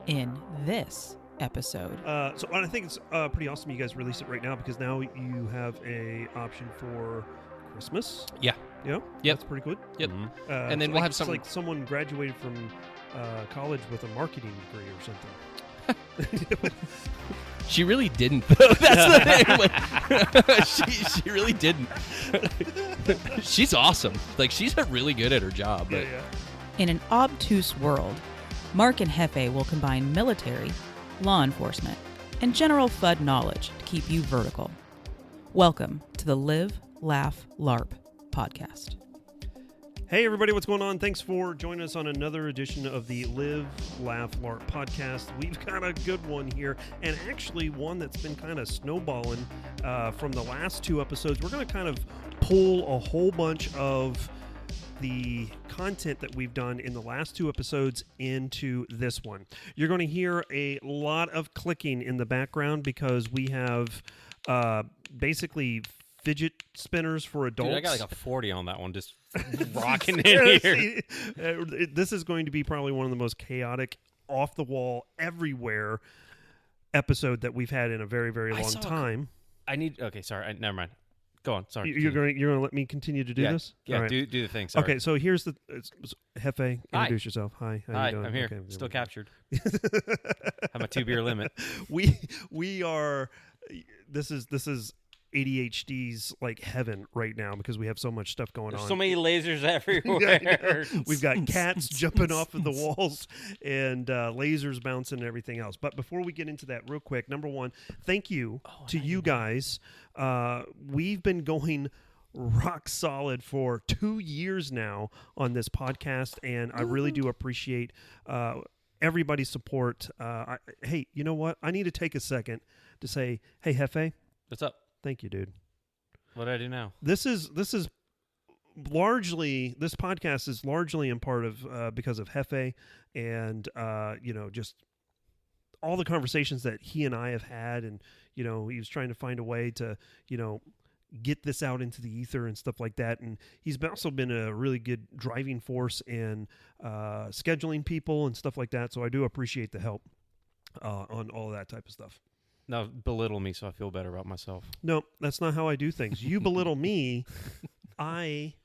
in this episode. So I think it's pretty awesome you guys release it right now, because now you have a option for Christmas. Yeah. Yeah. Yep. That's pretty good. Yep. Mm-hmm. And then we'll have some. It's like someone graduated from college with a marketing degree or something. She really didn't, though. That's the thing. She really didn't. She's awesome. Like, she's really good at her job. But. Yeah. In an obtuse world, Mark and Jefe will combine military, law enforcement, and general FUD knowledge to keep you vertical. Welcome to the Live, Laugh, LARP podcast. Hey everybody, what's going on? Thanks for joining us on another edition of the Live, Laugh, LARP podcast. We've got a good one here, and actually one that's been kind of snowballing from the last two episodes. We're going to kind of pull a whole bunch of the content that we've done in the last two episodes into this one. You're going to hear a lot of clicking in the background because we have basically fidget spinners for adults. Dude, I got like a 40 on that one, just rocking in here. This is going to be probably one of the most chaotic, off-the-wall, everywhere episode that we've had in a very, very long time. Okay, sorry, never mind. Go on, sorry. You're going to let me continue to do this? Yeah, right. do the thing, sorry. Okay, so here's the... Jefe, introduce yourself. Hi, how Hi, you doing? I'm here. Okay, Still captured. I'm a 2-beer limit. We are... This is ADHD's like heaven right now because we have so much stuff going There's on. so many lasers everywhere. We've got cats jumping off of the walls and lasers bouncing and everything else. But before we get into that real quick, number one, thank you to you guys. We've been going rock solid for 2 years now on this podcast, and I really do appreciate everybody's support. Hey, you know what? I need to take a second to say, hey, Jefe. What's up? Thank you, dude. What do I do now? This podcast is largely in part of because of Jefe and just all the conversations that he and I have had, and he was trying to find a way to get this out into the ether and stuff like that. And he's also been a really good driving force in scheduling people and stuff like that. So I do appreciate the help on all of that type of stuff. No, belittle me so I feel better about myself. No, that's not how I do things. You belittle me, I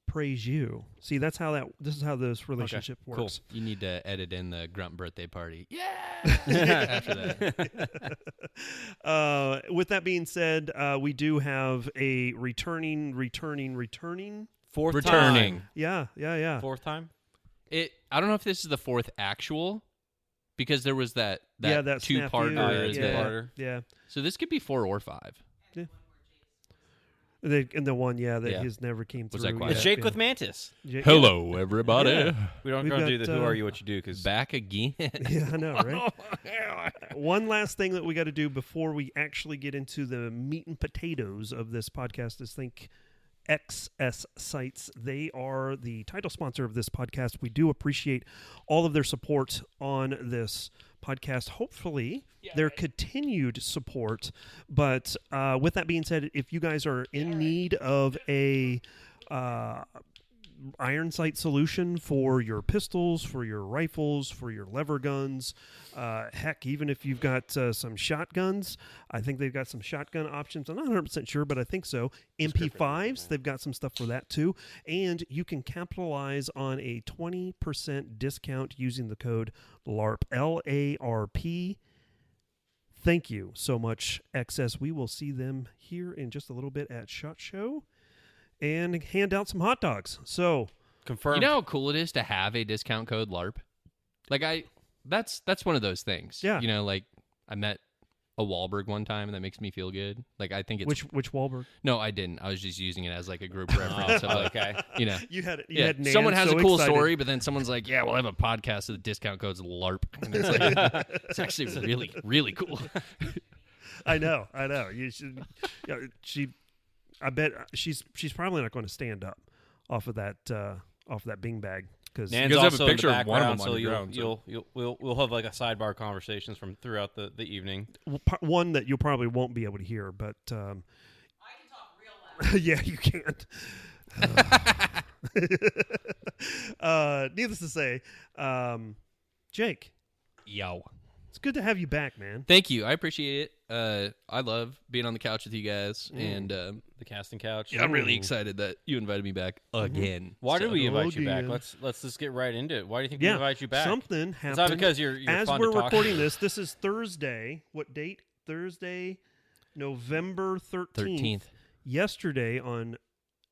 praise you. See, this is how this relationship works. Cool. You need to edit in the grunt birthday party. Yeah! After that. With that being said, we do have a returning. Fourth Returning. time. Yeah. Fourth time? I don't know if this is the fourth actual, because there was that two-parter. two-parter. Yeah. So this could be 4 or 5. Yeah. And the one, his never came through. Was that quiet? It's Jake with Mantis. Hello, everybody. Yeah. We don't do the who are you, what you do, because Back again. Yeah, I know, right? One last thing that we got to do before we actually get into the meat and potatoes of this podcast is thank XS Sites. They are the title sponsor of this podcast. We do appreciate all of their support on this podcast. Hopefully, their continued support. But with that being said, if you guys are in need of a iron sight solution for your pistols, for your rifles, for your lever guns, heck, even if you've got some shotguns, I think they've got some shotgun options. I'm not 100% sure, but I think so. MP5s, they've got some stuff for that too. And you can capitalize on a 20% discount using the code LARP, LARP. Thank you so much, XS. We will see them here in just a little bit at SHOT Show and hand out some hot dogs. So, confirm. You know how cool it is to have a discount code LARP? Like, that's one of those things. Yeah. Like, I met a Wahlberg one time, and that makes me feel good. Like, I think it's... Which Wahlberg? No, I didn't. I was just using it as, like, a group reference. Okay. You had Nan someone has so a cool excited. story, but then someone's like, yeah, we'll have a podcast, so the discount code's LARP. And it's like, it's actually really, really cool. I know. You should... I bet she's probably not going to stand up off of that Bing bag because Nan's You guys have also a picture in the of one of them background, on so the ground, we'll have like a sidebar conversations from throughout the evening. one that you probably won't be able to hear, but I can talk real loud. yeah, you can't. Needless to say, Jake, Yo. It's good to have you back, man. Thank you. I appreciate it. I love being on the couch with you guys, and The casting couch. I'm really excited that you invited me back again. Why did we invite Oh, you back? dear. Let's just get right into it. Why do you think we invite you back? Something It's happened. not because you're As fun we're to talk recording to. this is Thursday. What date? Thursday, November 13th. Yesterday on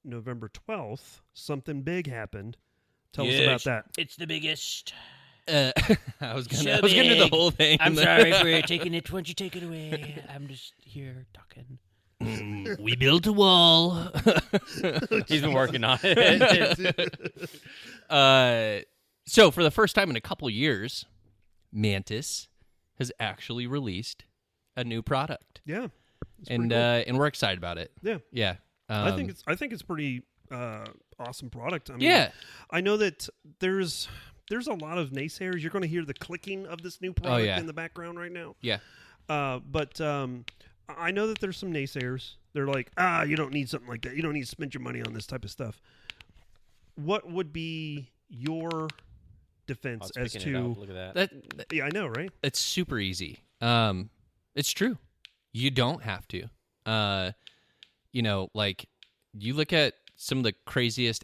November 12th, something big happened. Tell us about that. It's the biggest. I was gonna So do the big. whole thing. I'm sorry for taking it. Why don't you take it away? I'm just here talking. We built a wall. He's been working on it. So for the first time in a couple years, Mantis has actually released a new product, Yeah. It's and pretty cool. and we're excited about it. Yeah. Yeah, I think it's pretty awesome product. I mean, yeah. I know that there's a lot of naysayers. You're going to hear the clicking of this new product yeah. in the background right now. Yeah. But I know that there's some naysayers. They're like, you don't need something like that. You don't need to spend your money on this type of stuff. What would be your defense Oh, it's as picking it to? up. Look at that. Yeah, I know, right? It's super easy. It's true. You don't have to. Like you look at some of the craziest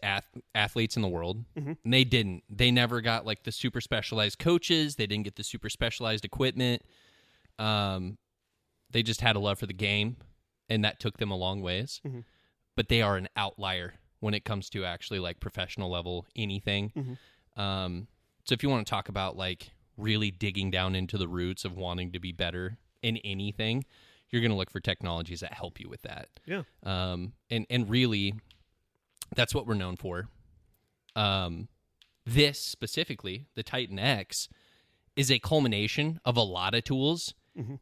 athletes in the world, and they didn't. They never got like the super specialized coaches. They didn't get the super specialized equipment. They just had a love for the game, and that took them a long ways. But they are an outlier when it comes to actually like professional level anything. So if you want to talk about like really digging down into the roots of wanting to be better in anything, you're going to look for technologies that help you with that. Yeah. And really, that's what we're known for. This specifically, the TitanX, is a culmination of a lot of tools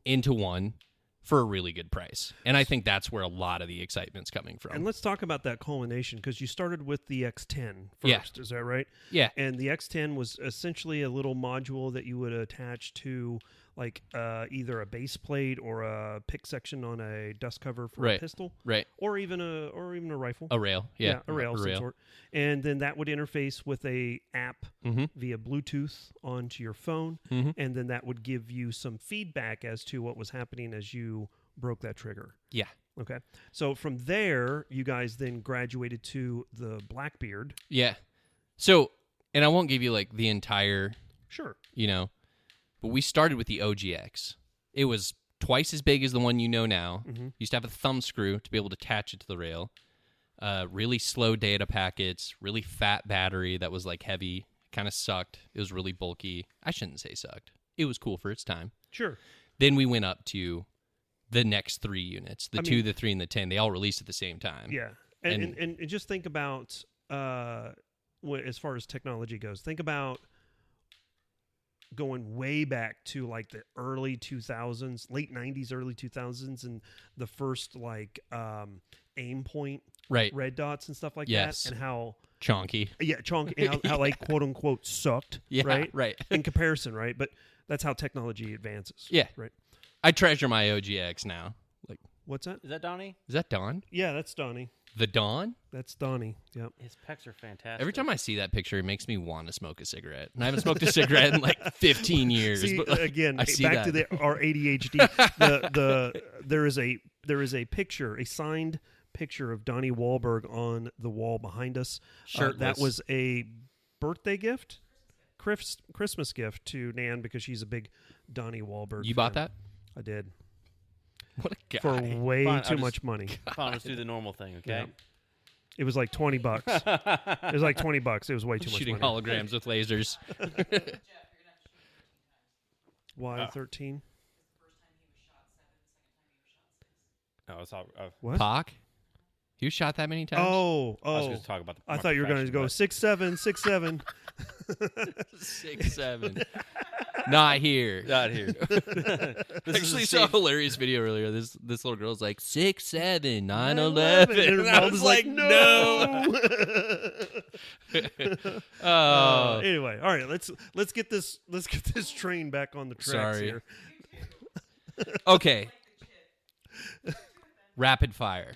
into one for a really good price. And I think that's where a lot of the excitement's coming from. And let's talk about that culmination, because you started with the X10 first. Yeah. Is that right? Yeah. And the X10 was essentially a little module that you would attach to like either a base plate or a pick section on a dust cover for a pistol, Right. or even a rifle. A rail. Yeah. A rail of some sort. And then that would interface with a app via Bluetooth onto your phone, and then that would give you some feedback as to what was happening as you broke that trigger. Yeah. Okay. So from there, you guys then graduated to the Blackbeard. Yeah. So, and I won't give you like the entire, Sure. but we started with the OGX. It was twice as big as the one you know now. Used to have a thumb screw to be able to attach it to the rail. Really slow data packets, really fat battery that was like heavy, kind of sucked. It was really bulky. I shouldn't say sucked. It was cool for its time. Sure. Then we went up to the next 3 units, the 2, the 3, and the 10. They all released at the same time. Yeah. And just think about, as far as technology goes, think about going way back to like the early 2000s, late 90s, early 2000s, and the first like aim point red dots and stuff like that, and how chonky. Yeah, chonky, how like quote unquote sucked. Yeah, right. In comparison, right? But that's how technology advances. Yeah, right. I treasure my OGX now. Like, what's that? Is that Donnie? Is that Dawn? Yeah, that's Donnie. The Dawn? That's Donnie. Yep. His pecs are fantastic. Every time I see that picture, it makes me want to smoke a cigarette. And I haven't smoked a cigarette in like 15 years. See, but like, again, I see back that. to our ADHD. There is a picture, a signed picture of Donnie Wahlberg on the wall behind us. Shirtless. That was a birthday gift, Christmas gift to Nan, because she's a big Donnie Wahlberg. You bought fan. that? I did. What a guy. For way Fine, too I'll much money. Fine, let's do the normal thing, okay? Yeah. It was like $20. It was like $20. It was way too much Shooting money. holograms with lasers. Why 13? No, it's all. What? Pac? You shot that many times? I was Oh. going to talk about the. I thought you were going to go 6'7", 6'7". 6'7". Not here. Not here. Actually saw a hilarious video earlier. This little girl's like 6'7", 9'11", And her I mom was was like, no. Oh, Anyway, all right, let's get this train back on the tracks Sorry. here. okay. Rapid fire.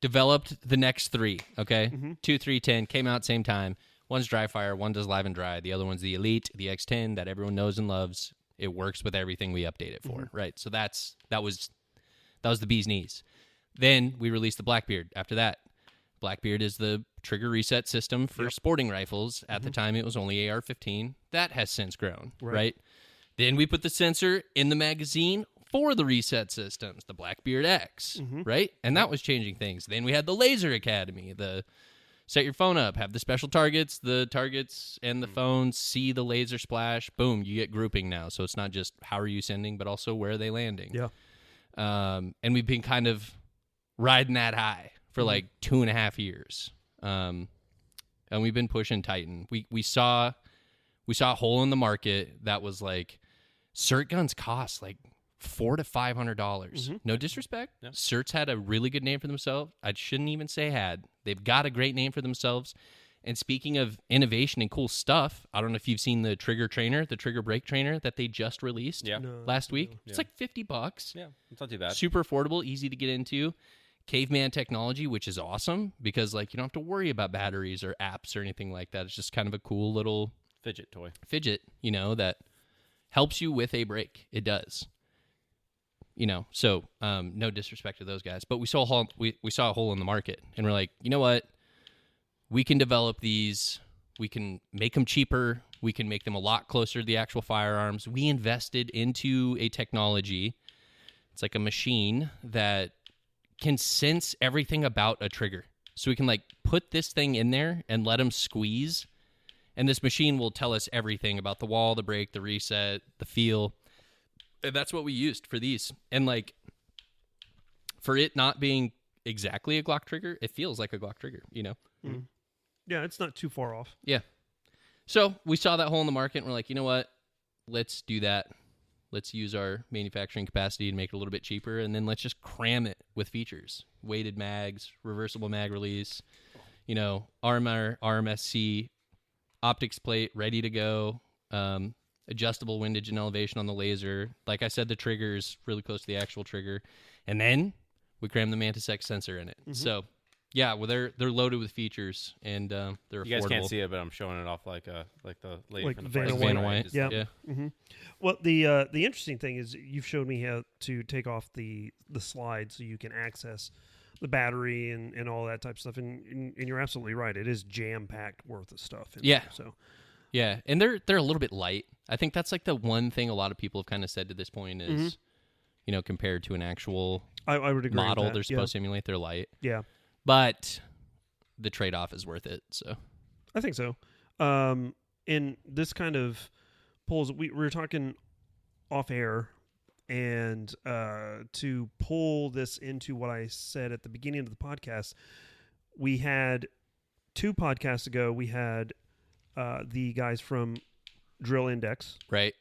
Developed the next 3. Okay, 2, 3, 10 came out same time. One's dry fire. One does live and dry. The other one's the Elite, the X10 that everyone knows and loves. It works with everything we update it for, right? So that was the bee's knees. Then we released the Blackbeard. After that, Blackbeard is the trigger reset system for sporting rifles. At the time, it was only AR-15. That has since grown, right? Then we put the sensor in the magazine for the reset systems, the Blackbeard X, right? And that was changing things. Then we had the Laser Academy, the set your phone up, have the special targets, the targets and the phones see the laser splash, boom, you get grouping now. So it's not just how are you sending, but also where are they landing. Yeah. And we've been kind of riding that high for like 2.5 years. And we've been pushing Titan. We saw a hole in the market that was like, cert guns cost like $400 to $500. No disrespect. Yeah. Certs had a really good name for themselves. I shouldn't even say had. They've got a great name for themselves. And speaking of innovation and cool stuff, I don't know if you've seen the trigger brake trainer that they just released last week. No. It's like $50. Yeah, it's not too bad. Super affordable, easy to get into. Caveman technology, which is awesome because like you don't have to worry about batteries or apps or anything like that. It's just kind of a cool little fidget toy. That helps you with a brake. It does. So no disrespect to those guys, but we saw a hole in the market, and we're like, you know what? We can develop these. We can make them cheaper. We can make them a lot closer to the actual firearms. We invested into a technology. It's like a machine that can sense everything about a trigger. So we can like put this thing in there and let them squeeze, and this machine will tell us everything about the wall, the brake, the reset, the feel. And that's what we used for these. And like, for it not being exactly a Glock trigger, it feels like a Glock trigger, Yeah, it's not too far off. Yeah. So we saw that hole in the market, and we're like, you know what? Let's do that. Let's use our manufacturing capacity to make it a little bit cheaper, and then let's just cram it with features. Weighted mags, reversible mag release, RMSC, optics plate ready to go, adjustable windage and elevation on the laser. Like I said, the trigger is really close to the actual trigger. And then we crammed the Mantis X sensor in it. So, yeah, well, they're loaded with features, and they're affordable. You guys can't see it, but I'm showing it off like the lady like from the Vanna White. White. Yeah. Well, the interesting thing is you've showed me how to take off the slide so you can access the battery and all that type of stuff. And you're absolutely right. It is jam-packed worth of stuff. Yeah. There, so. Yeah, and they're a little bit light. I think that's like the one thing a lot of people have kind of said to this point is, compared to an actual I would agree model with that. they're supposed to emulate, they're light. Yeah. But the trade-off is worth it, so. I think so. And this kind of pulls, we were talking off air, and to pull this into what I said at the beginning of the podcast, we had 2 podcasts ago, we had the guys from Drill Index. Right.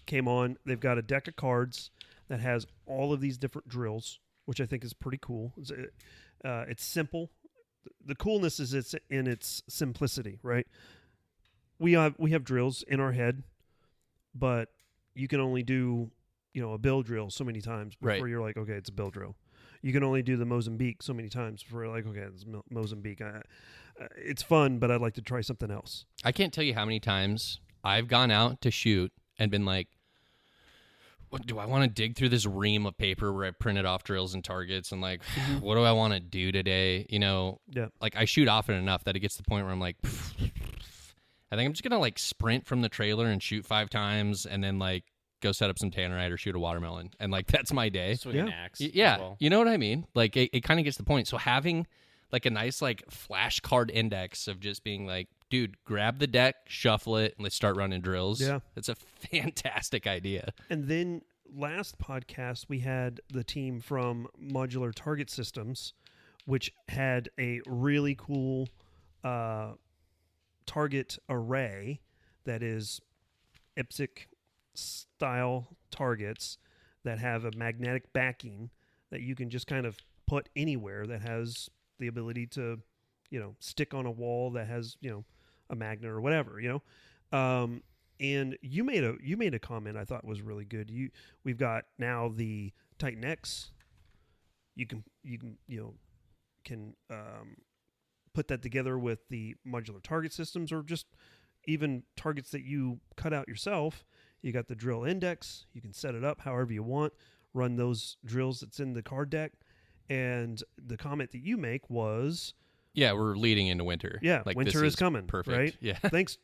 Came on. They've got a deck of cards that has all of these different drills, which I think is pretty cool. It's simple. The coolness is it's in its simplicity, right? We have drills in our head, but you can only do, a bill drill so many times before you're like, okay, it's a bill drill. You can only do the Mozambique so many times before you're like, okay, it's Mozambique. It's fun, but I'd like to try something else. I can't tell you how many times I've gone out to shoot and been like, what do I want to dig through this ream of paper where I printed off drills and targets and like, what do I want to do today? Like I shoot often enough that it gets to the point where I'm like, I think I'm just going to like sprint from the trailer and shoot 5 times and then like go set up some tannerite or shoot a watermelon. And like, that's my day. Swing an axe. Yeah. Well. You know what I mean? Like it kind of gets to the point. So having like a nice like flashcard index of just being like, dude, grab the deck, shuffle it, and let's start running drills. Yeah. That's a fantastic idea. And then last podcast, we had the team from Modular Target Systems, which had a really cool target array that is IPSC style targets that have a magnetic backing that you can just kind of put anywhere that has the ability to, stick on a wall that has, a magnet or whatever, and you made a comment I thought was really good. We've got now the TitanX. You can put that together with the modular target systems or just even targets that you cut out yourself, You got the drill index. You can set it up however you want. Run those drills that's in the card deck. And the comment that you make was, Yeah, we're leading into winter. yeah, Like, winter this is coming. Perfect. Right? Yeah. Thanks,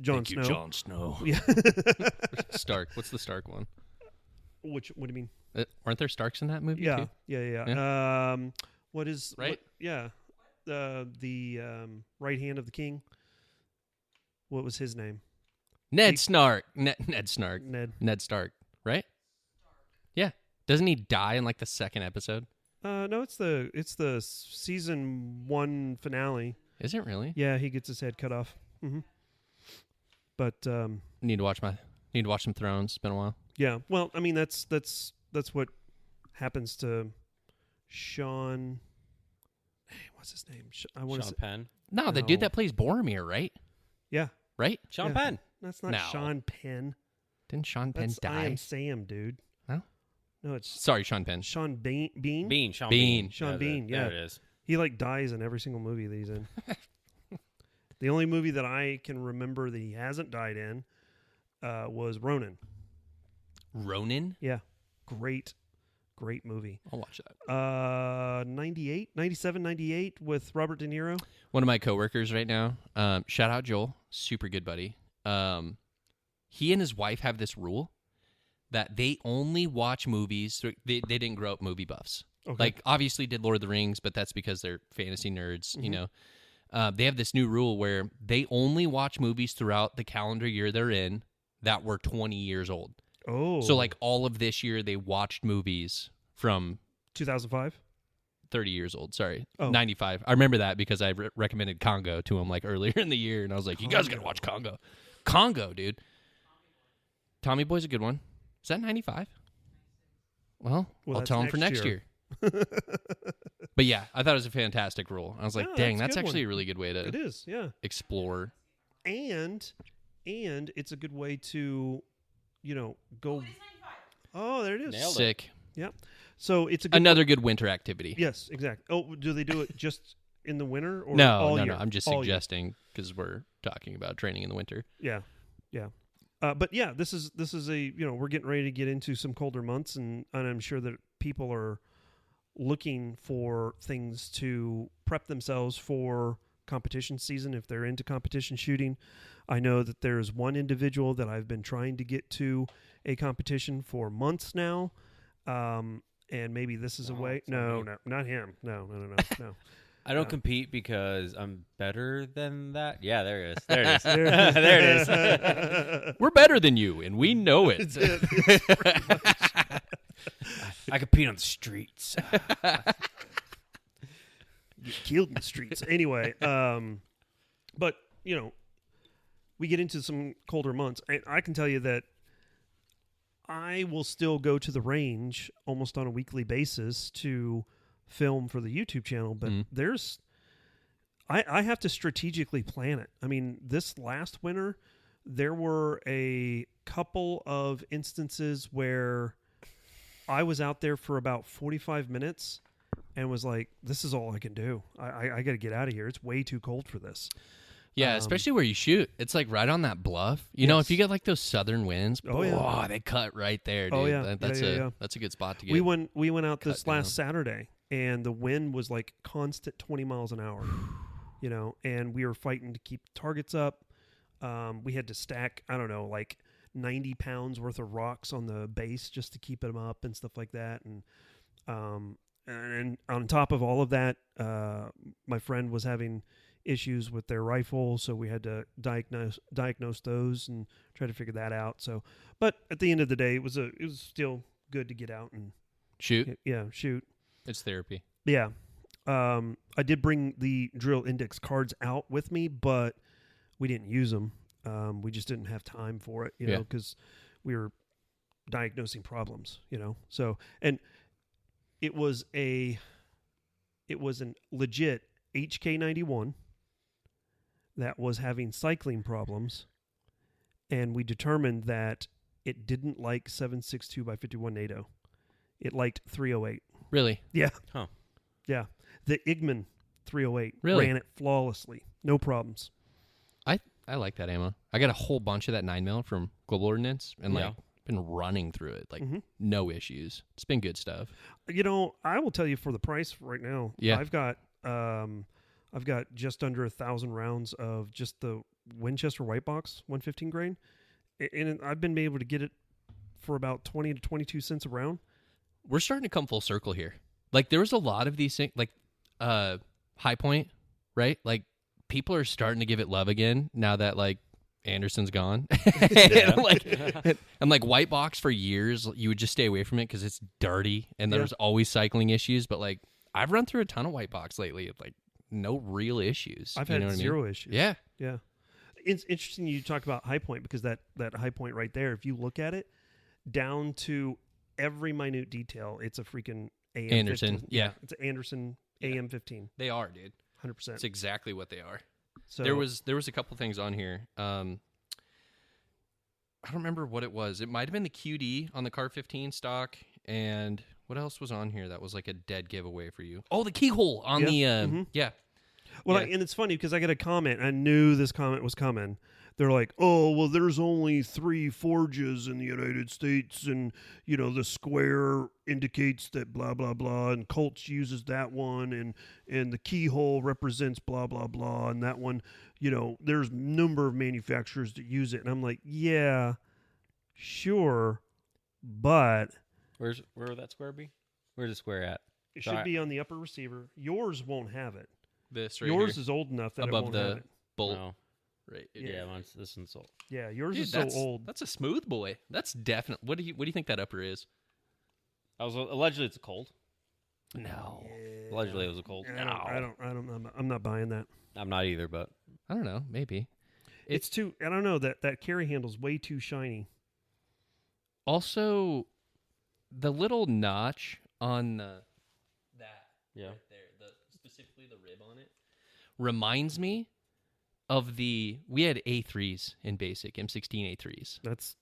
Jon Thank Snow. you, Jon Snow. Yeah. Stark. What's the Stark one? What do you mean? Aren't there Starks in that movie Yeah, too? yeah. What is Right? the right hand of the king. What was his name? Ned Snark. Ned Snark. Ned. Stark. Right? Yeah. Doesn't he die in like the second episode? No, it's the season 1 finale. Is it really? Yeah, he gets his head cut off. Mm-hmm. But Need to watch some Thrones. It's been a while. yeah, well, I mean that's what happens to Sean. What's his name? I want to Sean say. Penn. No, the No. dude that plays Boromir, right? Yeah, Right? Sean Yeah. Penn. that's not No. Sean Penn. Didn't Sean Penn That's I die? Am Sam, dude. No? No, it's Sorry, Sean Penn. Sean Bean. Bean. Sean Bean. Bean. Sean There Bean, yeah. There it is. He like dies in every single movie that he's in. The only movie that I can remember that he hasn't died in was Ronin. Ronin? Yeah, great movie. I'll watch that. 97, 98 with Robert De Niro. One of my coworkers right now, shout out Joel, super good buddy. He and his wife have this rule that they only watch movies. They didn't grow up movie buffs. Okay. Like, obviously did Lord of the Rings, but that's because they're fantasy nerds, Mm-hmm. you know. They have this new rule where they only watch movies throughout the calendar year they're in that were 20 years old. Oh, So, like, all of this year, they watched movies from 2005. 30 years old. Sorry, Oh. 95. I remember that because I recommended Congo to him, like, earlier in the year, and I was like, you guys got to watch Congo. Congo, dude. Tommy Boy's a good one. Is that 95? Well, I'll that's tell him for next year. But yeah, I thought it was a fantastic rule. I was like, No, dang, that's a that's good actually one. a really good way It to is, yeah, explore. and it's a good way to, go. Oh, there it is. Nailed it. Sick. Yep. So it's a good Another good winter activity. Yes, exactly. Oh, do they do it just in the winter or No, all no, year? no. I'm just All year. suggesting because we're talking about training in the winter. Yeah, yeah. But yeah, this is a we're getting ready to get into some colder months, and I'm sure that people are looking for things to prep themselves for competition season if they're into competition shooting. I know that there's one individual that I've been trying to get to a competition for months now, and maybe this is a way. No, not him. No. I don't compete because I'm better than that. Yeah, there it is. There it is. There it is. We're better than you, and we know it. I compete on the streets. Get killed in the streets. Anyway, but we get into some colder months, and I can tell you that I will still go to the range almost on a weekly basis to film for the YouTube channel, but I have to strategically plan it. I mean, this last winter, there were a couple of instances where I was out there for about 45 minutes and was like, this is all I can do. I got to get out of here. It's way too cold for this. Yeah, especially where you shoot. It's like right on that bluff. You know, if you get like those southern winds, they cut right there, dude. Oh, yeah. That's Yeah. that's a good spot to get. We went out this cut last Saturday, and the wind was like constant 20 miles an hour, and we were fighting to keep targets up. We had to stack, I don't know, like 90 pounds worth of rocks on the base just to keep them up and stuff like that. And on top of all of that, my friend was having issues with their rifle, so we had to diagnose those and try to figure that out. So, but at the end of the day, it was still good to get out and shoot. Shoot. It's therapy. Yeah. I did bring the drill index cards out with me, but we didn't use them. We just didn't have time for it, because we were diagnosing problems, So, and it was an legit HK91 that was having cycling problems, and we determined that it didn't like 7.62x51 NATO. It liked 308. Really? Yeah. Huh. Yeah. The Igman 308 Really? ran it flawlessly. No problems. I like that ammo. I got a whole bunch of that 9mm from global ordnance, and Yeah. like been running through it, like no issues. It's been good stuff. I will tell you for the price right now. Yeah. I've got just under 1,000 rounds of just the Winchester White Box 115 grain, and I've been able to get it for about 20 to 22 cents a round. We're starting to come full circle here. Like there was a lot of these things, like High Point, right? Like people are starting to give it love again now that like Anderson's gone. and like White Box for years, you would just stay away from it because it's dirty and there's always cycling issues. But like I've run through a ton of White Box lately, like no real issues. I've had zero issues. Yeah. Yeah. It's interesting you talk about High Point because that High Point right there, if you look at it down to every minute detail, it's a freaking AM Anderson. 15. Yeah. It's an Anderson AM 15. They are, dude. 100%. It's exactly what they are. So There was a couple things on here. I don't remember what it was. It might have been the QD on the Car 15 stock, and what else was on here that was like a dead giveaway for you? Oh, the keyhole on the yeah. Well, Yeah. and it's funny because I got a comment. I knew this comment was coming. They're like, "Oh, well, there's only 3 forges in the United States, and the square indicates that blah blah blah, and Colts uses that one, and the keyhole represents blah blah blah, and that one, there's a number of manufacturers that use it." And I'm like, "Yeah, sure, but Where would that square be? Where's the square at? it So should I- be on the upper receiver. Yours won't have it. This right Yours here, is old enough that it above won't the have it. bolt. No. Right. Yeah, this one's old. Yeah, yours Dude, is so that's old. That's a smooth boy. That's definite. What do you think that upper is? Allegedly it's a cold. No. Allegedly it was a cold. I'm not buying that. I'm not either, but I don't know. Maybe. It's too. I don't know that carry handle's way too shiny. Also, the little notch on that yeah. right there, specifically the rib on it, reminds me of we had A3s in basic, M16 A3s. That's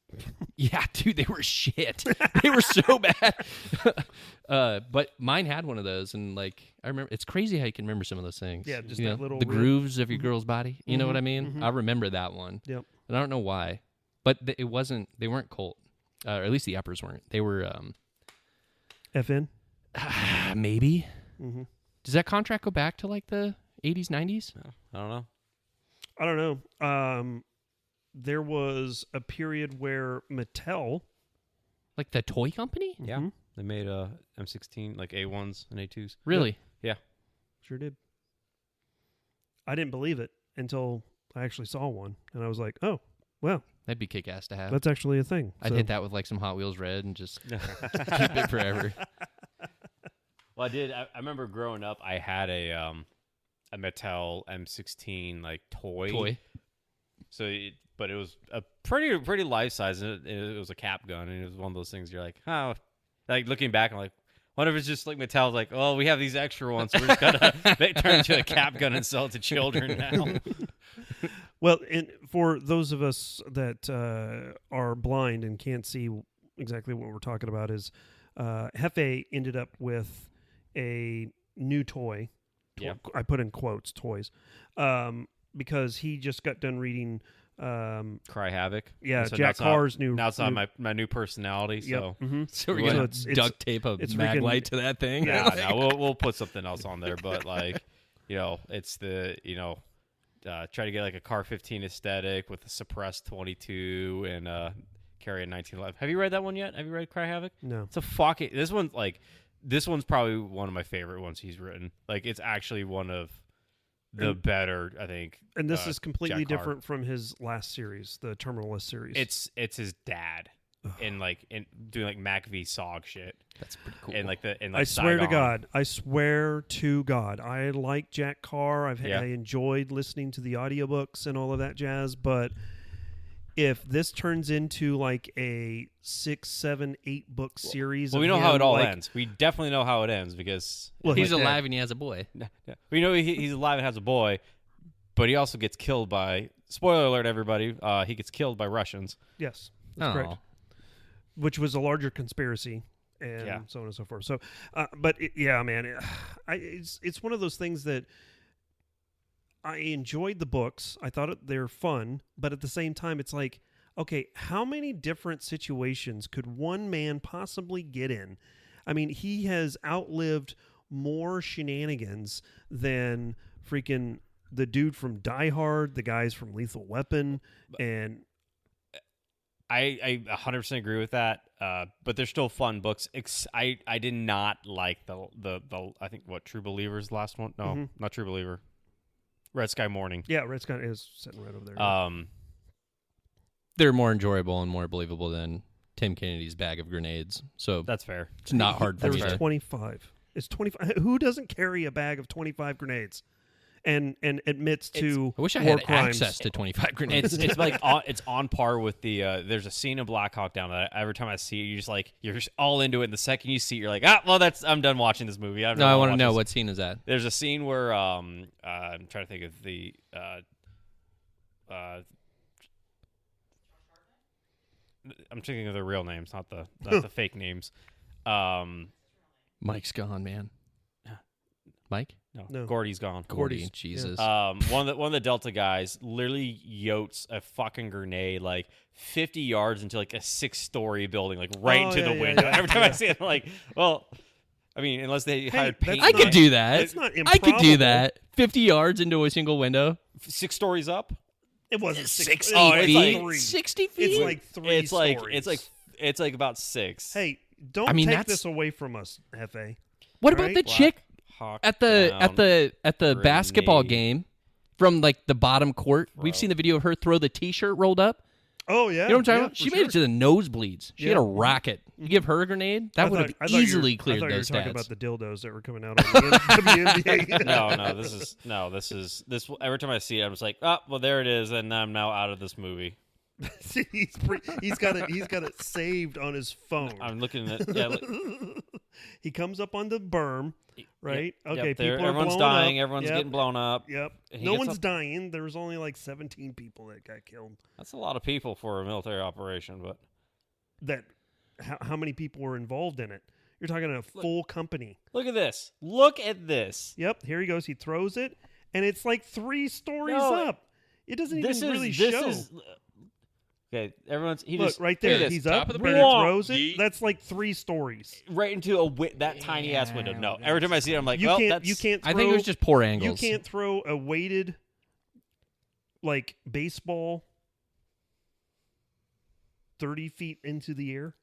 Yeah, dude, they were shit. They were so bad. But mine had one of those, and like I remember, it's crazy how you can remember some of those things. Yeah, just You that know, little the rib. grooves of your girl's body. You know what I mean? mhm. I remember that one. Yep. And I don't know why, but it wasn't. They weren't Colt, or at least the uppers weren't. They were FN. maybe. Mm-hmm. Does that contract go back to like the 80s, 90s? I don't know. I don't know. There was a period where Mattel. Like the toy company? Yeah. Mhm. They made M16 like A1s and A2s. Really? Yeah. Sure did. I didn't believe it until I actually saw one, and I was like, "Oh, well, That'd be kick-ass to have. that's actually a thing." I'd So- hit that with like some Hot Wheels red and just keep it forever. Well, I did. I remember growing up, I had a Mattel M16 like toy. So, but it was a pretty life size, and it was a cap gun, and it was one of those things you're like, oh, like looking back, I'm like, what if it's just like Mattel's like, oh, we have these extra ones, so we're just gonna turn it into a cap gun and sell it to children now. Well, and for those of us that are blind and can't see exactly what we're talking about, is Jefe ended up with a new toy. Yeah. I put in quotes, toys, because he just got done reading. Cry Havoc. Yeah, So Jack Carr's new. Now it's not my new personality. Yep. So Mm-hmm. So we're So gonna it's- duct tape a it's mag freaking- light to that thing. yeah, no, we'll put something else on there, but like, it's the try to get like a Car 15 aesthetic with a suppressed 22 and carry a 1911. Have you read that one yet? Have you read Cry Havoc? No. It's a fucking this one's probably one of my favorite ones he's written. Like, it's actually one of the better, I think. And this is completely Jack Carr. different from his last series, the Terminalist series. It's his dad in doing like Mac v Sog shit. That's pretty cool. And like I swear to Saigon. God. I swear to God. I like Jack Carr. I enjoyed listening to the audiobooks and all of that jazz. But if this turns into like a 6, 7, 8 book series, Well, of we know him, how it all like, ends. We definitely know how it ends because Well, he's like that. alive and he has a boy. we know he's alive and has a boy, but he also gets killed by. Spoiler alert, everybody! He gets killed by Russians. Yes, that's correct. Oh. Which was a larger conspiracy, and so on and so forth. So, man, it's one of those things that I enjoyed the books. I thought they're fun, but at the same time, it's like okay, how many different situations could one man possibly get in? I mean, he has outlived more shenanigans than freaking the dude from Die Hard, the guys from Lethal Weapon, and I 100% agree with that. But they're still fun books. I did not like the I think True Believer is the last one. No, not True Believer. Red Sky Morning. yeah, Red Sky is sitting right over there. They're more enjoyable and more believable than Tim Kennedy's bag of grenades. So That's fair. it's not hard for There me was to. 25. It's 25. Who doesn't carry a bag of 25 grenades and admits to I wish I war had crimes? access to 25 grenades. It's like it's on par with the. There's a scene in Black Hawk Down that every time I see it, you're just all into it. And the second you see it, you're like, I'm done watching this movie. I want to know what scene is that. There's a scene where I'm trying to think of the. I'm thinking of the real names, not the fake names. Mike's gone, man. Mike? No. Gordy's gone. Gordy, Gordy's, Jesus. One of the Delta guys literally yotes a fucking grenade like 50 yards into like a 6-story building, like right into the window. yeah. Every time I see it, I'm like, well, I mean, unless they hired paint. I could do that. It's not I could do improbable. that. 50 yards into a single window. 6 stories up. It wasn't 60 Oh, it's feet. like 3. 60 feet. It's like 3 It's like about 6. Hey, don't I mean, take that's- this away from us, Hefe. what about right? the chick Hawk at the basketball grenade. game from like the bottom court? Bro. We've seen the video of her throw the T-shirt rolled up. Oh yeah, You know what I'm talking yeah, about? for She made sure. it to the nosebleeds. She had Yeah. a rocket. You give her a grenade, that would have I thought you easily were- cleared I thought those you were talking stats. about the dildos that were coming out on the NBA. This. Every time I see it, I'm just like, oh, well, there it is, and I'm now out of this movie. he's got it saved on his phone. I'm looking at He comes up on the berm, right? Yep, Okay, there- people are everyone's blowing dying, up. everyone's Yep. getting blown up. Yep. And he No gets one's up- dying. There was only like 17 people that got killed. That's a lot of people for a military operation, but How many people were involved in it? You're talking a full company. look at this. Look at this. Yep. Here he goes. He throws it, and it's like 3 stories No, up. It doesn't This even is really this show. is okay. Everyone's he Look just right look there. at this. He's top up. of the He barrel. throws it. That's like 3 stories. right into that tiny ass window. No, every time I see it, I'm like, You well, can't. that's You can't. Throw, I think it was just poor You angles. can't throw a weighted, like baseball, 30 feet into the air.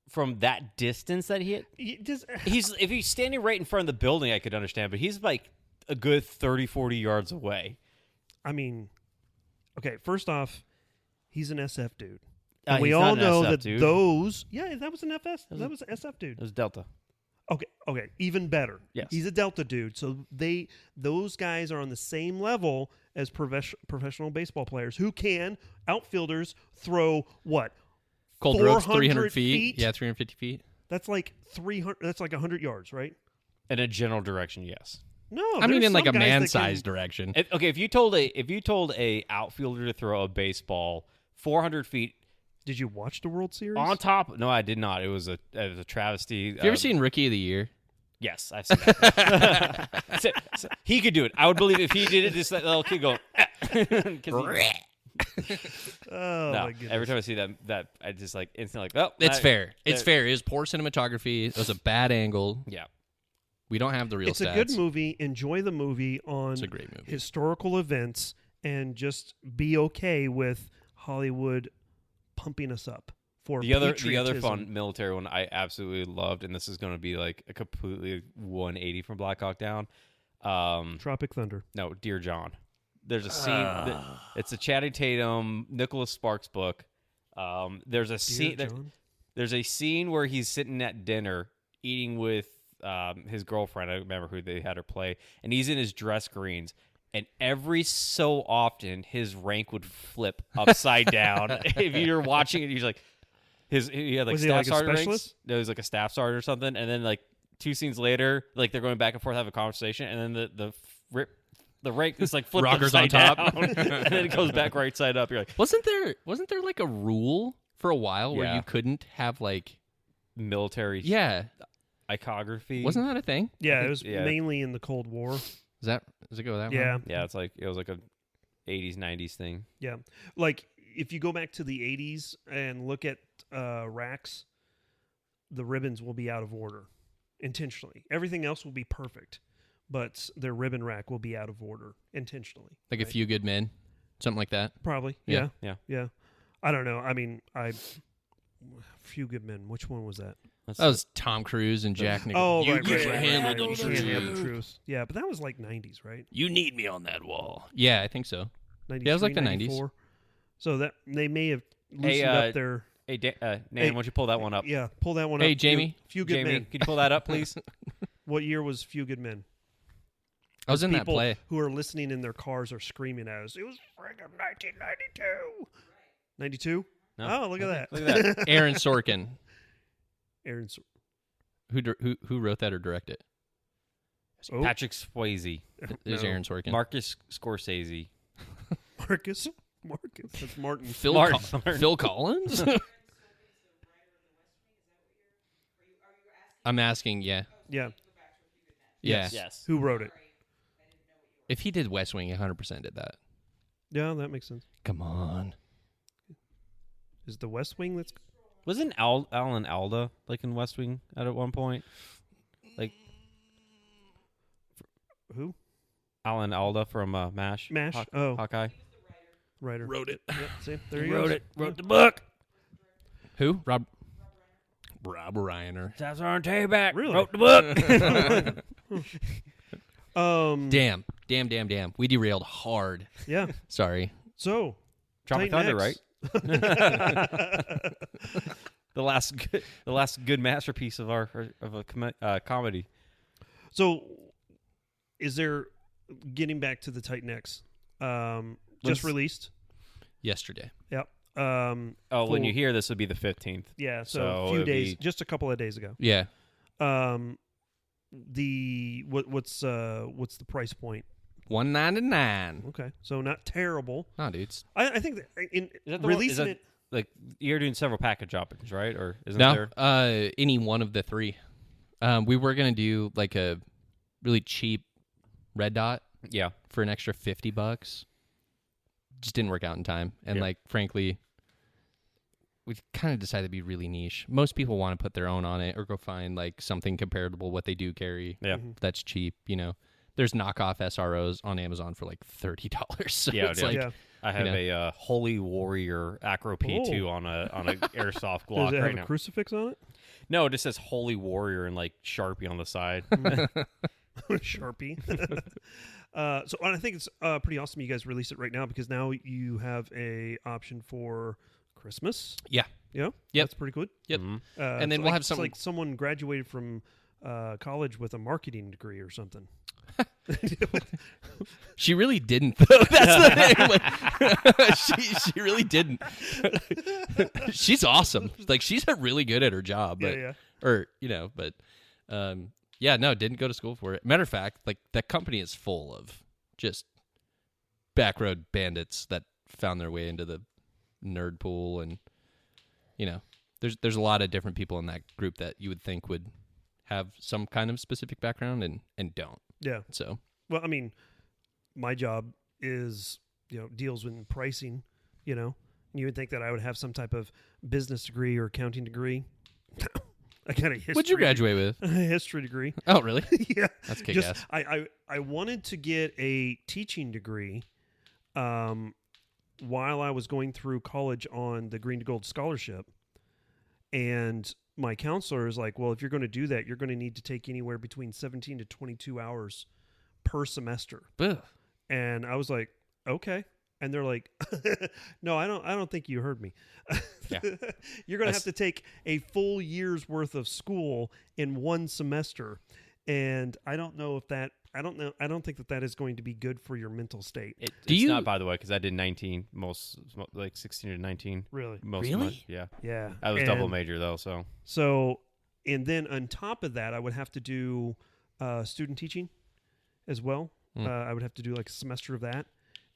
from that distance that he hit. If he's standing right in front of the building, I could understand, but he's like a good 30, 40 yards away. I mean, okay. First off, he's an SF dude. Uh, And we he's all not an know SF that dude. those. Yeah, that was an FS. That was an SF dude. It was Delta. Okay, even better. Yes. He's a Delta dude. So those guys are on the same level as professional baseball players who can outfielders throw what? Cold ropes, 300 400 feet. feet? Yeah, 350 feet. That's like 300. That's like 100 yards, right? In a general direction, yes. No, I mean, there's in like some a guys that man-sized can- direction. If you told a outfielder to throw a baseball 400 feet Did you watch the World Series? on top, no, I did not. It was a travesty. Have you ever seen Rookie of the Year? Yes, I've seen that. So he could do it. I would believe if he did it. Just that little kid go. Oh No, my goodness! every time I see that I just like instantly like, oh, It's fair. It's that- fair. It was poor cinematography. It was a bad angle. Yeah. We don't have the real It's stats. a good movie. Enjoy the movie on It's a great movie. historical events, and just be okay with Hollywood pumping us up for The other patriotism. fun military one I absolutely loved, and this is going to be like a completely 180 from Black Hawk Down. Tropic Thunder. No, Dear John. There's a scene. It's a Channing Tatum, Nicholas Sparks book. There's a scene. John? There's a scene where he's sitting at dinner eating with his girlfriend. I don't remember who they had her play, and he's in his dress greens. And every so often, his rank would flip upside down. If you're watching it, he's like, he had like Was he staff like a sergeant ranks. specialist? No, he was like a staff sergeant or something. And then like 2 scenes later, like they're going back and forth, have a conversation, and then the rank is like flipped Rockers upside on top. down, and then it goes back right side up. You're like, Wasn't there like a rule for a while where Yeah. you couldn't have like military iconography. Wasn't that a thing? Yeah, it was yeah. mainly in the Cold War. Does it go that Yeah, way? Yeah, it was like a 80s, 90s thing. yeah. Like if you go back to the 80s and look at racks, the ribbons will be out of order intentionally. Everything else will be perfect, but their ribbon rack will be out of order intentionally. Like A Few Good Men, something like that. Probably. Yeah. Yeah. I don't know. I mean, Few Good Men. Which one was that? That was Tom Cruise and Jack Nicholson. Oh, You right. can't handle You the can't handle the truth. truth. Yeah, but that was like 90s, right? You need me on that wall. Yeah, I think so. 93, it was like the 94. So that they may have loosened up their... Hey, Nan, Hey, why don't you pull that one up? Yeah, pull that one up. Hey, Jamie. Few Good Jamie, Men. can you pull that up, please? What year was Few Good Men? I was in that People play. who are listening in their cars are screaming at us. It was friggin' 1992. 92? No. Oh, look at that. Look at that. Aaron Sorkin. Aaron. Who wrote that or directed it? Oh, Patrick Swayze. There's No. Aaron Sorkin. Marcus Scorsese. Marcus. That's Martin. Phil Martin. Phil Collins? I'm asking, yeah. Yeah. Yeah. Yes. Who wrote it? If he did West Wing, 100% did that. Yeah, that makes sense. Come on. Is the West Wing that's... Wasn't Alan Alda like in West Wing at one point? Like Who? Alan Alda from MASH. MASH? Oh. Hawkeye. Writer. Wrote it. Yep, see? There he Wrote goes. it. Wrote the book. Who? Rob Reiner. That's our payback. Really? Wrote the book. Damn. We derailed hard. Yeah. Sorry. So, Tropic Thunder, right? right? The last good masterpiece of a comedy. So, is there... Getting back to the TitanX, just released. Yesterday. Yep. When full- you hear this, would be the 15th. Yeah, so So a few it'd days, be- just a couple of days ago. Yeah. What's the price point? $199. Okay, so not terrible. No, dudes. I think that in Is that the releasing one, it, like you're doing several package options, right? Or isn't No, there? any one of the three. We were gonna do like a really cheap red dot Yeah. for an extra $50. Just didn't work out in time, and Yeah. like frankly, we kind of decided to be really niche. Most people want to put their own on it or go find like something comparable what they do carry. Yeah. That's cheap. You know, there's knockoff SROs on Amazon for like $30. So Yeah, it's yeah. like yeah. I have know. a Holy Warrior Acro P2 Oh. on a airsoft Does Glock it have right a now. crucifix on it? No, it just says Holy Warrior and like Sharpie on the side. Sharpie. So I think it's pretty awesome you guys release it right now because now you have a option for Christmas. Yeah. Yeah, Yep. that's pretty good. Yep. Mhm. And then it's we'll have it's some- like someone graduated from college with a marketing degree or something. She really didn't, though. That's the thing. She really didn't. She's awesome. Like, she's really good at her job. But, Yeah. Or, you know, but, yeah, no, didn't go to school for it. Matter of fact, like, that company is full of just backroad bandits that found their way into the nerd pool. And, you know, there's a lot of different people in that group that you would think would have some kind of specific background and don't. Yeah. So, Well, I mean, my job is, deals with pricing, and you would think that I would have some type of business degree or accounting degree. I got a history. what'd you graduate with? A history degree. Oh, really? Yeah. That's kick-ass. I wanted to get a teaching degree while I was going through college on the Green to Gold scholarship. And my counselor is like, well, if you're going to do that, you're going to need to take anywhere between 17 to 22 hours per semester. Ugh. And I was like, okay. And they're like, no, I don't think you heard me. Yeah. You're going to have to take a full year's worth of school in one semester. And I don't think that is going to be good for your mental state. Do It's you- not, by the way, because I did 19, like 16 to 19. Really? Most of Really? yeah. Yeah. I was double major, though, so. So, and then on top of that, I would have to do student teaching as well. I would have to do like a semester of that.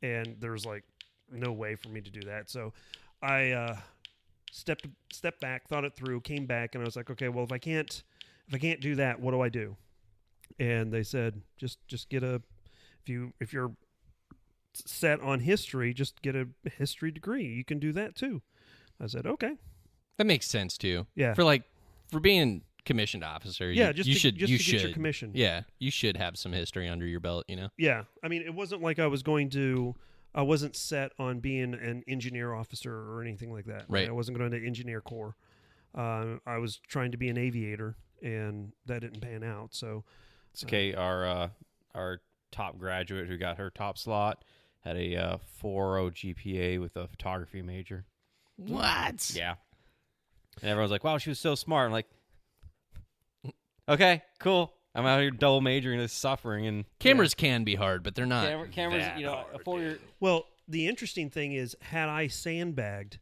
And there's like no way for me to do that. So I stepped back, thought it through, came back, and I was like, okay, well, if I can't do that, what do I do? And they said, just get if you're set on history, just get a history degree. You can do that too. I said, okay. That makes sense too. Yeah. For being commissioned officer, Yeah, you should get your commission. Yeah, you should have some history under your belt, you know? Yeah. I mean, it wasn't like I wasn't set on being an engineer officer or anything like that. Right. I wasn't going to engineer corps. I was trying to be an aviator, and that didn't pan out. So it's okay. Our top graduate who got her top slot had a 4.0 GPA with a photography major. What? Yeah. And everyone's like, wow, she was so smart. I'm like, okay, cool. I'm out here double majoring this suffering. And cameras can be hard, but they're not. Cameras, that hard, a 4-year. Well, the interesting thing is, had I sandbagged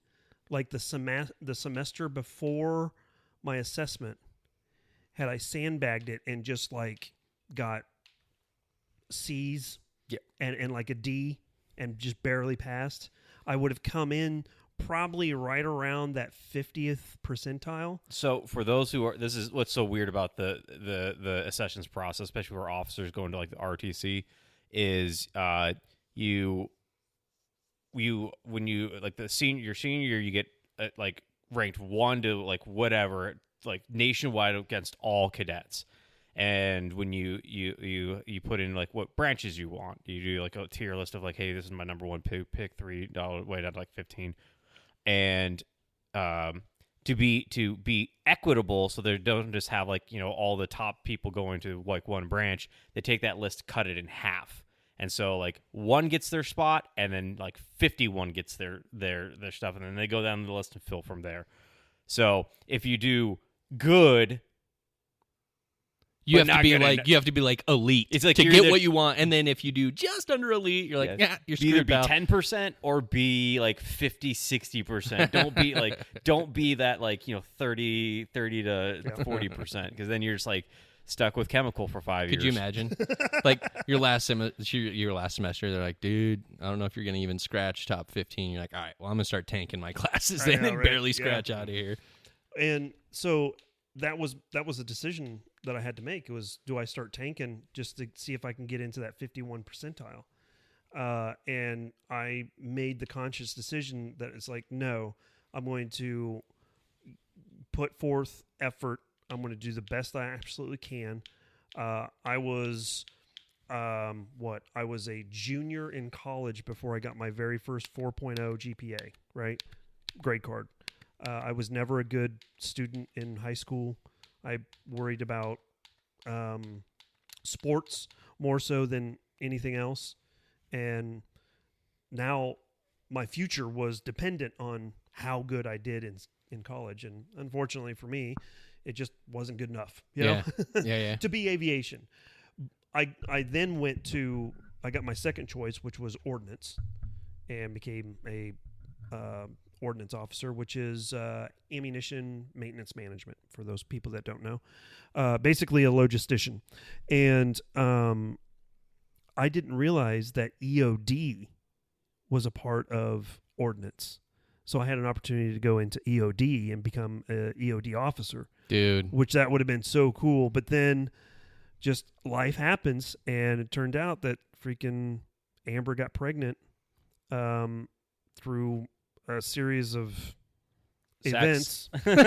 like the semester before my assessment, had I sandbagged it and just like got C's and like a D and just barely passed, I would have come in probably right around that 50th percentile. So for those who are, this is what's so weird about the accessions process, especially for officers going to like the RTC, is you when you like your senior year, you get like ranked 1 to like whatever, like nationwide against all cadets. And when you put in like what branches you want, you do like a tier list of like, hey, this is my number 1 pick $3 way down to like 15, and to be equitable, so they don't just have like, you know, all the top people going to like one branch. They take that list, cut it in half, and so like 1 gets their spot, and then like 51 gets their stuff, and then they go down the list and fill from there. So if you do good. You have to be like elite. It's like to get what you want, and then if you do just under elite, you're like, you're screwed. Either be 10% or be like 50-60%. Don't be that like, you know, 30 to 40%, because then you're just like stuck with chemical for 5 years. Could you imagine? Like your last semester, they're like, dude, I don't know if you're gonna even scratch top 15. You're like, all right, well, I'm gonna start tanking my classes and barely scratch out of here. And so that was a decision that I had to make. It was, do I start tanking just to see if I can get into that 51 percentile? And I made the conscious decision that it's like, no, I'm going to put forth effort. I'm going to do the best I absolutely can. I was a junior in college before I got my very first 4.0 GPA, right? Grade card. I was never a good student in high school. I worried about sports more so than anything else. And now my future was dependent on how good I did in college. And unfortunately for me, it just wasn't good enough, you know, to be aviation. I then I got my second choice, which was ordnance, and became a ordnance officer, which is ammunition maintenance management, for those people that don't know. Basically a logistician. And I didn't realize that EOD was a part of ordnance. So I had an opportunity to go into EOD and become an EOD officer. Dude. Which that would have been so cool. But then just life happens, and it turned out that freaking Amber got pregnant through a series of events. That's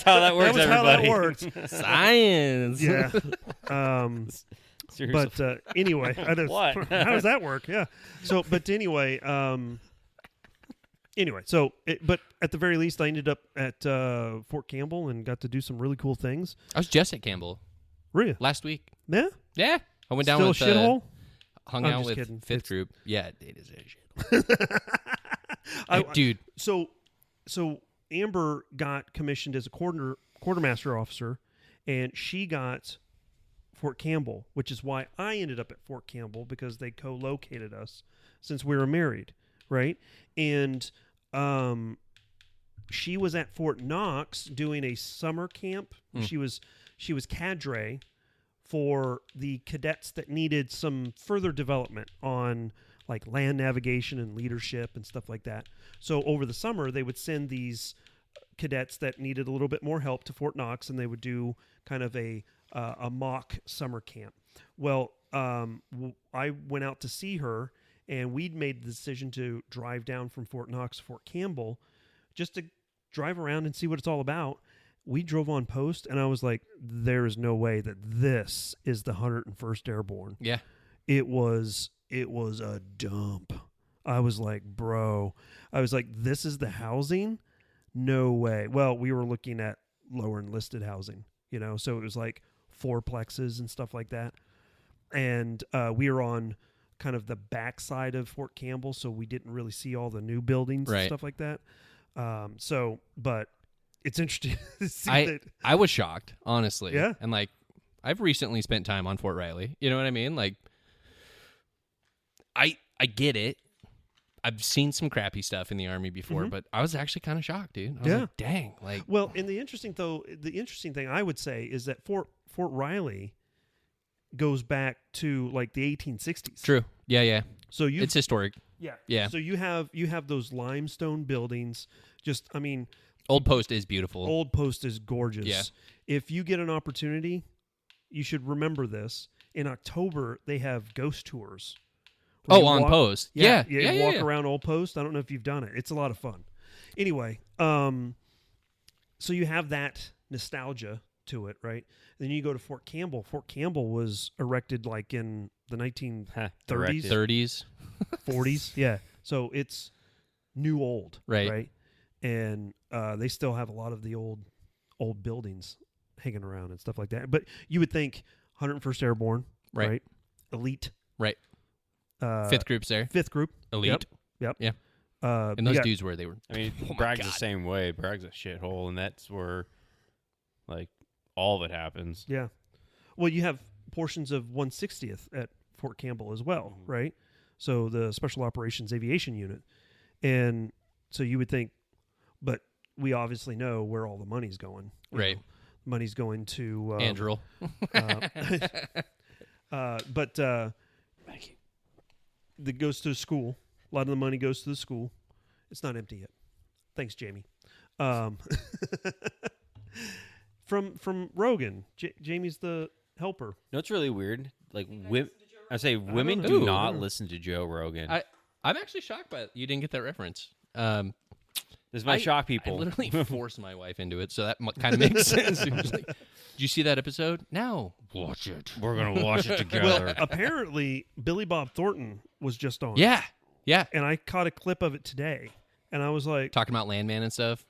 how that works, that was everybody. How that worked. Science. Yeah. But anyway, What? How does that work? Yeah. So, but anyway, but at the very least, I ended up at Fort Campbell and got to do some really cool things. I was just at Campbell. Really? Last week. Yeah. Yeah. I went down Still with a shithole. Hung I'm out just with kidding. fifth group. Yeah, it is a shithole. Dude. So Amber got commissioned as a quartermaster officer, and she got Fort Campbell, which is why I ended up at Fort Campbell, because they co-located us since we were married, right? And she was at Fort Knox doing a summer camp. She was cadre for the cadets that needed some further development on like land navigation and leadership and stuff like that. So over the summer, they would send these cadets that needed a little bit more help to Fort Knox, and they would do kind of a mock summer camp. Well, I went out to see her, and we'd made the decision to drive down from Fort Knox to Fort Campbell just to drive around and see what it's all about. We drove on post, and I was like, there is no way that this is the 101st Airborne. Yeah. It was a dump. I was like, bro. I was like, this is the housing? No way. Well, we were looking at lower enlisted housing, so it was like fourplexes and stuff like that. And we were on kind of the backside of Fort Campbell, so we didn't really see all the new buildings and stuff like that. But it's interesting to see that. I was shocked, honestly. Yeah. And like, I've recently spent time on Fort Riley. You know what I mean? Like, I get it. I've seen some crappy stuff in the Army before, but I was actually kind of shocked, dude. I was like, dang. Like, well, and the interesting thing I would say is that Fort Riley goes back to like the 1860s. True. Yeah. So it's historic. Yeah. So you have those limestone buildings. Old Post is beautiful. Old Post is gorgeous. Yeah. If you get an opportunity, you should remember this. In October, they have ghost tours. On Post. Yeah. You walk around Old Post. I don't know if you've done it. It's a lot of fun. Anyway, so you have that nostalgia to it, right? Then you go to Fort Campbell. Fort Campbell was erected like in the 1930s, 30s, 40s. Yeah. So it's new old, right? And they still have a lot of the old buildings hanging around and stuff like that. But you would think 101st Airborne, right? Elite, right? Fifth group's there. Fifth group, elite. Yep. Yeah. And those dudes were. I mean, Bragg's the same way. Bragg's a shithole, and that's where, like, all of it happens. Yeah. Well, you have portions of 160th at Fort Campbell as well, right? So the Special Operations Aviation Unit, and so you would think, but we obviously know where all the money's going. Right. Money's going to Andrew. But that goes to the school. A lot of the money goes to the school. It's not empty yet. Thanks, Jamie. From Rogan, Jamie's the helper. No, it's really weird. Like, women do not listen to Joe Rogan. I'm actually shocked by it. You didn't get that reference. This might shock people. I literally forced my wife into it, so that kind of makes sense. It was like, did you see that episode? No. Watch it. We're going to watch it together. Well, apparently, Billy Bob Thornton was just on. Yeah. And I caught a clip of it today, and I was like... Talking about Landman and stuff?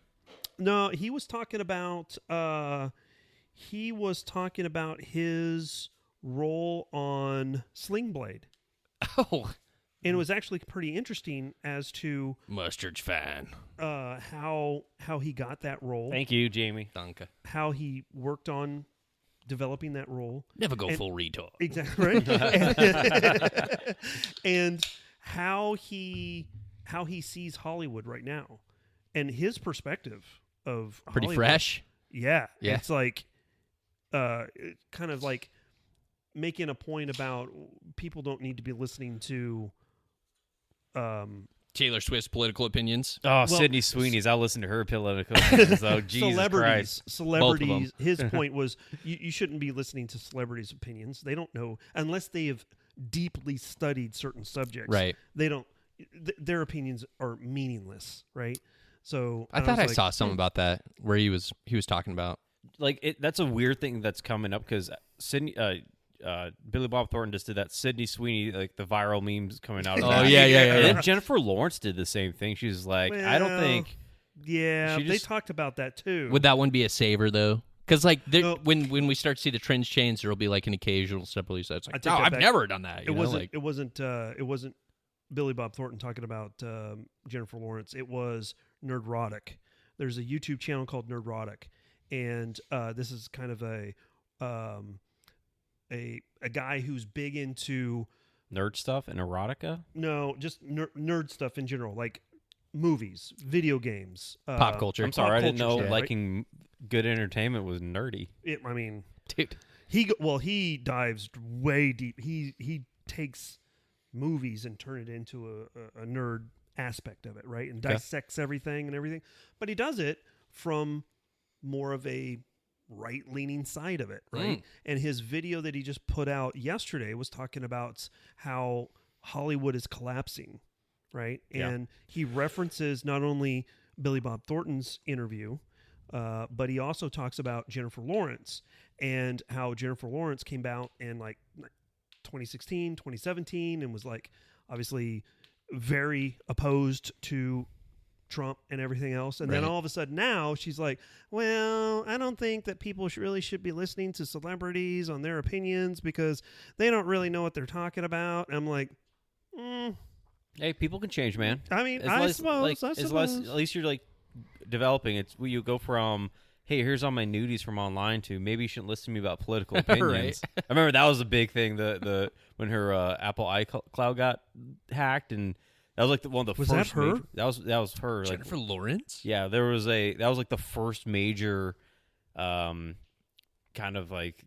No, he was talking about his role on Sling Blade. Oh. And it was actually pretty interesting as to Mustard's fan. How he got that role. Thank you, Jamie. Danke. How he worked on developing that role. Never go full retard. Exactly right. And how he sees Hollywood right now, and his perspective of pretty Hollywood. Fresh. Yeah. It's like kind of like making a point about people don't need to be listening to Taylor Swift's political opinions. Oh, Sydney Sweeney's. I'll listen to her political opinions. Oh, Jesus Christ. Celebrities. His point was you shouldn't be listening to celebrities' opinions. They don't know unless they have deeply studied certain subjects. Right. They don't. Their opinions are meaninless. Right. So I thought I saw something about that where he was talking about like that's a weird thing that's coming up because Sydney. Billy Bob Thornton just did that. Sydney Sweeney, like the viral memes coming out of that. Yeah. And then Jennifer Lawrence did the same thing. She was like, I don't think. Yeah, they talked about that too. Would that one be a saver though? Because like when we start to see the trends change, there will be like an occasional step release that's like, no, I've never done that. It wasn't Billy Bob Thornton talking about Jennifer Lawrence. It was Nerdrotic. There's a YouTube channel called Nerdrotic, and this is kind of a guy who's big into nerd stuff and erotica. No, just nerd stuff in general, like movies, video games, pop culture. I'm sorry, I didn't know liking good entertainment was nerdy. I mean, dude, he dives way deep. He takes movies and turn it into a nerd aspect of it, right? And dissects everything and everything. But he does it from more of a right-leaning side of it, right? And his video that he just put out yesterday was talking about how Hollywood is collapsing, right? Yeah. And he references not only Billy Bob Thornton's interview, but he also talks about Jennifer Lawrence and how Jennifer Lawrence came out in like 2016, 2017 and was like obviously very opposed to Trump and everything else. And then all of a sudden now she's like, well, I don't think that people really should be listening to celebrities on their opinions because they don't really know what they're talking about. And I'm like, Hey, people can change, man. I mean, I suppose. at least you're like developing. It's where you go from, hey, here's all my nudies from online to maybe you shouldn't listen to me about political opinions. I remember that was a big thing. The when her Apple iCloud got hacked, and that was like one of the Was first. that her? That was her. Jennifer Lawrence? Yeah, that was like the first major, kind of like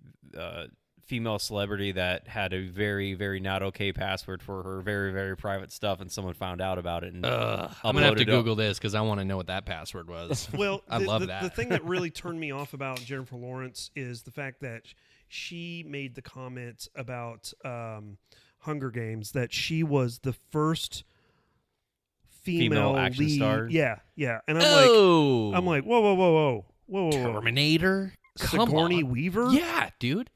female celebrity that had a very, very not okay password for her very, very private stuff, and someone found out about it. And I'm gonna have to Google this because I want to know what that password was. Well, I love that. The thing that really turned me off about Jennifer Lawrence is the fact that she made the comment about Hunger Games that she was the first female action lead. star. Yeah, and I'm I'm like, whoa. Terminator? Come Sigourney on. Weaver? Yeah, dude.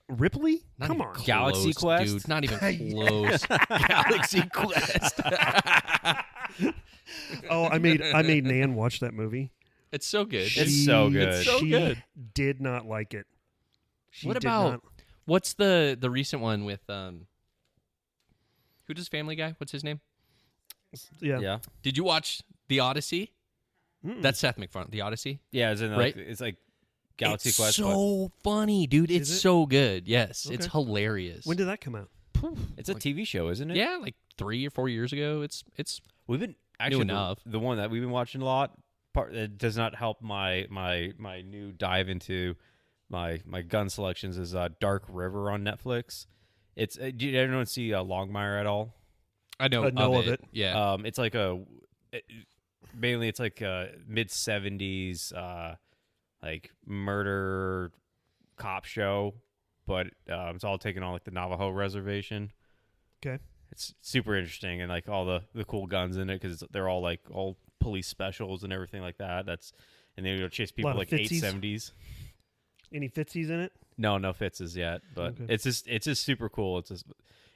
Ripley? Not Come even on. close, Galaxy Quest? dude. Not even close. Galaxy Quest. Oh, I made Nan watch that movie. It's so good. It's so good. It's so she good. did not like it. She What did about not. what's the recent one with who does Family Guy? What's his name? Yeah. Yeah, Did you watch The Odyssey? Mm-mm. That's Seth MacFarlane. The Odyssey. yeah. It's in Right? it's like Galaxy It's Quest. so funny, dude. It's Is it? so good. Yes, it's Okay. hilarious. When did that come out? but it's a TV show, isn't it? Yeah, like 3 or 4 years ago. It's We've been actually enough. the one that we've been watching a lot. It does not help my new dive into my gun selections is Dark River on Netflix. It's did anyone see Longmire at all? I know, know of it. Yeah. It's like mainly it's like a mid-70s like murder cop show, but it's all taken on like the Navajo reservation. Okay. It's super interesting, and like all the cool guns in it because they're all like all police specials and everything like that. And they chase people Lot of like Fitzies? 870s. Any Fitzies in it? No Fitzes yet, but Okay. it's just super cool.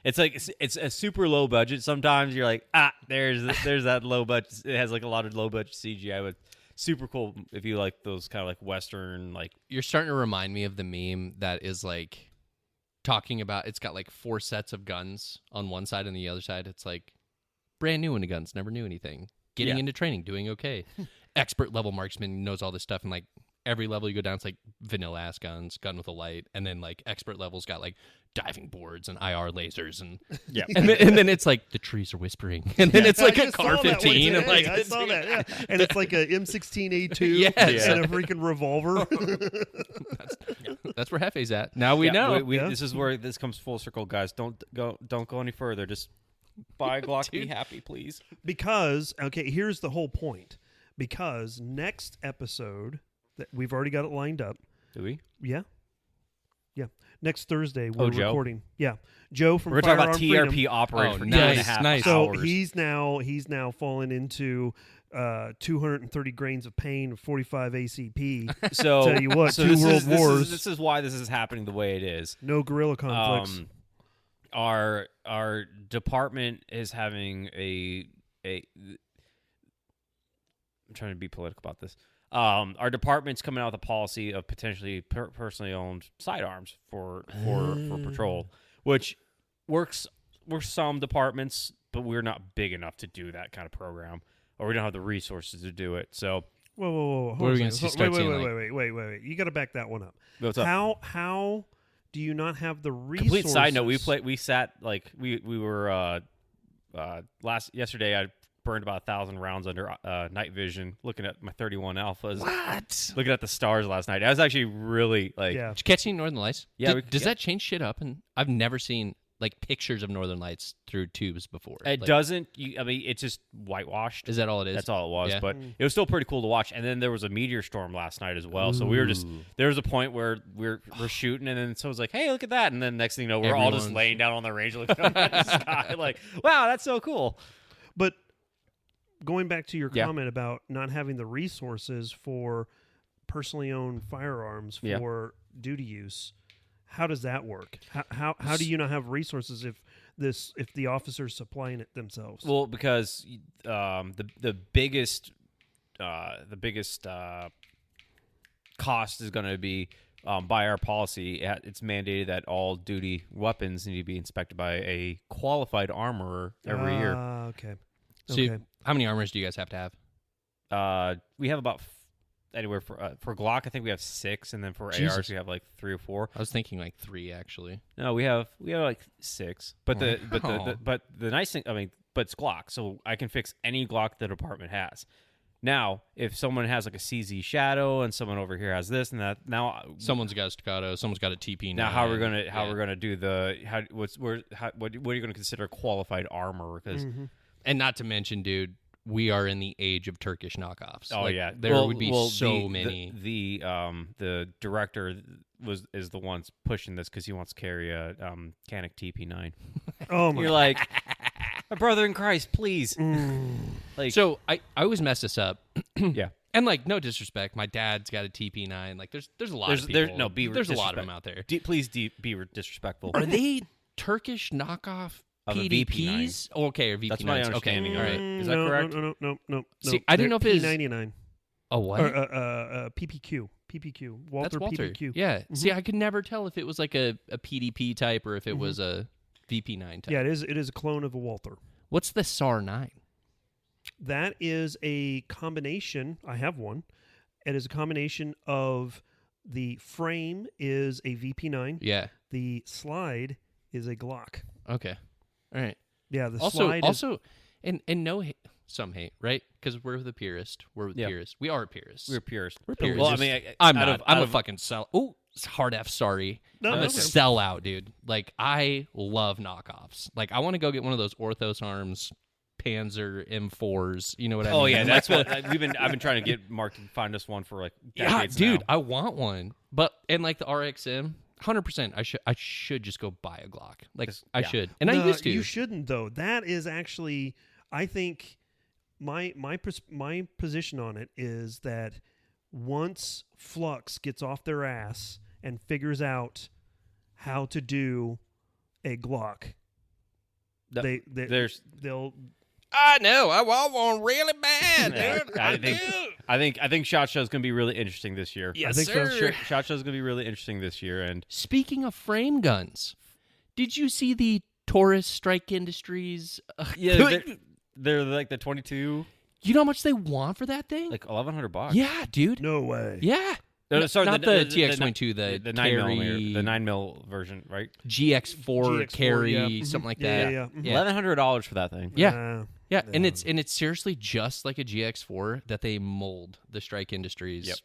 It's a super low budget. Sometimes you're like, there's that low budget. It has like a lot of low budget CGI, but super cool if you like those kind of like Western like. You're starting to remind me of the meme that is like talking about it's got like 4 sets of guns on one side and the other side. It's like brand new into guns, never knew anything. Getting Yeah. into training, doing okay. Expert level marksman knows all this stuff, and like every level you go down, it's like vanilla ass guns, gun with a light, and then like expert levels got like diving boards and IR lasers, and Yeah. and then it's like the trees are whispering, and then it's like I a just Car saw that one 15, and today. like I saw that, yeah. And it's like a M16A2 Yes. and a freaking revolver. that's where Hefe's at. Now we Yeah, know. Yeah. This is where this comes full circle, guys. Don't go any further. Just buy Glock, be Dude. happy, please. Because, okay, here's the whole point. Because next episode, that we've already got it lined up. Do we? Yeah. Next Thursday, we're Joe? recording. Yeah. Joe from We're gonna talk Firearm about TRP Freedom. operate Oh, for nice, 2.5 nice. So hours. he's now fallen into 230 grains of pain, 45 ACP. So Tell you what, so two this world is, this wars. Is, this is why this is happening the way it is. No guerrilla conflicts. Our department is having I'm trying to be political about this. Our department's coming out with a policy of potentially personally owned sidearms for patrol, which works some departments, but we're not big enough to do that kind of program, or we don't have the resources to do it. So Whoa. What are we gonna see? Start seeing, Wait. You got to back that one up. what's up? How do you not have the resources? Complete side note: we sat like we were yesterday. I burned about 1,000 rounds under night vision, looking at my 31 alphas. What? Looking at the stars last night. I was actually really like. Yeah. Did you catch any Northern Lights? Yeah, Does that change shit up? And I've never seen like pictures of northern lights through tubes before. It Like, doesn't. I mean, it's just whitewashed. Is that all it is? That's all it was. Yeah. But it was still pretty cool to watch. And then there was a meteor storm last night as well. So we were just there was a point where we're shooting, and then someone's like, "Hey, look at that!" And then next thing you know, we're all just Everyone's- laying down on the range looking up at the sky, like, "Wow, that's so cool." But going back to your Yeah. comment about not having the resources for personally owned firearms Yeah. for duty use, how does that work? How do you not have resources if the officers supplying it themselves? Well, because the biggest cost is going to be by our policy. It's mandated that all duty weapons need to be inspected by a qualified armorer every year. Okay. So how many armors do you guys have to have? We have about anywhere for Glock. I think we have 6, and then for Jesus. ARs we have like 3 or 4. I was thinking like 3 actually. No, we have like 6. But the Wow. but the nice thing, I mean, but it's Glock, so I can fix any Glock the department has. Now, if someone has like a CZ Shadow and someone over here has this and that, now Someone's got a staccato. Someone's got a TP. now how we're gonna do the what are you gonna consider qualified armor? Because And not to mention, dude, we are in the age of Turkish knockoffs. oh Like, yeah, there would be so the, many. The director is the ones pushing this because he wants to carry a Canik TP9. Oh my! You're like, my brother in Christ, please. Like, So I always mess this up. yeah. And like, no disrespect, my dad's got a TP9. Like, there's a lot of people. There's a lot of them out there. Please be disrespectful. Are they Turkish knockoff Of a PDPs? Okay, or VP9s. That's my understanding Okay, of all it. right. Is that correct? No. See, I didn't know if it was- P99 Oh, what? or PPQ. Walter, That's Walter. PPQ. Yeah. See, I could never tell if it was like a PDP type or if it was a VP9 type. Yeah, it is a clone of a Walther. What's the SAR 9? That is a combination. I have one. It is a combination of the frame is a VP9. Yeah. The slide is a Glock. Okay. All right. Yeah, the Also, slide is... and no hate, some hate, right? Because we're the purist. We're the Yeah. purist. We are purists. We're purists. We're purists. Well, I mean, I'm out not. of- I'm out a of- fucking sell. Oh, hard F. Sorry. No, I'm a okay. sellout, dude. Like, I love knockoffs. Like, I want to go get one of those Orthos Arms Panzer M4s. You know what I mean? Oh yeah, Like, that's what I've been trying to get Mark to find us one for like yeah, decades dude. now. I want one. But and like the RXM, 100%. I should just go buy a Glock. Like I Yeah. should, and I No, used to. You shouldn't though. That is actually, I think, my position on it is that once Flux gets off their ass and figures out how to do a Glock, The- they'll. I know. I want one really bad, Yeah, dude. I think SHOT Show's going to be really interesting this year. Yes, I think so. sir. SHOT Show's going to be really interesting this year, and Speaking of frame guns, did you see the Taurus Strike Industries? they're like the 22, You know how much they want for that thing? like $1,100. Yeah, dude. No way. Yeah. No, sorry, not the TX22, the 9 carry, millimeter, the 9 version, right? GX4 GX4, carry, yeah. Mhm. something like Yeah, that. yeah, mhm. Yeah. $1,100 for that thing. Yeah. Yeah, and no. it's seriously just like a GX4 that they mold the Strike Industries Yep.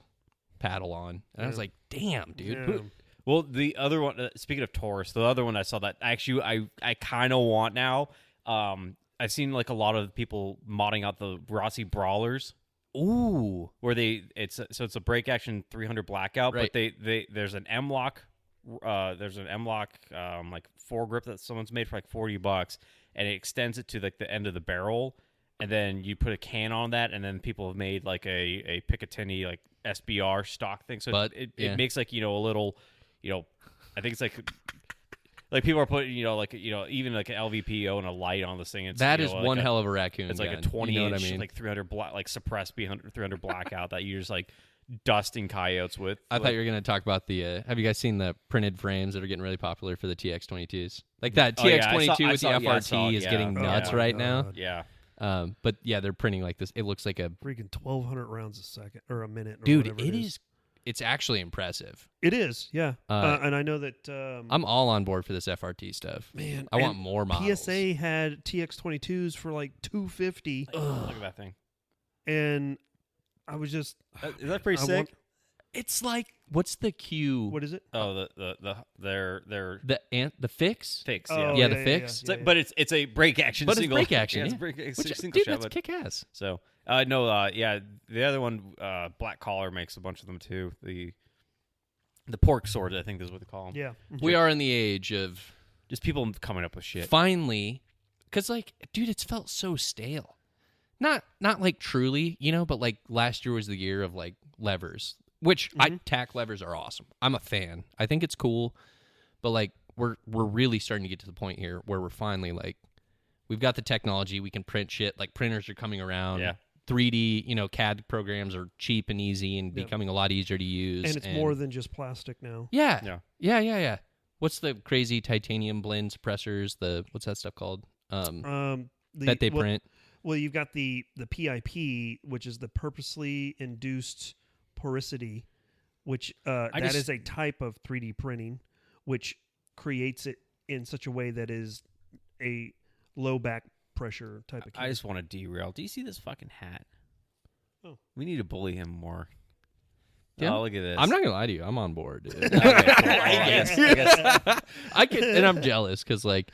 paddle on. And I was Yeah. like, damn, dude. Yeah. Well, the other one, speaking of Taurus, the other one I saw that actually I kind of want now. I've seen like a lot of people modding out the Rossi Brawlers. Ooh. Where it's a break action 300 blackout, Right. but there's an M-lock like foregrip that someone's made for like $40, and it extends it to like the end of the barrel, and then you put a can on that, and then people have made like a Picatinny like SBR stock thing, so But, it yeah. makes like a little, I think it's like people are putting even like an LVPO and a light on this thing. It's, That is like one a- hell of a raccoon It's like gun. a 20 You know inch what I mean? like 300 like suppressed 300 blackout that you're just like dusting coyotes with. I thought you were going to talk about the have you guys seen the printed frames that are getting really popular for the TX22s? Like that Oh, yeah, TX22 I with saw- the yeah, I FRT saw it, is yeah. getting Oh, nuts my right now. God. Yeah. But yeah, they're printing like this. It looks like a Freaking 1,200 rounds a second or a minute. Or dude. whatever It is. It's actually impressive. It is. Yeah. And I know that. I'm all on board for this FRT stuff. Man, I want and more models. PSA had TX22s for like $250, Look at that thing. and I was just. Is that pretty I sick? want- It's like, what's the Q? What is it? Oh, they're The fix? fix. Oh, Yeah, the fix. It's like, but it's a break action. But single, it's break action. Yeah, it's Yeah. break, it's Which, a single dude, shot. that's But, kick ass. so yeah, the other one, Black Collar makes a bunch of them too. The pork swords, I think is what they call them. Yeah. We are in the age of Just people coming up with shit. finally, because like, dude, it's felt so stale. Not like truly, but like last year was the year of like levers, which tack levers are awesome. I'm a fan. I think it's cool, but like we're really starting to get to the point here where we're finally like, we've got the technology, we can print shit. Like printers are coming around. Yeah. 3D, CAD programs are cheap and easy and becoming a lot easier to use. And it's more than just plastic now. Yeah. What's the crazy titanium blend suppressors? What's that stuff called? That they print. Well, you've got the PIP, which is the purposely induced porosity, which that is a type of 3D printing, which creates it in such a way that is a low back pressure type of key. I just want to derail. Do you see this fucking hat? Oh. We need to bully him more. Yeah. Oh, look at this. I'm not gonna lie to you. I'm on board, dude. Okay, cool. I guess. I can, and I'm jealous because like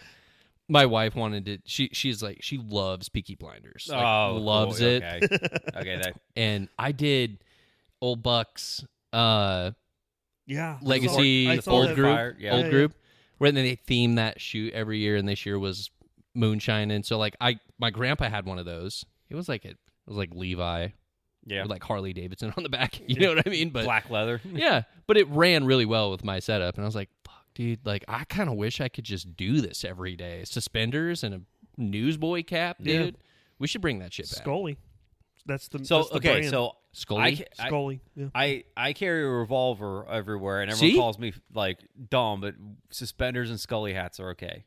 my wife wanted to. She's like she loves Peaky Blinders. Like, loves cool. it. Okay. Okay. And I did Old Bucks. Yeah. Legacy I saw old that. group, Yeah. old group, where then they theme that shoot every year, and this year was moonshine, and so like my grandpa had one of those. It was like Levi, Yeah. with like Harley Davidson on the back. You know what I mean? But Black leather. yeah, but it ran really well with my setup, and I was like, fuck, dude, like I kind of wish I could just do this every day. Suspenders and a newsboy cap, dude. Yeah. We should bring that shit back. Scully. That's the So that's the okay, brand. so Scully. Scully. Yeah. I carry a revolver everywhere, and everyone See? calls me like dumb, but suspenders and Scully hats are okay.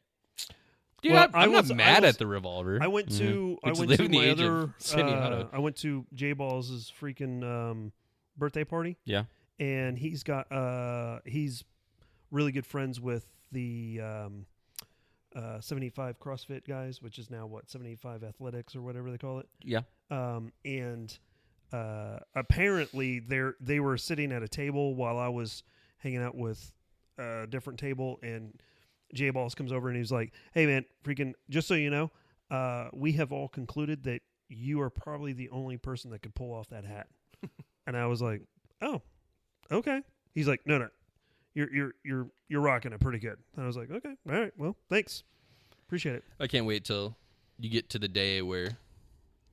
Dude, Well, I'm not I mad was- at the revolver. I went to Which I went live to in the my age of other semi-auto. I went to J Balls' freaking birthday party, Yeah. and he's got he's really good friends with the 75 CrossFit guys, which is now 75 Athletics or whatever they call it. Yeah. And apparently they were sitting at a table while I was hanging out with a different table, and J Balls comes over and he's like, "Hey man, freaking, just so you know, we have all concluded that you are probably the only person that could pull off that hat." And I was like, "Oh, okay." He's like, "No, you're rocking it pretty good." And I was like, "Okay, all right, well, thanks, appreciate it." I can't wait till you get to the day where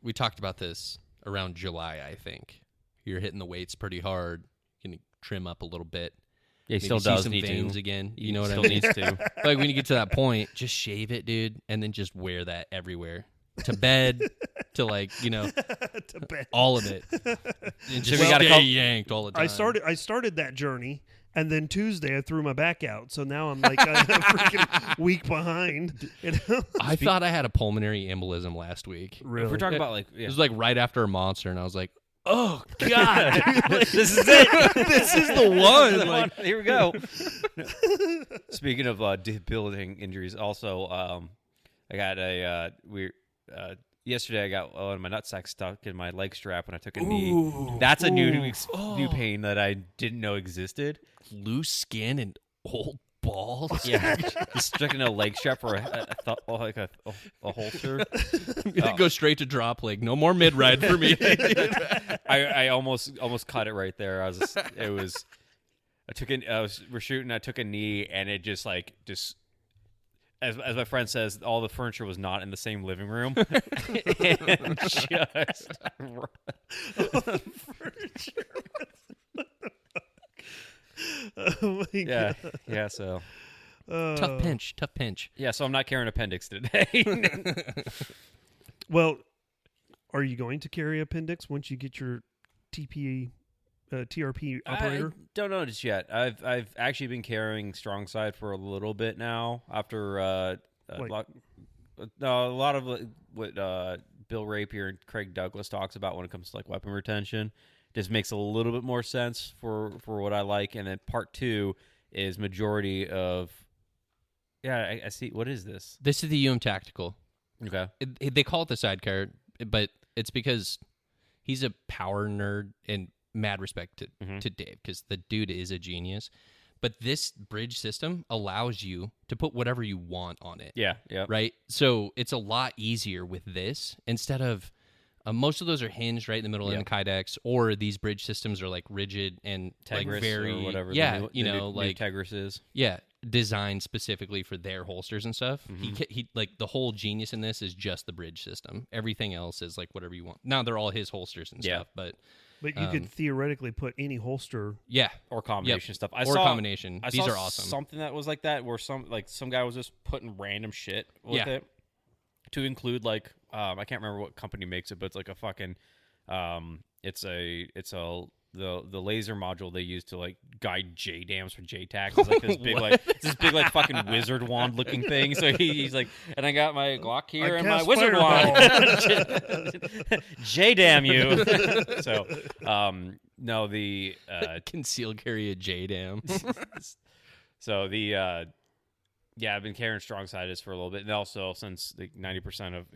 we talked about this around July, I think. You're hitting the weights pretty hard. You can trim up a little bit. Yeah, he Maybe still does see some need veins to. again. He You know what I still mean? needs to. Like when you get to that point, just shave it, dude, and then just wear that everywhere. To bed, to like, To bet. all of it. And just we gotta stay call- yanked all the time. I started that journey, and then Tuesday I threw my back out, so now I'm like a freaking week behind. You know? I thought I had a pulmonary embolism last week. Really? If we're talking about like, It was like right after a monster, and I was like, oh, God. this is it. This is the one. Like, Here we go. Speaking of debilitating injuries, also, I got yesterday I got one of my nutsack stuck in my leg strap when I took a knee. That's a new pain that I didn't know existed. loose skin and old balls. Yeah, just stuck in a leg strap for a holster. I'm gonna go straight to drop leg. No more mid ride for me. I almost cut it right there. We're shooting. I took a knee, and it just as my friend says, all the furniture was not in the same living room. And just Oh my God. yeah. So Tough pinch. yeah, so I'm not carrying appendix today. Well, are you going to carry appendix once you get your TRP operator? I don't know just yet. I've actually been carrying strong side for a little bit now. After a lot of what Bill Rapier and Craig Douglas talks about when it comes to like weapon retention, just makes a little bit more sense for what I like. And then part 2 is majority of. Yeah, I see. What is this? This is the Tactical. Okay. They call it the sidecar, but it's because he's a power nerd and mad respect to Dave, because the dude is a genius. But this bridge system allows you to put whatever you want on it. Yeah. Right? So it's a lot easier with this instead of most of those are hinged right in the middle in the Kydex, or these bridge systems are like rigid and Tegris like very or whatever. Yeah, like Tegris is. Yeah, designed specifically for their holsters and stuff. He like the whole genius in this is just the bridge system. Everything else is like whatever you want. Now they're all his holsters and stuff, but you could theoretically put any holster. Yeah, or combination stuff. Combination. These are awesome. Something that was like that, where some guy was just putting random shit with it to include like I can't remember what company makes it, but it's like a fucking the laser module they use to like guide J dams for JTAC. It's like this big like fucking wizard wand looking thing. So he's like, and I got my Glock here and my wizard wand. J damn you. So no, the concealed carry a J dam. So the I've been carrying strong side for a little bit, and also since like 90% of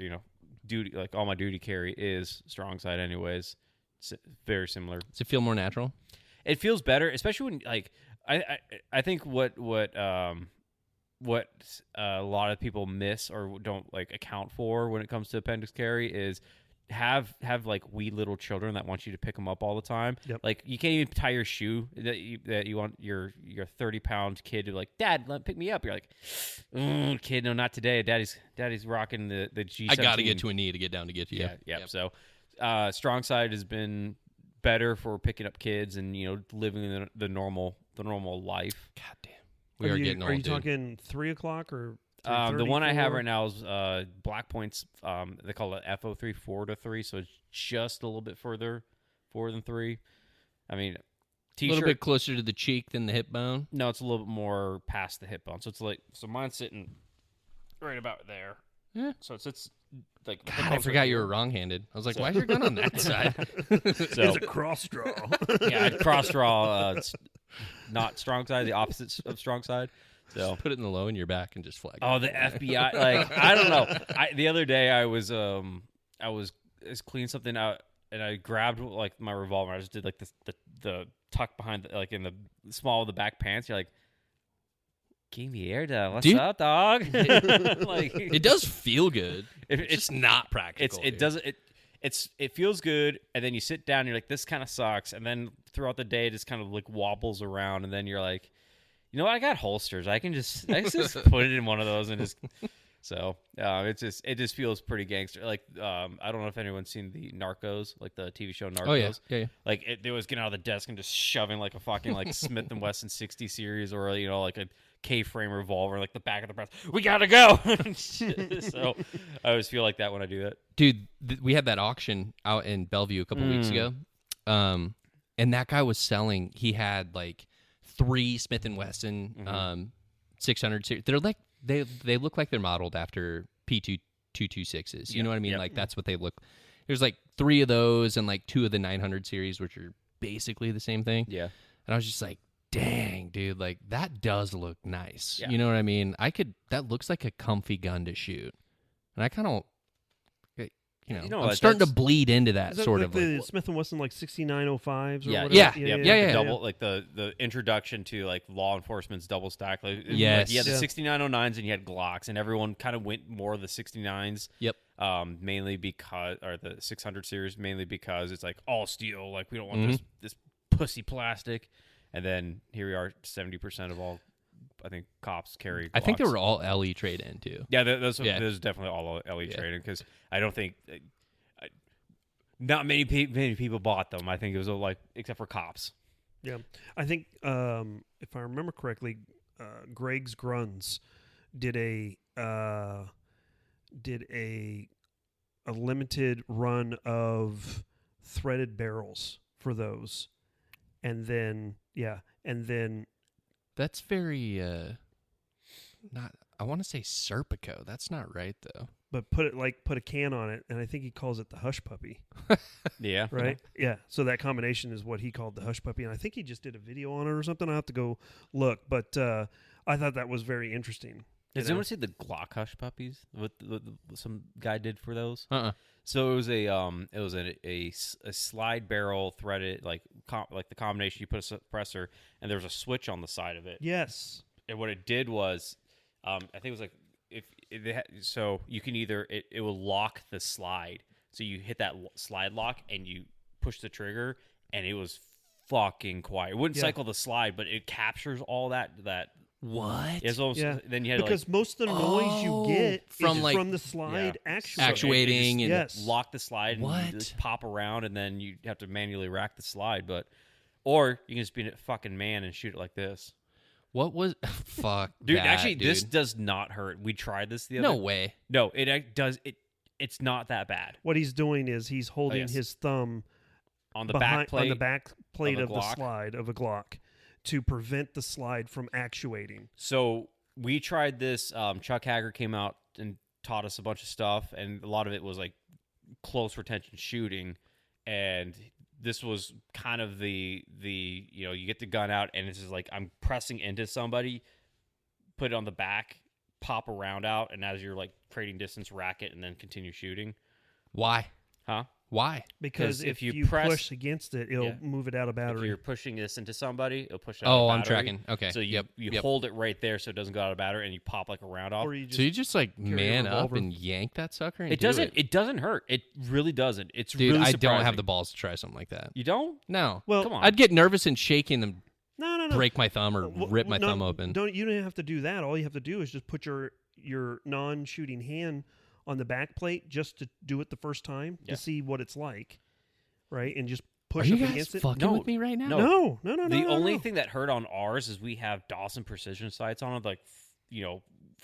duty, like all my duty carry is strong side anyways. It's very similar. Does it feel more natural? It feels better, especially when like I think what a lot of people miss or don't like account for when it comes to appendix carry is have like wee little children that want you to pick them up all the time. Yep. Like you can't even tie your shoe that you want your 30-pound kid to be like, Dad, pick me up. You're like, kid, no, not today. Daddy's rocking the G17. I got to get to a knee to get down to get to you. Yeah. Yep. So strong side has been better for picking up kids and living the normal life. God damn, we are getting old. Are you talking 3 o'clock or? The one I have right now is Black Point's. They call it FO3 4 to 3, so it's just a little bit further 4 than 3. I mean, a little bit closer to the cheek than the hip bone. No, it's a little bit more past the hip bone. So it's like mine's sitting right about there. Yeah. So it's like. God, I forgot you were wrong-handed. I was like, why is your gun on that side? It's a cross draw. Yeah, cross draw. It's not strong side. The opposite of strong side. So just put it in the low in your back and just flag. Oh, the FBI! Like I don't know. The other day I was cleaning something out and I grabbed like my revolver. I just did like the tuck behind like in the small of the back pants. You're like, give me air dog. What's up, dog? Like it does feel good. It's just not practical. It feels good, and then you sit down. And you're like, this kind of sucks, and then throughout the day, it just kind of like wobbles around, and then you're like. You know what? I got holsters. I can just put it in one of those and just so it just feels pretty gangster. Like I don't know if anyone's seen the Narcos, like the TV show Narcos. Oh yeah. Like they was getting out of the desk and just shoving like a fucking like Smith and Wesson 60 series or like a K-frame revolver like the back of the press. We gotta go. So I always feel like that when I do that. Dude, we had that auction out in Bellevue a couple weeks ago, and that guy was selling. He had like 3 Smith and Wesson 600 series. They're like they look like they're modeled after P226s. You know what I mean? Like that's what they look. There's like 3 of those and like 2 of the 900 series, which are basically the same thing. Yeah. And I was just like, dang, dude, like that does look nice. Yeah. You know what I mean? That looks like a comfy gun to shoot, and I kind of. I'm starting to bleed into that sort like of the like Smith & Wesson like 6905s or whatever. Yeah. Double like the introduction to like law enforcement's double stack. Like, yes. You had the 6909s and you had Glocks, and everyone kind of went more of the 69s. Yep. Mainly because, or the 600 series, mainly because it's like all steel. Like we don't want this pussy plastic. And then here we are, 70% of all. I think cops carry Glocks. I think they were all LE trade-in, too. Yeah, those definitely all LE trade-in, because I don't think... not many people bought them. I think it was like, except for cops. Yeah. I think, if I remember correctly, Greg's Gruns did a limited run of threaded barrels for those. And then... That's very, not, I want to say Serpico. That's not right, though. But put a can on it, and I think he calls it the Hush Puppy. Yeah. Right? Yeah. So that combination is what he called the Hush Puppy, and I think he just did a video on it or something. I'll have to go look. But I thought that was very interesting. Does anyone see the Glock hush puppies? What some guy did for those? So it was a slide barrel threaded like the combination. You put a suppressor and there was a switch on the side of it. Yes. And what it did was, I think it was like so you can either it will lock the slide. So you hit that slide lock and you push the trigger, and it was fucking quiet. It wouldn't cycle the slide, but it captures all that. What? It's almost, then you had because most of the noise you get from is from the slide actuating and lock the slide What? and just pop around, and then you have to manually rack the slide. Or you can just be a fucking man and shoot it like this. What was fuck, dude? that, Actually, dude. this does not hurt. We tried this the other. No way. No, it does. It's not that bad. What he's doing is he's holding his thumb on the back plate of the slide of a Glock to prevent the slide from actuating. So we tried this. Chuck Hager came out and taught us a bunch of stuff, and a lot of it was like close retention shooting. And this was kind of the you get the gun out, and it's just like I'm pressing into somebody, put it on the back, pop a round out, and as you're like creating distance, rack it, and then continue shooting. Why? Huh? Why? Because if you push against it, it'll move it out of battery. If you're pushing this into somebody, it'll push it out of battery. I'm tracking. Okay. So you hold it right there so it doesn't go out of battery, and you pop like a round off. Or you just so you just like man up and yank that sucker? And it doesn't hurt. It really doesn't. It's Dude, really I surprising. don't have the balls to try something like that. You don't? No. Well, come on. I'd get nervous and shaking and no. break my thumb or rip my thumb open. You don't have to do that. All you have to do is just put your non-shooting hand on the back plate just to do it the first time to see what it's like, right? And just push up against it. Are you guys fucking with me right now? No. The only thing that hurt on ours is we have Dawson precision sights on it, like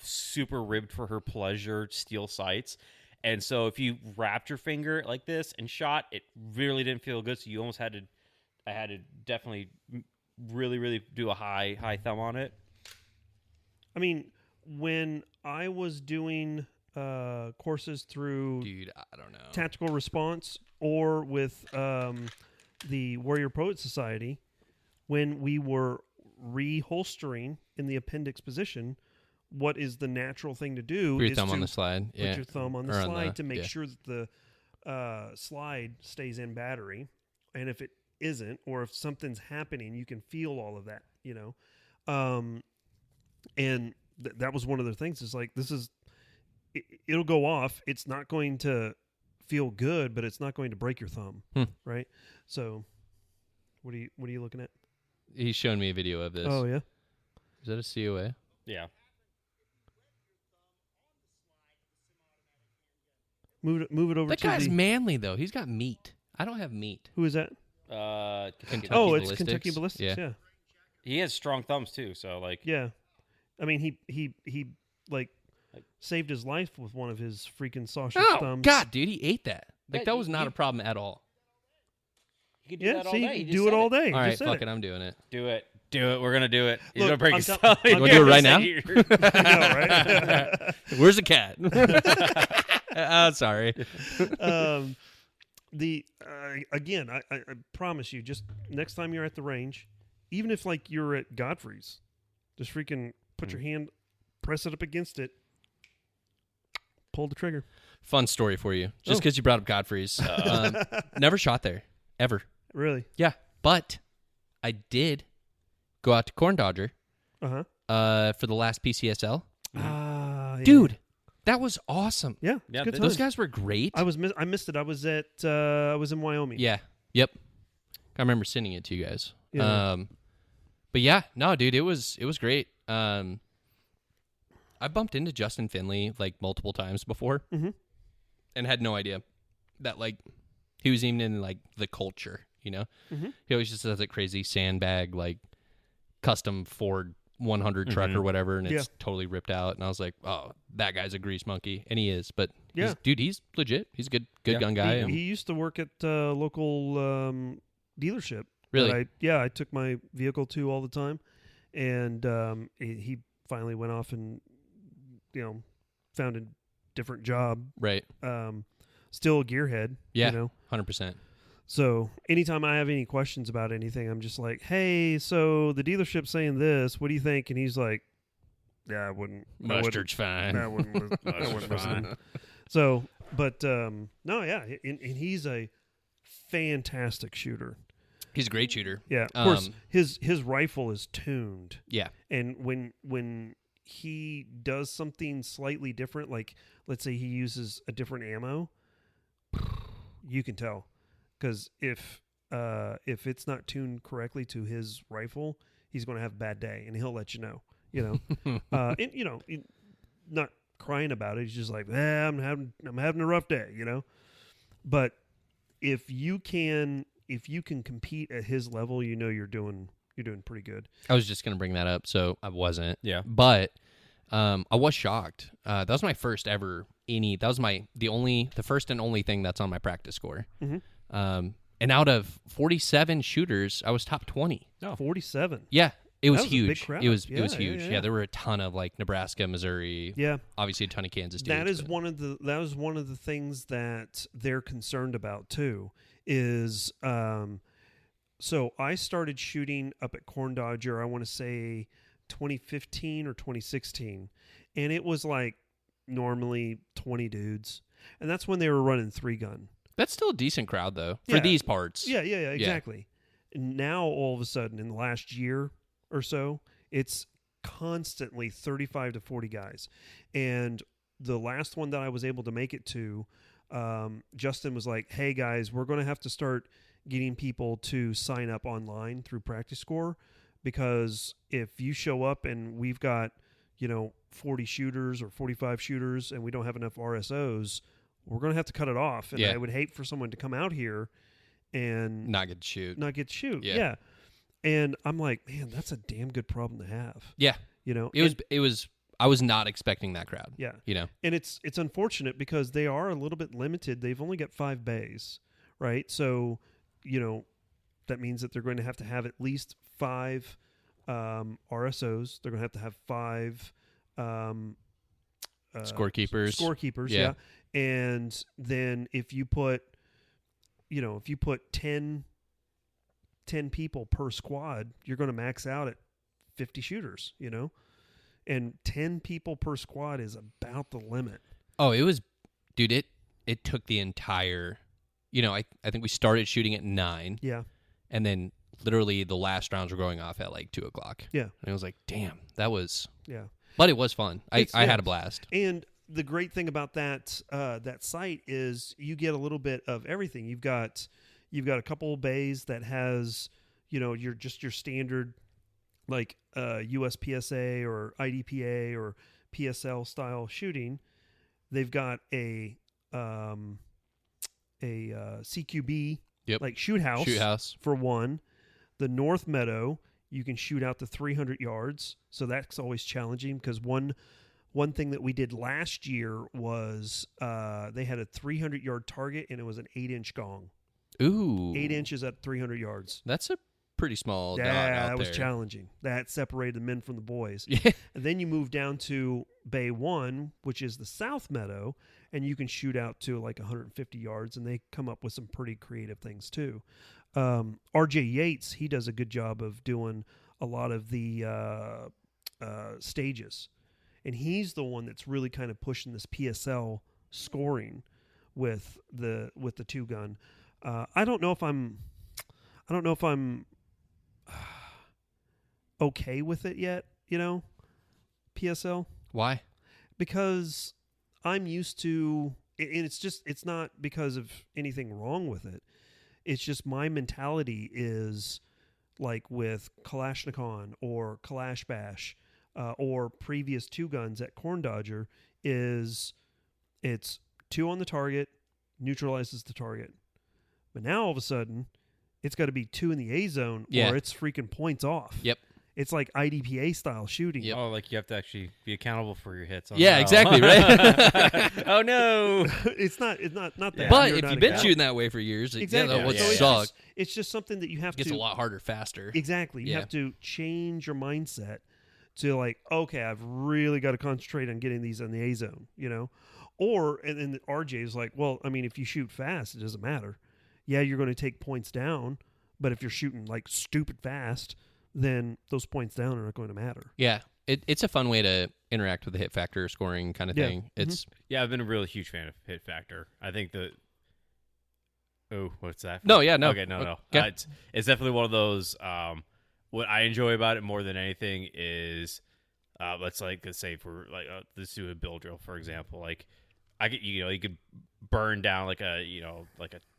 super ribbed for her pleasure steel sights. And so if you wrapped your finger like this and shot, it really didn't feel good. So you almost had to. I had to definitely really, really do a high thumb on it. I mean, when I was doing courses through I don't know. Tactical Response or with the Warrior Poet Society, when we were reholstering in the appendix position, what is the natural thing to do? Put your thumb on the slide. Put your thumb on the slide to make sure that the slide stays in battery. And if it isn't, or if something's happening, you can feel all of that, and that was one of the things. Is like, it'll go off. It's not going to feel good, but it's not going to break your thumb, right? So, what are you looking at? He's showing me a video of this. Oh yeah, is that a COA? Yeah. Move it over. That guy's manly though. He's got meat. I don't have meat. Who is that? Kentucky it's Ballistics. Kentucky Ballistics. Yeah. He has strong thumbs too. So like. Yeah, I mean he like saved his life with one of his freaking sausage thumbs. God, dude, he ate that. Like that was not a problem at all. You can do that all day. You do it all day. All right, fuck it, I'm doing it. Do it. We're gonna do it. He's Look, gonna break his thumb. You want to do it right now? I know, right? Where's the cat? Sorry. Again, I promise you, just next time you're at the range, even if like you're at Godfrey's, just freaking put your hand, press it up against it, pull the trigger. Fun story for you, just because you brought up Godfrey's. Never shot there, ever. Really? Yeah, but I did go out to Corn Dodger for the last PCSL. Yeah. Dude, that was awesome. Yeah, good those guys were great. I missed it. I was in Wyoming. Yeah. Yep. I remember sending it to you guys. Yeah. But yeah, no, dude, it was great. I bumped into Justin Finley like multiple times before, and had no idea that like he was even in like the culture. He always just has that crazy sandbag like custom Ford 100 truck or whatever, and it's totally ripped out. And I was like, oh, that guy's a grease monkey, and he is. But he's legit. He's a good gun guy. He used to work at local dealership. Really? I took my vehicle to all the time, and he finally went off and found a different job. Right. Still a gearhead. Yeah. 100%. So anytime I have any questions about anything, I'm just like, hey, so the dealership's saying this. What do you think? And he's like, yeah, I wouldn't. Mustard's fine. I wouldn't listen. So, but no, yeah, and he's a fantastic shooter. He's a great shooter. Yeah, of course, his rifle is tuned. Yeah. And when he does something slightly different, like let's say he uses a different ammo, you can tell, because if it's not tuned correctly to his rifle, he's going to have a bad day, and he'll let you know. And not crying about it. He's just like, I'm having a rough day, But if you can compete at his level, you're doing pretty good. I was just going to bring that up, so I wasn't. Yeah. But I was shocked. That was my first ever that was the first and only thing that's on my practice score. Mm-hmm. And out of 47 shooters, I was top 20. Oh, 47. Yeah. It was That was a huge. big crowd. It was Yeah, huge. yeah. There were a ton of like Nebraska, Missouri. Yeah. Obviously a ton of Kansas. That dudes, is but- one of the things that they're concerned about too. Is so I started shooting up at Corn Dodger. I want to say 2015 or 2016, and it was like normally 20 dudes, and that's when they were running 3-gun. That's still a decent crowd though for Yeah. these parts. Yeah, exactly. And now all of a sudden, in the last year or so, it's constantly 35 to 40 guys. And the last one that I was able to make it to, Justin was like, hey guys, we're going to have to start getting people to sign up online through Practice Score, because if you show up and we've got 40 shooters or 45 shooters and we don't have enough RSOs, we're going to have to cut it off. And Yeah. I would hate for someone to come out here and Not get to shoot. not get to shoot. Yeah. Yeah. And I'm like, man, that's a damn good problem to have. Yeah. It was. I was not expecting that crowd. Yeah. And it's unfortunate because they are a little bit limited. They've only got 5 bays, right? So, that means that they're going to have at least 5 RSOs. They're going to have 5 scorekeepers. Scorekeepers, Yeah. yeah. And then if you put 10 people per squad, you're going to max out at 50 shooters, and 10 people per squad is about the limit. Oh, it was, dude. It took the entire. I think we started shooting at 9. Yeah. And then literally the last rounds were going off at like 2:00. Yeah. And I was like, damn, that was. Yeah. But it was fun. I Yeah. had a blast. And the great thing about that site is you get a little bit of everything. You've got a couple of bays that has, your standard like USPSA or IDPA or PSL style shooting. They've got a CQB like shoot house for one. The North Meadow, you can shoot out to 300 yards, so that's always challenging because one thing that we did last year was they had a 300-yard target, and it was an 8-inch gong. Ooh. 8 inches at 300 yards. That's a pretty small dog out Yeah, that there. was challenging. That separated the men from the boys. Yeah. And then you move down to Bay 1, which is the South Meadow, and you can shoot out to like 150 yards, and they come up with some pretty creative things too. RJ Yates, he does a good job of doing a lot of the stages. And he's the one that's really kind of pushing this PSL scoring with the 2-gun. I don't know if I'm okay with it yet, PSL. Why? Because I'm used to, and it's not because of anything wrong with it. It's just my mentality is like with Kalashnikov or Kalash Bash or previous 2-guns at Corn Dodger is it's 2 on the target, neutralizes the target. But now all of a sudden, it's got to be 2 in the A zone or it's freaking points off. Yep. It's like IDPA style shooting. Yep. Oh, like you have to actually be accountable for your hits. Oh, Yeah, no. exactly, right? Oh no! It's not that. Yeah. But you're if not you've been accountable. shooting that way for years, Exactly. that would Yeah, suck. It's just something that you have It gets to. a lot harder faster. Exactly. You Yeah. have to change your mindset to like, okay, I've really got to concentrate on getting these in the A zone, Or, and then RJ is like, well, I mean, if you shoot fast, it doesn't matter. Yeah, you're going to take points down, but if you're shooting like stupid fast, then those points down are not going to matter. Yeah. It's a fun way to interact with the hit factor scoring kind of Yeah. thing. It's Yeah, I've been a really huge fan of hit factor. I think that. Oh, what's that? no, yeah, no. Okay, no. Okay. It's definitely one of those. What I enjoy about it more than anything is, let's say for like let's do a build drill, for example. Like, I get you could burn down like a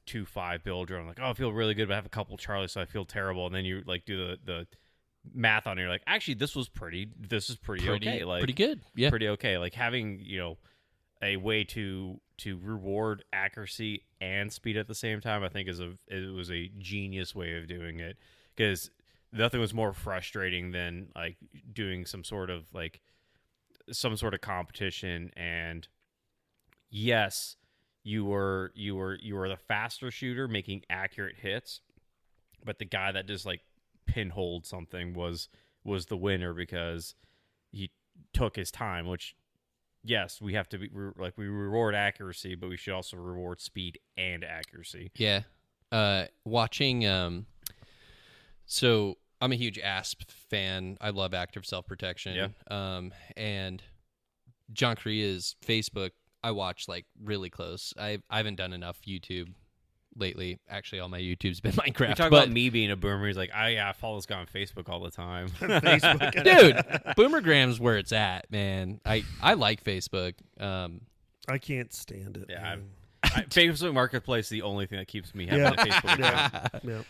2-5 build drill. I'm like, oh, I feel really good, but I have a couple Charlies, so I feel terrible. And then you like do the math on it. You're like, actually, this is pretty okay. Like pretty good. Yeah. pretty okay. Like having a way to reward accuracy and speed at the same time, I think it was a genius way of doing it, because nothing was more frustrating than like doing some sort of competition, and yes, you were the faster shooter making accurate hits, but the guy that just like pinholed something was the winner because he took his time, which yes, we have to be we reward accuracy, but we should also reward speed and accuracy. Yeah. Watching so I'm a huge ASP fan. I love active self-protection. Yeah. And John Korea's Facebook I watch like really close. I haven't done enough YouTube lately. Actually, all my YouTube's been Minecraft. You talk about me being a boomer. He's like, I follow this guy on Facebook all the time. Facebook. Dude, Boomergram's where it's at, man. I like Facebook. I can't stand it. Yeah, man. Facebook Marketplace is the only thing that keeps me happy Yeah. on Facebook. Yeah.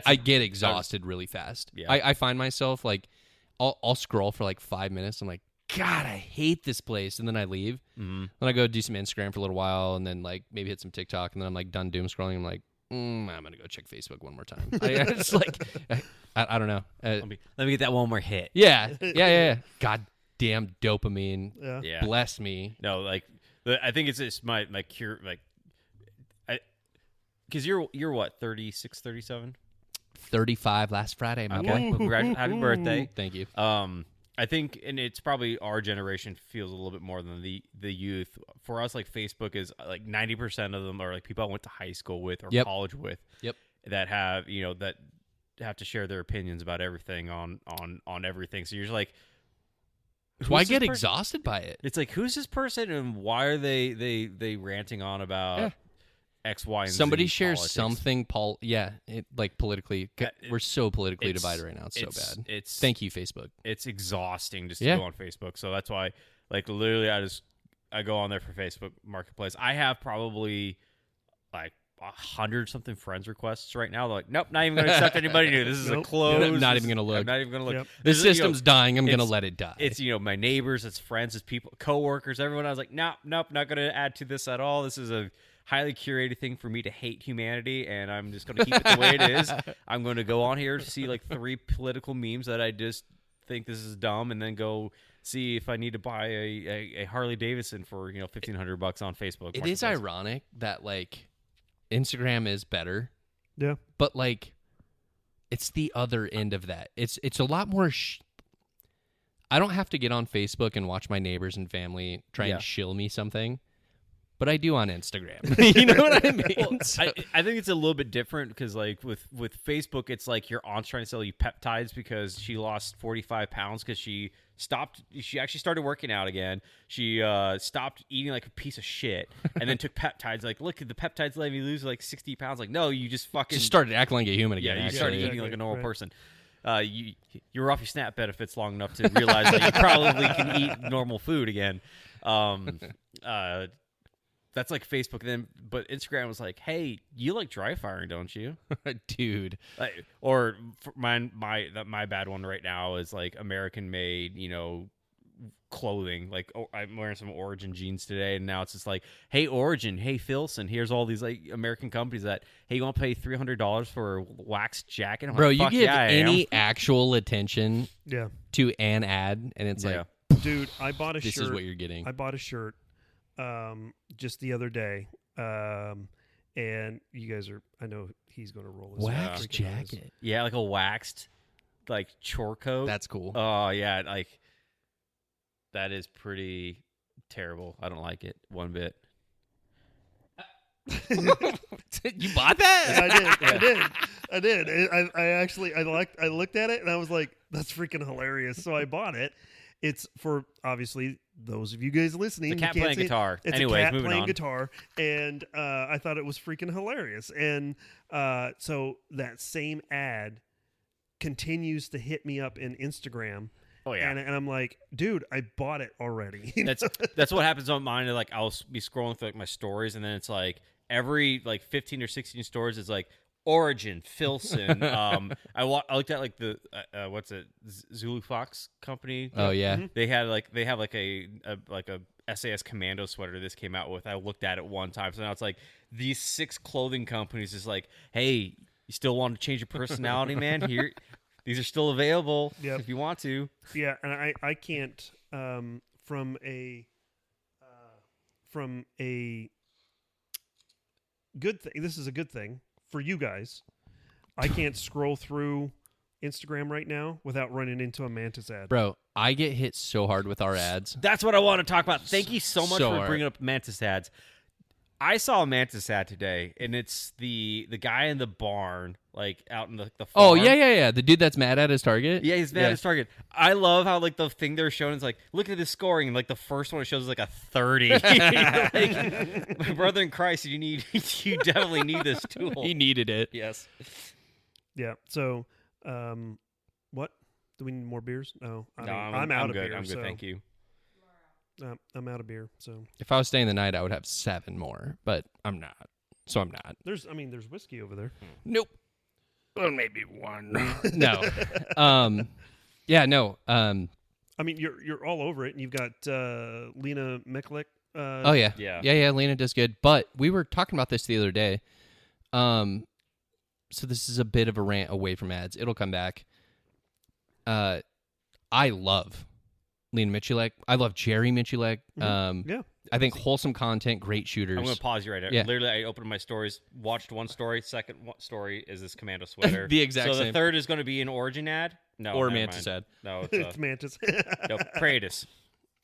I get exhausted really fast. Yeah. I find myself like I'll scroll for like 5 minutes. I'm like, God, I hate this place, and then I leave. Mm-hmm. Then I go do some Instagram for a little while, and then like maybe hit some TikTok, and then I'm like done doom scrolling. I'm like, I'm gonna go check Facebook one more time. It's like I don't know. Let me get that one more hit. Yeah. Goddamn dopamine. Yeah. Bless me. No, like I think it's just my cure. Like, because you're what 36, 37? 35 last Friday. My boy. Well, happy birthday. Thank you. I think, and it's probably our generation feels a little bit more than the youth. For us, like Facebook is like 90% of them are like people I went to high school with or college with. Yep. That have that have to share their opinions about everything on everything. So you're just like, So I get exhausted by it. it's like, who's this person and why are they ranting on about X, Y, and Z? Somebody shares politics? something, like politically. We're so politically divided right now. It's so bad. Thank you, Facebook. It's exhausting just to go on Facebook. So that's why, like, literally, I go on there for Facebook Marketplace. I have probably like 100-something friends requests right now. They're like, nope, not even going to accept anybody new. This is a closed. Not even going to look. I'm not even going to look. Yep. The system's dying. I'm going to let it die. It's my neighbors, it's friends, it's people, coworkers, everyone. I was like, nope, not going to add to this at all. This is a highly curated thing for me to hate humanity, and I'm just going to keep it the way it is. I'm going to go on here to see like 3 political memes that I just think this is dumb, and then go see if I need to buy a Harley Davidson for $1,500 on Facebook. It is ironic that like Instagram is better, but like it's the other end of that. It's a lot more. I don't have to get on Facebook and watch my neighbors and family try and shill me something. But I do on Instagram. You know what I mean? Well, I think it's a little bit different because, like, with Facebook, it's like your aunt's trying to sell you peptides because she lost 45 pounds because she actually started working out again. She stopped eating like a piece of shit and then took peptides. Like, look, the peptides let me lose like 60 pounds. Like, no, you just fucking... Just started acting like a human again. Yeah, you started eating like a normal Right. person. You were off your SNAP benefits long enough to realize that you probably can eat normal food again. That's like Facebook then, but Instagram was like, "Hey, you like dry firing, don't you, dude?" Or my bad one right now is like American made, clothing. Like, I'm wearing some Origin jeans today, and now it's just like, "Hey, Origin, hey, Filson, here's all these like American companies that, hey, you want to pay $300 for a wax jacket?" I'm Bro, like, you fuck give yeah, I any am. actual attention to an ad, and it's like, Dude, I bought a this shirt. is what you're getting. I bought a shirt just the other day. And you guys are, I know he's going to roll his Wax freaking eyes. jacket. Yeah, like a waxed, like chore coat. That's cool. Oh yeah, like that is pretty terrible. I don't like it one bit. You bought that? I did. I did. I looked at it and I was like, that's freaking hilarious. So I bought it. It's for obviously those of you guys listening. It's a cat you can't playing see it. guitar. It's Anyways, a cat moving playing on. guitar, and I thought it was freaking hilarious. And so that same ad continues to hit me up in Instagram. Oh yeah. And I'm like, dude, I bought it already. That's what happens on mine. Like I'll be scrolling through like my stories, and then it's like every like 15 or 16 stories is like Origin, Filson. I looked at like the what's it, Zulu Fox company. Oh yeah. They have like a SAS Commando sweater this came out with. I looked at it one time, so now it's like these 6 clothing companies is like, hey, you still want to change your personality, man? Here. These are still available if you want to. Yeah, and I can't from a good thing. This is a good thing for you guys. I can't scroll through Instagram right now without running into a Mantis ad. Bro, I get hit so hard with our ads. That's what I want to talk about. Thank you so much So for hard. bringing up Mantis ads. I saw a Mantis ad today, and it's the guy in the barn, like out in the farm. Oh yeah. The dude that's mad at his target. Yeah, he's mad at his target. I love how like the thing they're showing is like, look at the scoring, and like the first one it shows is like a 30. Like, my brother in Christ, you definitely need this tool. He needed it. Yes. Yeah. So, what? Do we need more beers? No. I'm I'm out of good. beer. I'm good. So, Thank you. I'm out of beer. So If I was staying the night, I would have 7 more, but I'm not. So I'm not. there's whiskey over there. Nope. Well, maybe one. No. Yeah. No. I mean, you're all over it, and you've got Lena Meklik. Oh yeah. Yeah. Lena does good, but we were talking about this the other day. So this is a bit of a rant away from ads. It'll come back. I love Lena Michulek. I love Jerry Michulek. Yeah. I think wholesome content, great shooters. I'm going to pause you right there. Yeah. Literally, I opened my stories, watched one story. Second story is this Commando sweater. The exact so same. the third is going to be an Origin ad? No. Or never Mantis mind. ad. No, it's It's Mantis. no, Praetus.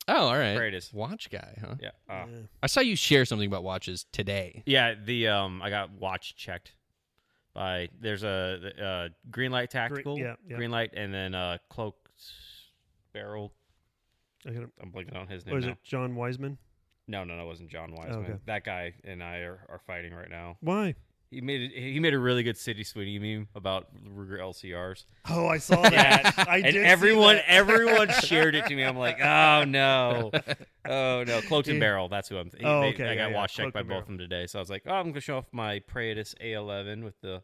Oh, all right. Praetus. Watch guy, huh? Yeah. I saw you share something about watches today. Yeah, I got watch checked by there's a Greenlight Tactical, yeah. Greenlight, and then Cloaked Barrel. I'm I'm blanking on his name. what is now. it? John Wiseman? No, it wasn't John Wiseman. Okay. That guy and I are fighting right now. Why? He made a really good City Sweetie meme about Ruger LCRs. Oh, I saw that. I And did see everyone that. shared it to me. I'm like, oh no. Cloaked and Barrel. That's who I'm. Okay, I got yeah, watch checked Cloaked by and both Barrel. of them today, so I was like, oh, I'm gonna show off my Praetus A11 with the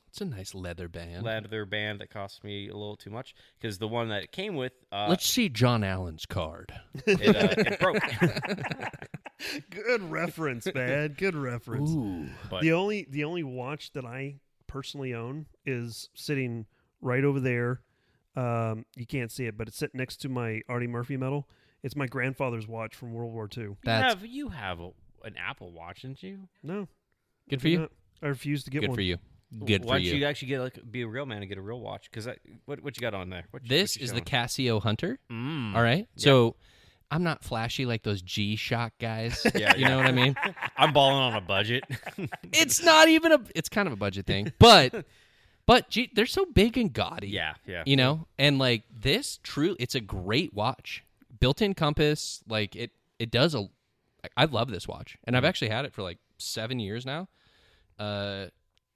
It's a nice leather band. leather band that cost me a little too much because the one that it came with, Let's see John Allen's card. it broke. Good reference, man. Good reference. Ooh. But The only watch that I personally own is sitting right over there. You can't see it, but it's sitting next to my Artie Murphy medal. It's my grandfather's watch from World War II. That's you have an Apple Watch, didn't you? No, good for you. not. I refuse to get Good one. for you. Good Why for don't you. you actually be a real man and get a real watch? Because what you got on there? This is the Casio Hunter. Mm. All right. So I'm not flashy like those G-Shock guys. Yeah, You know what I mean? I'm balling on a budget. It's not even it's kind of a budget thing. But gee, they're so big and gaudy. yeah. You know? And like this it's a great watch. Built-in compass, like it does I love this watch. And I've actually had it for like 7 years now.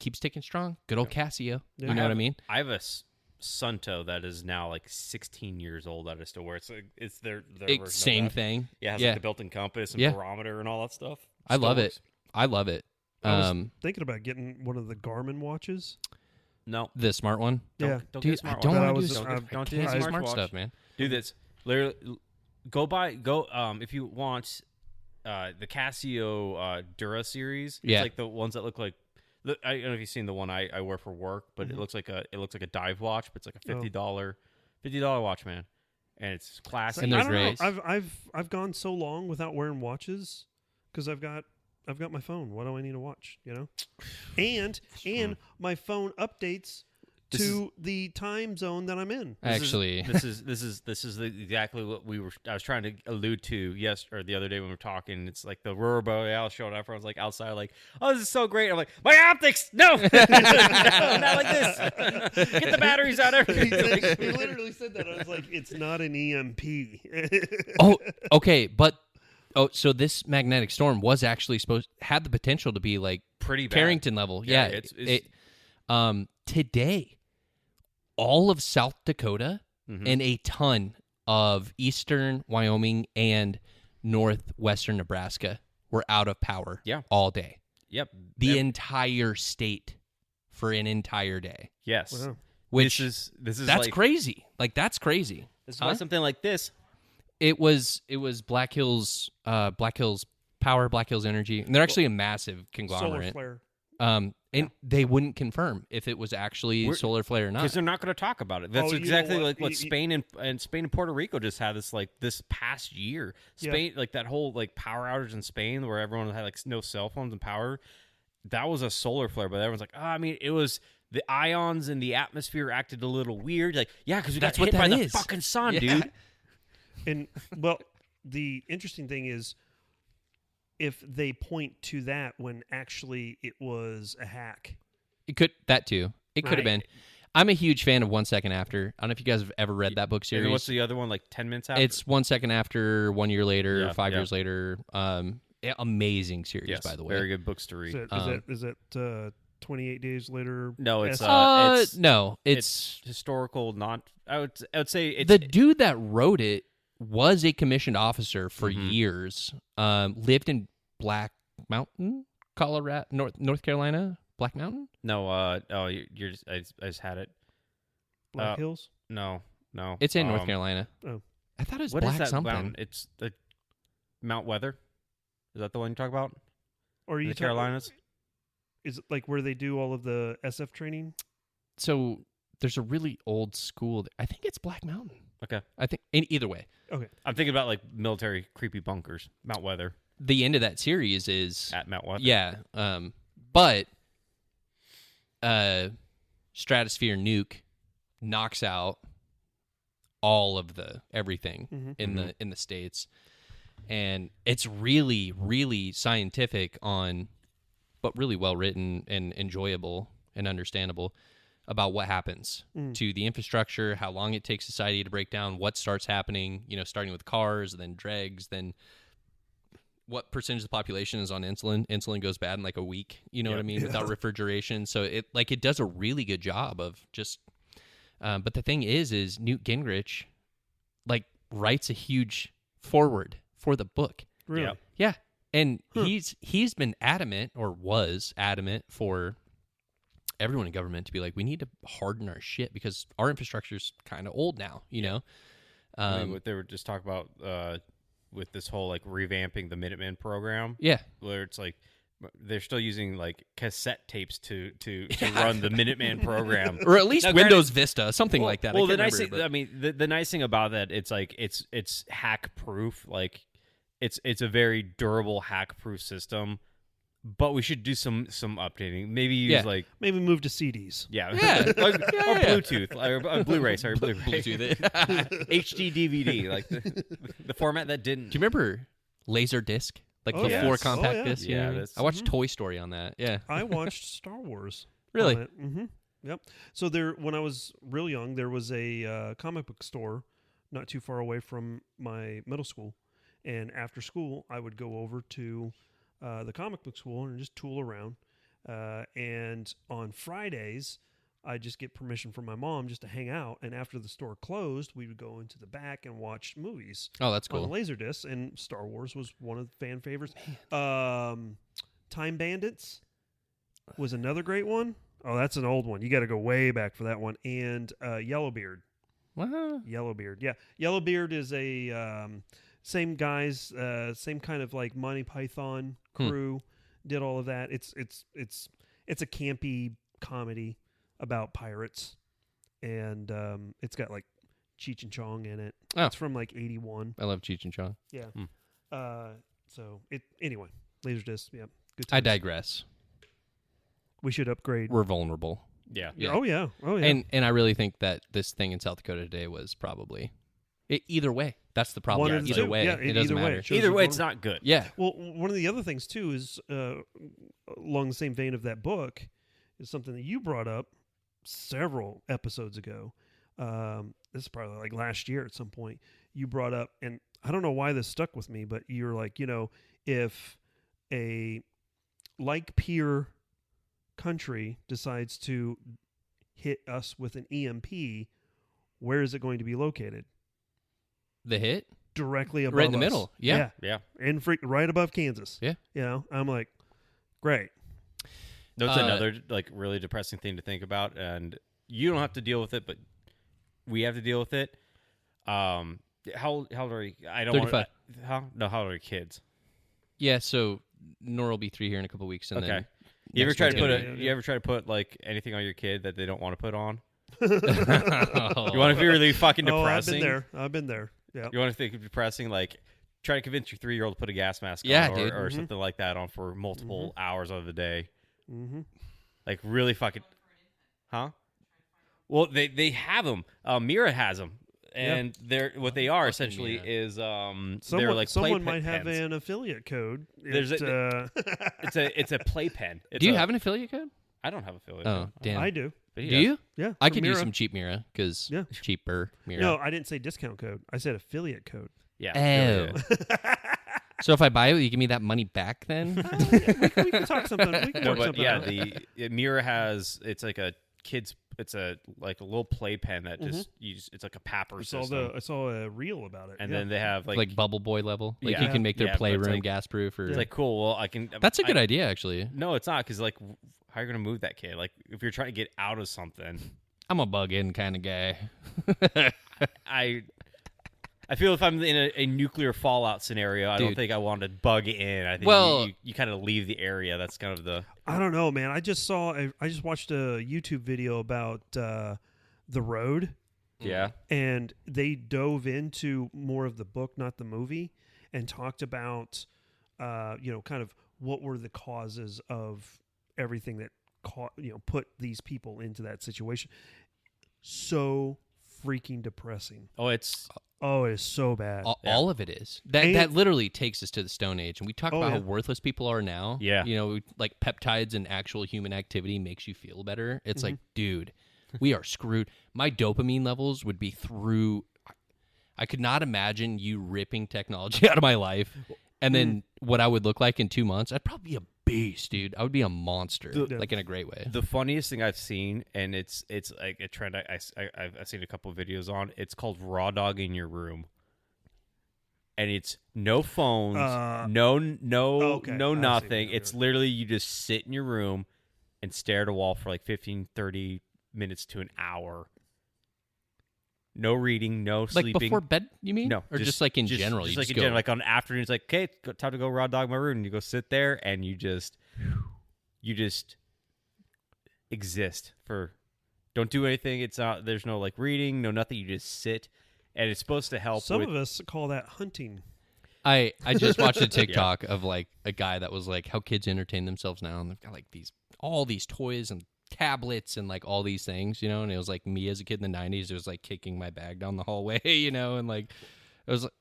Keeps ticking strong. Good old Casio. Yeah. You know what I mean? I have a Sunto that is now like 16 years old that I still wear. It's their version of Same that. thing. Yeah, it has Yeah. like the built-in compass and Yeah. barometer and all that stuff. I Still love works. it. I love it. I was thinking about getting one of the Garmin watches. No, The smart one. don't Yeah. get Dude, a smart I don't That want I to do was- some- don't do I a can't do smart smart watch. stuff, man. Do this. Literally, if you want the Casio Dura series. Yeah. It's like the ones that look like. I don't know if you've seen the one I wear for work, but it looks like a dive watch, but it's like a $50 watch, man, and it's classic. And I they're don't know. great. I've gone so long without wearing watches because I've got my phone. What do I need a watch? You know, and my phone updates to the time zone that I'm in. Actually, this is exactly what I was trying to allude to or the other day when we were talking. It's like the Aurora Borealis showed up. Everyone's like outside, like, "Oh, this is so great!" I'm like, "My optics, no, no, not like this. Get the batteries out." Everything. He literally said that. I was like, "It's not an EMP." oh, okay, but so this magnetic storm was actually had the potential to be like pretty bad. Carrington level. Yeah, it's today, all of South Dakota and a ton of eastern Wyoming and northwestern Nebraska were out of power all day. Yep. The entire state for an entire day. Yes. Wow. Which this is that's like, crazy. Like that's crazy. This is why something like this. It was Black Hills Power, Black Hills Energy. And they're actually a massive conglomerate. Solar flare. And they wouldn't confirm if it was actually solar flare or not. Because they're not going to talk about it. That's exactly what? like what Spain and Puerto Rico just had this past year. Spain, like that whole like power outage in Spain where everyone had like no cell phones and power. That was a solar flare, but everyone's like, it was the ions in the atmosphere acted a little weird. Like, because we got hit by the fucking sun, dude. And well, the interesting thing is, if they point to that when actually it was a hack. It could have been. I'm a huge fan of 1 Second After. I don't know if you guys have ever read that book series. And what's the other one? Like 10 minutes after? It's 1 Second After, 1 year later, 5 years later. Amazing series, by the way. Very good books to read. Is that 28 days later? No, it's no, it's historical. I would say it's, the dude that wrote it was a commissioned officer for years. Lived in Black Mountain, Colorado, North Carolina. Black Mountain? No. You're just, I just had it. Black Hills? No. It's in North Carolina. Oh, I thought it was what Black is that something. mountain? It's the Mount Weather. Is that the one you talk about? or are you The Carolinas? Is it like where they do all of the SF training? So there's a really old school. I think it's Black Mountain. Okay. I think either way. Okay. I'm thinking about like military creepy bunkers. Mount Weather. The end of that series is At Mount Weather. yeah, but Stratosphere Nuke knocks out all of the everything in the States, and it's really, really scientific but really well written and enjoyable and understandable about what happens to the infrastructure, how long it takes society to break down, what starts happening, starting with cars, then dregs, then what percentage of the population is on insulin. Insulin goes bad in like a week, you know what I mean, without refrigeration. So it does a really good job of just, but the thing is Newt Gingrich like writes a huge foreword for the book. Really? Yeah. And he's been adamant, or was adamant, for everyone in government to be like, we need to harden our shit because our infrastructure's kind of old now, you know? What they were just talking about with this whole like revamping the Minuteman program. Yeah. Where it's like they're still using like cassette tapes to run the Minuteman program. Or at least Now, Windows Vista, something like that. Well, I the can't nice remember, thing, I mean, the nice thing about that, it's like it's hack proof. Like it's a very durable hack proof system. But we should do some updating. Maybe use like maybe move to CDs. Yeah. or Bluetooth or Blu-ray. Sorry, Blu-ray. Bluetooth. HD DVD, like the format that didn't. Do you remember Laserdisc? Like the 4 compact discs? Yeah, you know? I watched Toy Story on that. Yeah. I watched Star Wars. Really? Mm-hmm. Yep. So when I was real young, there was a comic book store not too far away from my middle school, and after school, I would go over to the comic book school and just tool around. And on Fridays, I'd just get permission from my mom just to hang out. And after the store closed, we would go into the back and watch movies. Oh, that's cool. On Laserdisc, and Star Wars was one of the fan favorites. Time Bandits was another great one. Oh, that's an old one. You got to go way back for that one. And Yellowbeard. Wow. Yellowbeard. Yeah. Yellowbeard is a same guys, same kind of like Monty Python crew did all of that. It's a campy comedy about pirates, and it's got like Cheech and Chong in it. Oh. It's from like 81. I love Cheech and Chong. Yeah. So anyway, Laserdisc. Yeah. Good times. I digress. We should upgrade. We're vulnerable. Yeah. Oh yeah. And I really think that this thing in South Dakota today was probably either way. That's the problem. One of the Either two. way, Yeah, it doesn't either way, matter. it shows Either you way, one- it's not good. Yeah. Well, one of the other things too is along the same vein of that book is something that you brought up several episodes ago. This is probably like last year at some point. You brought up, and I don't know why this stuck with me, but you're like, if a like peer country decides to hit us with an EMP, where is it going to be located? The hit? Directly above Right in the us. middle. Yeah. Yeah. And right above Kansas. Yeah. I'm like, great. That's another like really depressing thing to think about, and you don't have to deal with it, but we have to deal with it. How old are you? I don't 35. How old are your kids? Yeah, so Nora will be 3 here in a couple weeks, and Okay. then You ever next try to one's put gonna be- you ever try to put like anything on your kid that they don't want to put on? be- You want to be really fucking Oh, depressing? I've been there. Yeah. You want to think of depressing, like try to convince your 3-year-old to put a gas mask Yeah, on, dude. or something like that on for multiple hours of the day. Mm-hmm. Like really fucking, huh? Well, they have them. Mira has them, and they're what they are Fucking essentially Mira. is they're like someone play might have pens. an affiliate code. There's It's It's a playpen. Do you have an affiliate code? I don't have affiliate. Oh, damn. I do. But he Do does. you? Yeah. I for could use Mira. some cheap Mira because Yeah. cheaper Mira. No, I didn't say discount code. I said affiliate code. Yeah. Oh. affiliate. So if I buy it, will you give me that money back then? We can talk something. We can No, work but something yeah, out. Mira has it's like a kid's. It's a like a little playpen that just it's like a papper system. I saw a reel about it. And yeah. then they have like Bubble Boy level? Like you Yeah. can make their Yeah, but it's playroom like- gas proof or it's like cool. Well, I can. That's a good idea actually. No, it's not because like how are you gonna move that kid? Like if you're trying to get out of something, I'm a bug in kind of guy. I feel if I'm in a nuclear fallout scenario, I don't Dude. think I want to bug in. I think Well- you kind of leave the area. That's kind of the I don't know, man. I just watched a YouTube video about The Road, yeah. and they dove into more of the book, not the movie, and talked about, kind of what were the causes of everything that put these people into that situation. So freaking depressing. Oh, it's Oh, it is so bad. All of it is. That And- that literally takes us to the Stone Age, and we talk Oh, about yeah. how worthless people are now. Yeah. Like peptides and actual human activity makes you feel better. It's like, dude, we are screwed. My dopamine levels would be through. I could not imagine you ripping technology out of my life, and then what I would look like in 2 months. I'd probably be a beast, dude. I would be a monster, like in a great way. the funniest thing I've seen, and it's like a trend I've seen a couple of videos on. It's called raw dog in your room, and it's no phones, no okay. I've seen nothing. that. It's literally you just sit in your room and stare at a wall for like 15, 30 minutes to an hour. No reading, no Like sleeping. before bed, you mean? No, or just like in general. Just You like just in go, general, like on afternoons, like okay, it's time to go raw dog my room, and you go sit there and you just exist for. Don't do anything. It's not. There's no like reading, no nothing. You just sit, and it's supposed to help. Some with, of us call that hunting. I just watched a TikTok of like a guy that was like how kids entertain themselves now, and they've got like all these toys and tablets and like all these things, and it was like me as a kid in the 90s. It was like kicking my bag down the hallway, and like it was like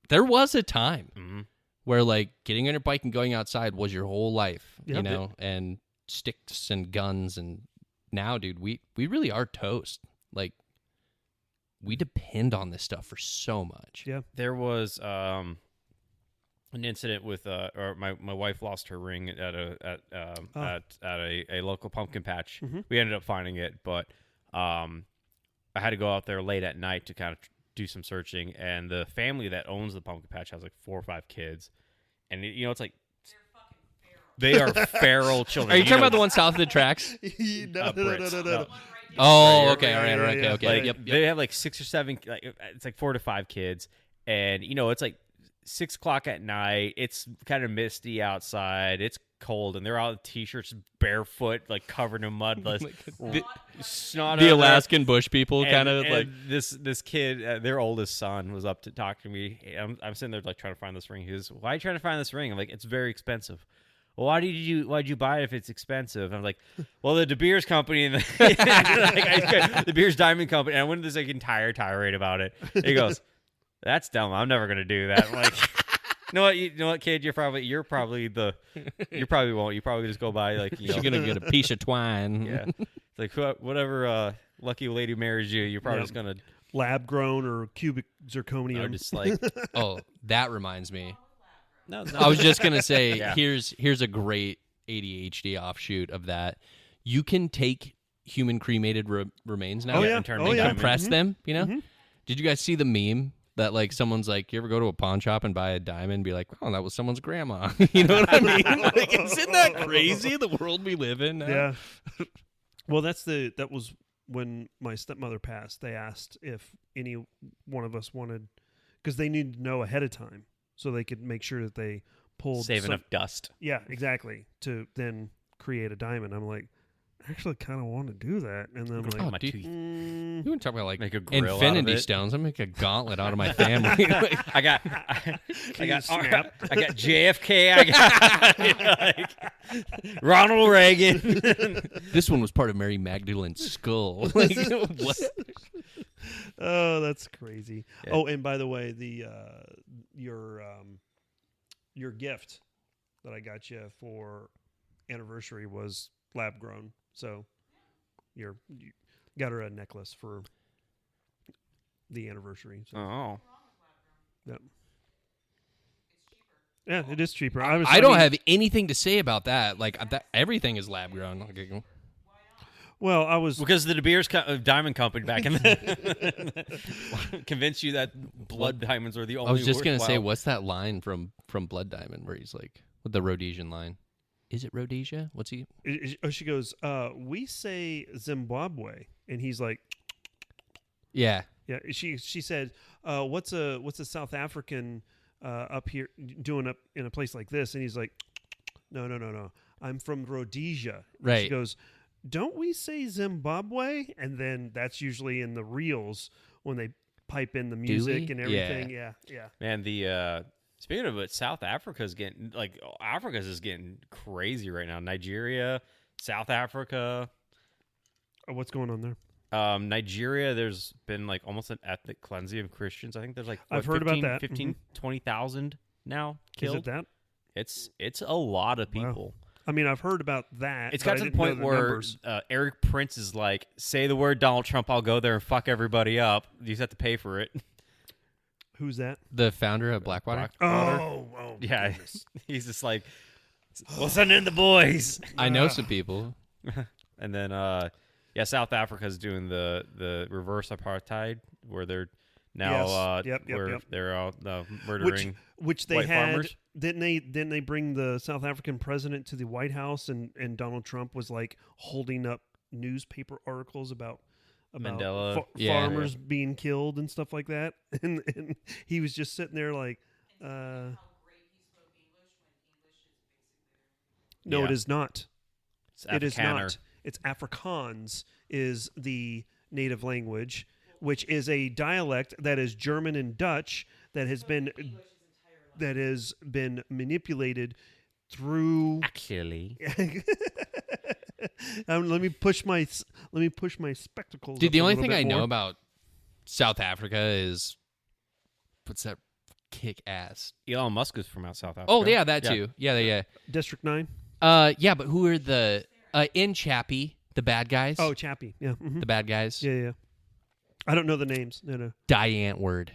there was a time Mhm. where like getting on your bike and going outside was your whole life, Yep. and sticks and guns. And now, dude, we really are toast. Like we depend on this stuff for so much. Yeah. There was an incident with or my wife lost her ring at a local pumpkin patch. Mhm. We ended up finding it, but I had to go out there late at night to kind of do some searching, and the family that owns the pumpkin patch has like 4 or 5 kids, and it's like they are feral children. Are you talking about the one south of the tracks? No. Oh, Right, okay, right, all right, yeah, okay, yeah. okay. Like, Yep. They have like 6 or 7, like it's like 4 to 5 kids, and it's like 6 o'clock at night. It's kind of misty outside. It's cold, and they're all in t-shirts, barefoot, like covered in mud. Snot The out there. Alaskan bush people, And- kind of and like. this kid, their oldest son, was up to talk to me. I'm sitting there like trying to find this ring. He goes, "Why are you trying to find this ring?" I'm like, "It's very expensive." well, why'd you buy it if it's expensive? And I'm like, well, the De Beers company and the Beers Diamond Company. And I went into this like entire tirade about it. He goes, that's dumb. I'm never gonna do that. I'm like, you know what, kid? You probably won't. You probably just go buy like You're gonna get a piece of twine. Yeah, it's like whatever lucky lady marries you, you're probably just gonna lab grown or cubic zirconium. Just like Oh, that reminds me. no. I was just gonna say, Yeah. here's a great ADHD offshoot of that. You can take human cremated remains now Yeah. and turn Oh, them yeah. diamond. compress them. You know? Did you guys see the meme that like someone's like, you ever go to a pawn shop and buy a diamond and be like, oh, that was someone's grandma? You know what I mean? Like, isn't that crazy? The world we live in now? Yeah. Well, that was when my stepmother passed. They asked if any one of us wanted, because they needed to know ahead of time so they could make sure that they pulled Save enough dust. Yeah, exactly. To then create a diamond. I'm like, I actually kind of want to do that. And then I'm like, Oh, my dude. teeth. You want to talk about like Make a grill out of infinity it. stones? I make a gauntlet out of my family. I got snap? I got JFK. I got Ronald Reagan. This one was part of Mary Magdalene's skull. Like, what? oh, that's crazy. Yeah. Oh, and by the way, your gift that I got you for anniversary was lab grown. So you got her a necklace for the anniversary. So. Oh. Yep. Yeah, it is cheaper. I don't have anything to say about that. Like everything is lab grown. Well, I was Because the De Beers Diamond Company back in the convinced you that blood diamonds are the only. I was just gonna say, worthwhile- what's that line from Blood Diamond where he's like, with the Rhodesian line? Is it Rhodesia? What's he? She goes, we say Zimbabwe, and he's like, Yeah. yeah. She said, what's a South African up here doing up in a place like this? And he's like, no. I'm from Rhodesia. And Right. She goes, don't we say Zimbabwe? And then that's usually in the reels when they pipe in the music we? and everything. Yeah. Man, the speaking of it, South Africa's getting Africa's is getting crazy right now. Nigeria, South Africa. What's going on there? Nigeria, there's been like almost an ethnic cleansing of Christians. I think there's like I've heard about that. 15, 20,000 now killed. Is it that? It's a lot of Wow. people. I mean, I've heard about that. It's but got I to the didn't know point where numbers. Eric Prince is like, say the word Donald Trump, I'll go there and fuck everybody up. You just have to pay for it. Who's that? The founder of Blackwater. Oh, Yeah, goodness. he's just like, we'll send in the boys. I know some people. And then, South Africa's doing the reverse apartheid, where they're now, Yes. Yep. they're out murdering. Which they white had. farmers? Didn't they bring the South African president to the White House, and Donald Trump was like holding up newspaper articles about Mandela. farmers being killed and stuff like that, and he was just sitting there like, no, Yeah. it is not. It's It is Afrikaner. not. It's Afrikaans is the native language, which is a dialect that is German and Dutch that has been manipulated through. Actually, Let me push my spectacles. Dude, up the a only little thing bit I know more. about South Africa is what's that kick ass? Elon Musk is from out South Africa. Oh yeah, that too. Yeah. District 9. Yeah, but who are the in Chappie, the bad guys? Oh, Chappie. Yeah. The bad guys. Yeah. I don't know the names. No. Diant Word.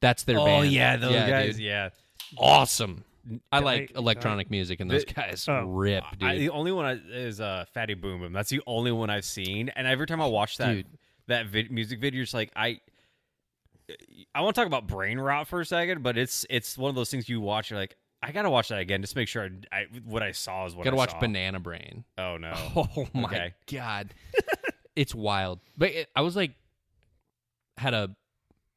That's their Oh band. yeah, those guys. dude. Yeah. Awesome. I like Di- electronic music, and those guys Oh. rip, dude. The only one is Fatty Boom Boom. That's the only one I've seen, and every time I watch that Dude. music video, it's like I want to talk about brain rot for a second, but it's one of those things you watch. You're like, I gotta watch that again just to make sure what I saw is what Gotta I watch saw. Banana Brain. Oh no! Oh my Okay. god, it's wild. But I was like, had a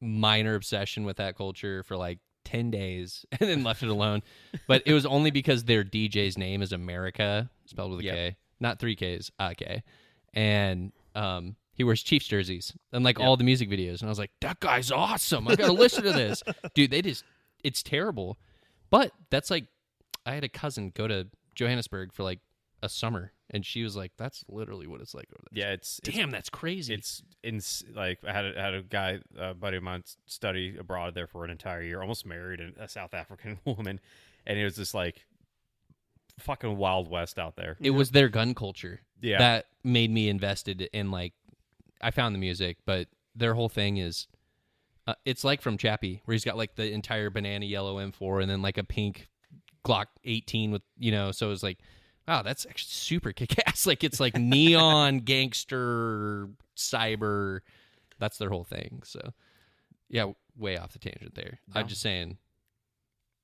minor obsession with that culture for like 10 days and then left it alone. But it was only because their DJ's name is America, spelled with a K, not 3 Ks, a K. And he wears Chiefs jerseys and like all the music videos. And I was like, that guy's awesome. I gotta listen to this. Dude, it's terrible. But that's like, I had a cousin go to Johannesburg for like a summer, and she was like, "That's literally what it's like over there." Yeah, it's Damn, that's crazy. It's like I had a guy, a buddy of mine, study abroad there for an entire year, almost married a South African woman, and it was just like fucking Wild West out there. It was their gun culture. Yeah. That made me invested in, like, I found the music, but their whole thing is, it's like from Chappie, where he's got like the entire banana yellow M4 and then like a pink Glock 18 with, so it's like, wow, that's actually super kick-ass. Like, it's like neon, gangster, cyber. That's their whole thing. So, yeah, way off the tangent there. No. I'm just saying,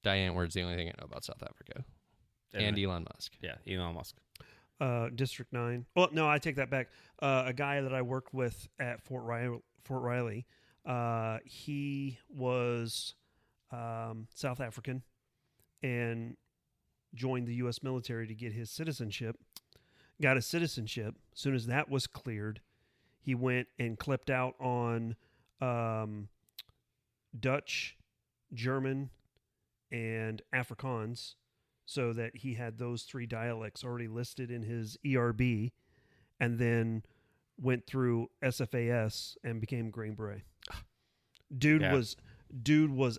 Diane Ward's the only thing I know about South Africa. And Elon Musk. Yeah, Elon Musk. District 9. Well, no, I take that back. A guy that I worked with at Fort Riley, he was South African and joined the U.S. military to get his citizenship. Got his citizenship. As soon as that was cleared, he went and clipped out on Dutch, German, and Afrikaans, so that he had those 3 dialects already listed in his ERB, and then went through SFAS and became Green Beret. Dude was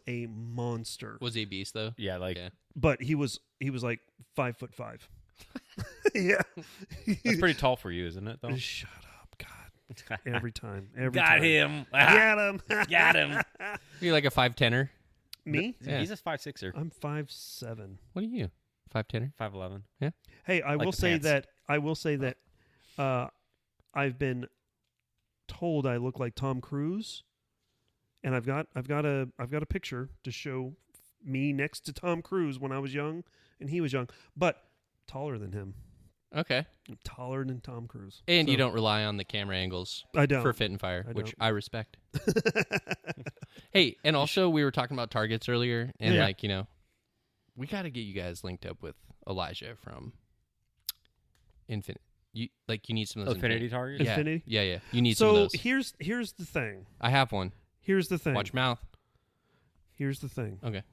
a monster. Was he a beast, though? Yeah, like But he was like 5'5". Yeah, that's pretty tall for you, isn't it? Though. Shut up, God! Every time, Got him. Get him, Got him. You're like a 5'10"er. Me? Yeah. He's a 5'6"er. I'm 5'7". What are you? 5'10"er? 5'11". Hey, I Like will the say pants. that. I've been told I look like Tom Cruise, and I've got a picture to show me next to Tom Cruise when I was young and he was young, but taller than him. Okay. I'm taller than Tom Cruise. And you So, don't rely on the camera angles I don't. for fit and fire, I which don't. I respect. Hey, and also we were talking about targets earlier, and Yeah. we got to get you guys linked up with Elijah from Infinite. You need some of those Infinity targets? Yeah. Infinity? Yeah. You need some of So those. here's the thing. I have one. Here's the thing. Watch your mouth. Here's the thing. Okay.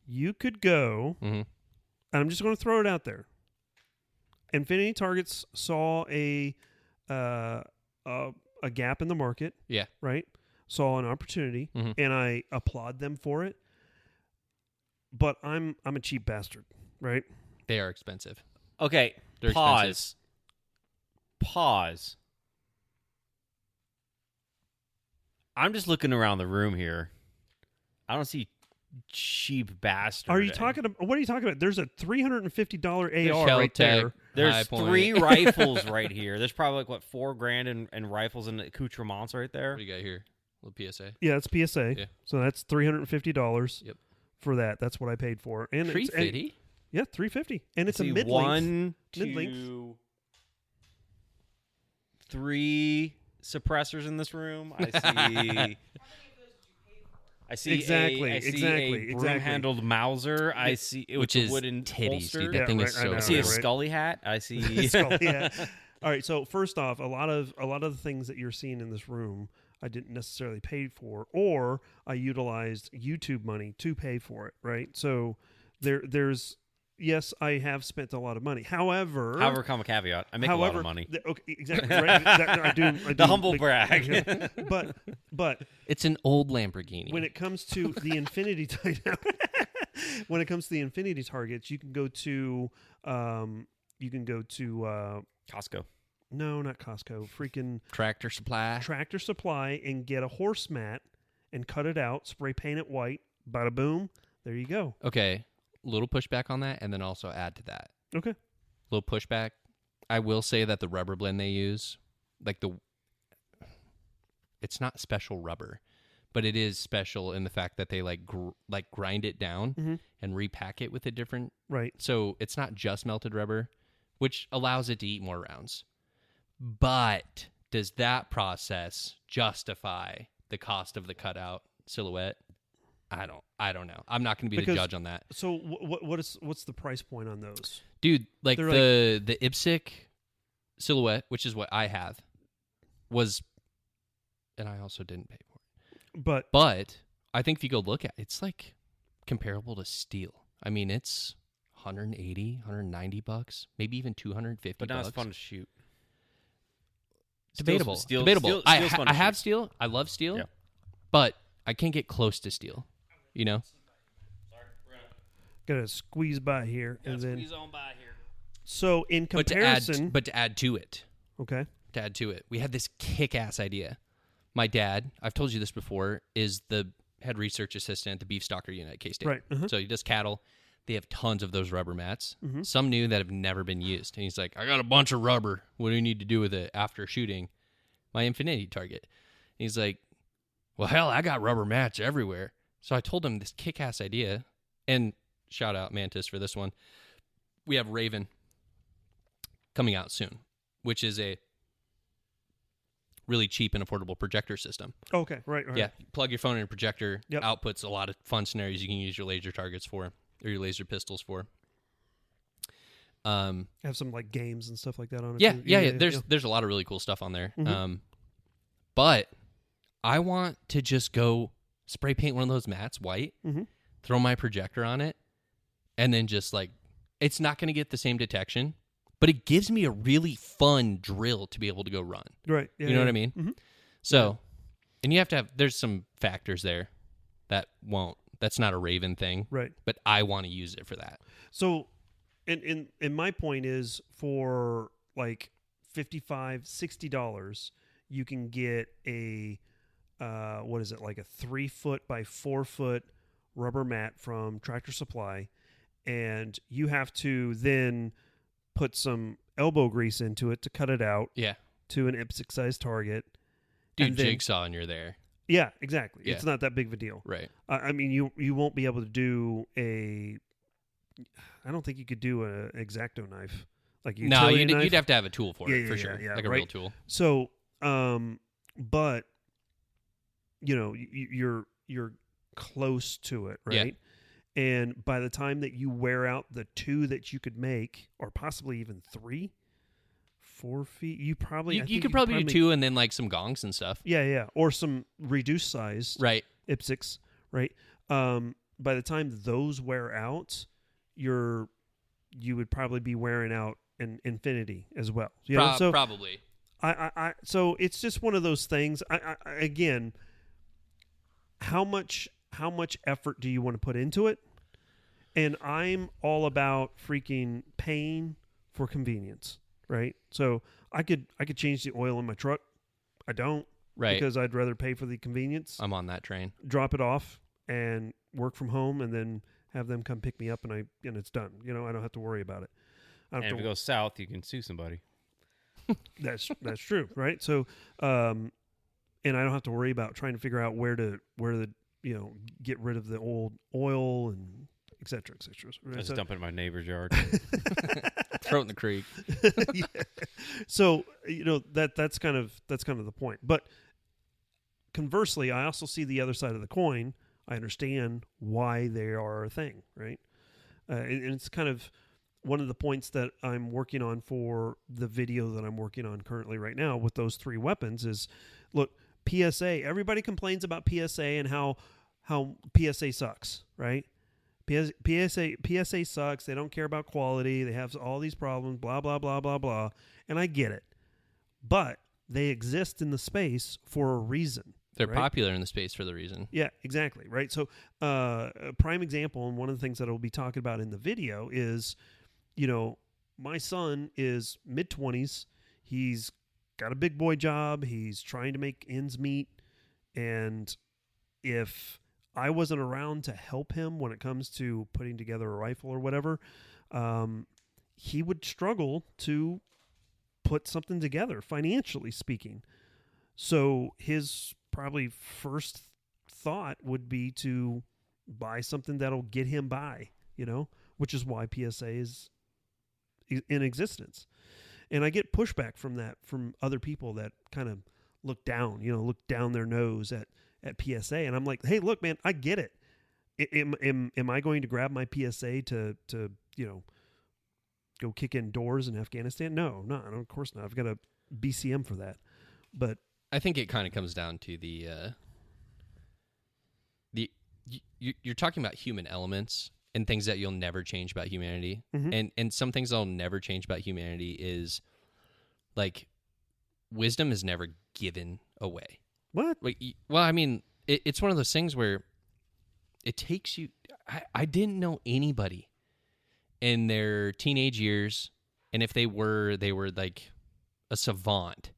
You could go, Mm-hmm. and I'm just going to throw it out there. Infinity Targets saw a gap in the market. Yeah. Right. Saw an opportunity, Mhm. and I applaud them for it. But I'm a cheap bastard, right? They are expensive. Okay, They're pause. Pause. I'm just looking around the room here. I don't see cheap bastard. Are you talking about? What are you talking about? There's a $350 AR Shell right Tech. there. There's High point. 3 rifles right here. There's probably like what $4,000 in rifles and accoutrements right there. What do you got here? A little PSA. Yeah, it's PSA. Yeah. So that's $350. Yep. For that, that's what I paid for. And it's- and- $350? Yeah, $350, and it's I a see mid-length. 1, Mid-length. 2, 3 suppressors in this room. I see Exactly. a broom-handled Mauser. I see Which with is a wooden titties, holster. dude. That thing is I so know, I see a cool. right? Scully hat. I see. Yeah. All right. So first off, a lot of the things that you're seeing in this room, I didn't necessarily pay for, or I utilized YouTube money to pay for it. Right. So there's yes, I have spent a lot of money. However, Come a caveat. I make a lot of money. Okay, exactly. Right. I do. The humble brag. Yeah. But It's an old Lamborghini. when it comes to the Infinity when it comes to the Infinity targets, you can go to Costco. no, not Costco, freaking Tractor Supply. Tractor Supply, and get a horse mat and cut it out, spray paint it white, bada boom, there you go. Okay. Little pushback on that, and then also add to that. Okay. Little pushback. I will say that the rubber blend they use, it's not special rubber, but it is special in the fact that they grind it down and repack it with a different. Right. So it's not just melted rubber, which allows it to eat more rounds. But does that process justify the cost of the cutout silhouette? I don't know. I'm not going to be the Because- judge on that. So what's the price point on those? Dude, like They're the IPSC silhouette, which is what I have, was, and I also didn't pay for it. But I think if you go look at it, it's like comparable to steel. I mean, it's $180, $190, maybe even $250. But now it's fun to shoot. Debatable. Steel, Debatable. steel's fun to I have shoot. steel. I love steel. Yeah. But I can't get close to steel. You know? Gotta squeeze by here and then Squeeze on by here. so in comparison. But to add to it, Okay. we had this kick-ass idea. My dad, I've told you this before, is the head research assistant at the beef stocker unit at K-State. Right. Uh-huh. So he does cattle. They have tons of those rubber mats. Mm-hmm. Some new that have never been used. And he's like, I got a bunch of rubber. What do you need to do with it after shooting my infinity target? And he's like, well, hell, I got rubber mats everywhere. So I told him this kick-ass idea. And shout out Mantis for this one. We have Raven coming out soon, which is a really cheap and affordable projector system. Okay. Right. Yeah, plug your phone in a projector. Yep. Outputs a lot of fun scenarios you can use your laser targets for, or your laser pistols for. Have some like games and stuff like that on it. Yeah, too. yeah. There's a lot of really cool stuff on there. Mhm. But I want to just go spray paint one of those mats white, Mhm. throw my projector on it, and then just like, it's not going to get the same detection, but it gives me a really fun drill to be able to go run. Right. Yeah, You know what I mean? Mm-hmm. So, and you have to have, there's some factors there that's not a Raven thing, Right. but I want to use it for that. So, and my point is for like $55-$60, you can get a what is it, like a 3-foot by 4-foot rubber mat from Tractor Supply, and you have to then put some elbow grease into it to cut it out Yeah. to an IPSC size target. Do And then- jigsaw and you're there. Yeah, exactly. Yeah. It's not that big of a deal. Right. I mean, you won't be able to do a. I don't think you could do an X-Acto knife, like a No, utility knife. you'd have to have a tool for Yeah, it, yeah, for yeah, sure. yeah, Like a right. real tool. So, but you know, you're close to it, Yeah. right? And by the time that you wear out the 2 that you could make, or possibly even 3, 4 feet, you probably You could probably do 2 and then like some gongs and stuff. Yeah, or some reduced size, Right. IPSCs, right? By the time those wear out, you would probably be wearing out an infinity as well. You know? So Probably. so it's just one of those things. I again, how much effort do you want to put into it? And I'm all about freaking paying for convenience, right? So I could change the oil in my truck. I don't, Right. because I'd rather pay for the convenience, I'm on that train. drop it off, and work from home, and then have them come pick me up, and it's done. You know, I don't have to worry about it. I don't And have if to it goes south, you can sue somebody. That's true, right? So, and I don't have to worry about trying to figure out where to get rid of the old oil and et cetera, et cetera. I just dump it in my neighbor's yard. Throw it in the creek. Yeah. So that's kind of the point. But conversely, I also see the other side of the coin. I understand why they are a thing, right? And it's kind of one of the points that I'm working on for the video that I'm working on currently right now with those 3 weapons is, look, PSA. Everybody complains about PSA and how PSA sucks, right? PSA sucks. They don't care about quality. They have all these problems, blah, blah, blah, blah, blah. And I get it. But they exist in the space for a reason. They're right? popular in the space for the reason. Yeah, exactly. Right. So, a prime example, and one of the things that I'll be talking about in the video is, my son is mid-20s. He's got a big boy job. He's trying to make ends meet. And if I wasn't around to help him when it comes to putting together a rifle or whatever, he would struggle to put something together, financially speaking. So his probably first thought would be to buy something that'll get him by, which is why PSA is in existence. And I get pushback from that from other people that kind of look down their nose at PSA. And I'm like, hey, look, man, I get it. Am I going to grab my PSA to go kick in doors in Afghanistan? No, of course not. I've got a BCM for that. But I think it kind of comes down to you're talking about human elements, and things that you'll never change about humanity. And some things that'll never change about humanity is like wisdom is never given away. What? Like, well, I mean, it's one of those things where it takes you. I didn't know anybody in their teenage years, and if they were like a savant,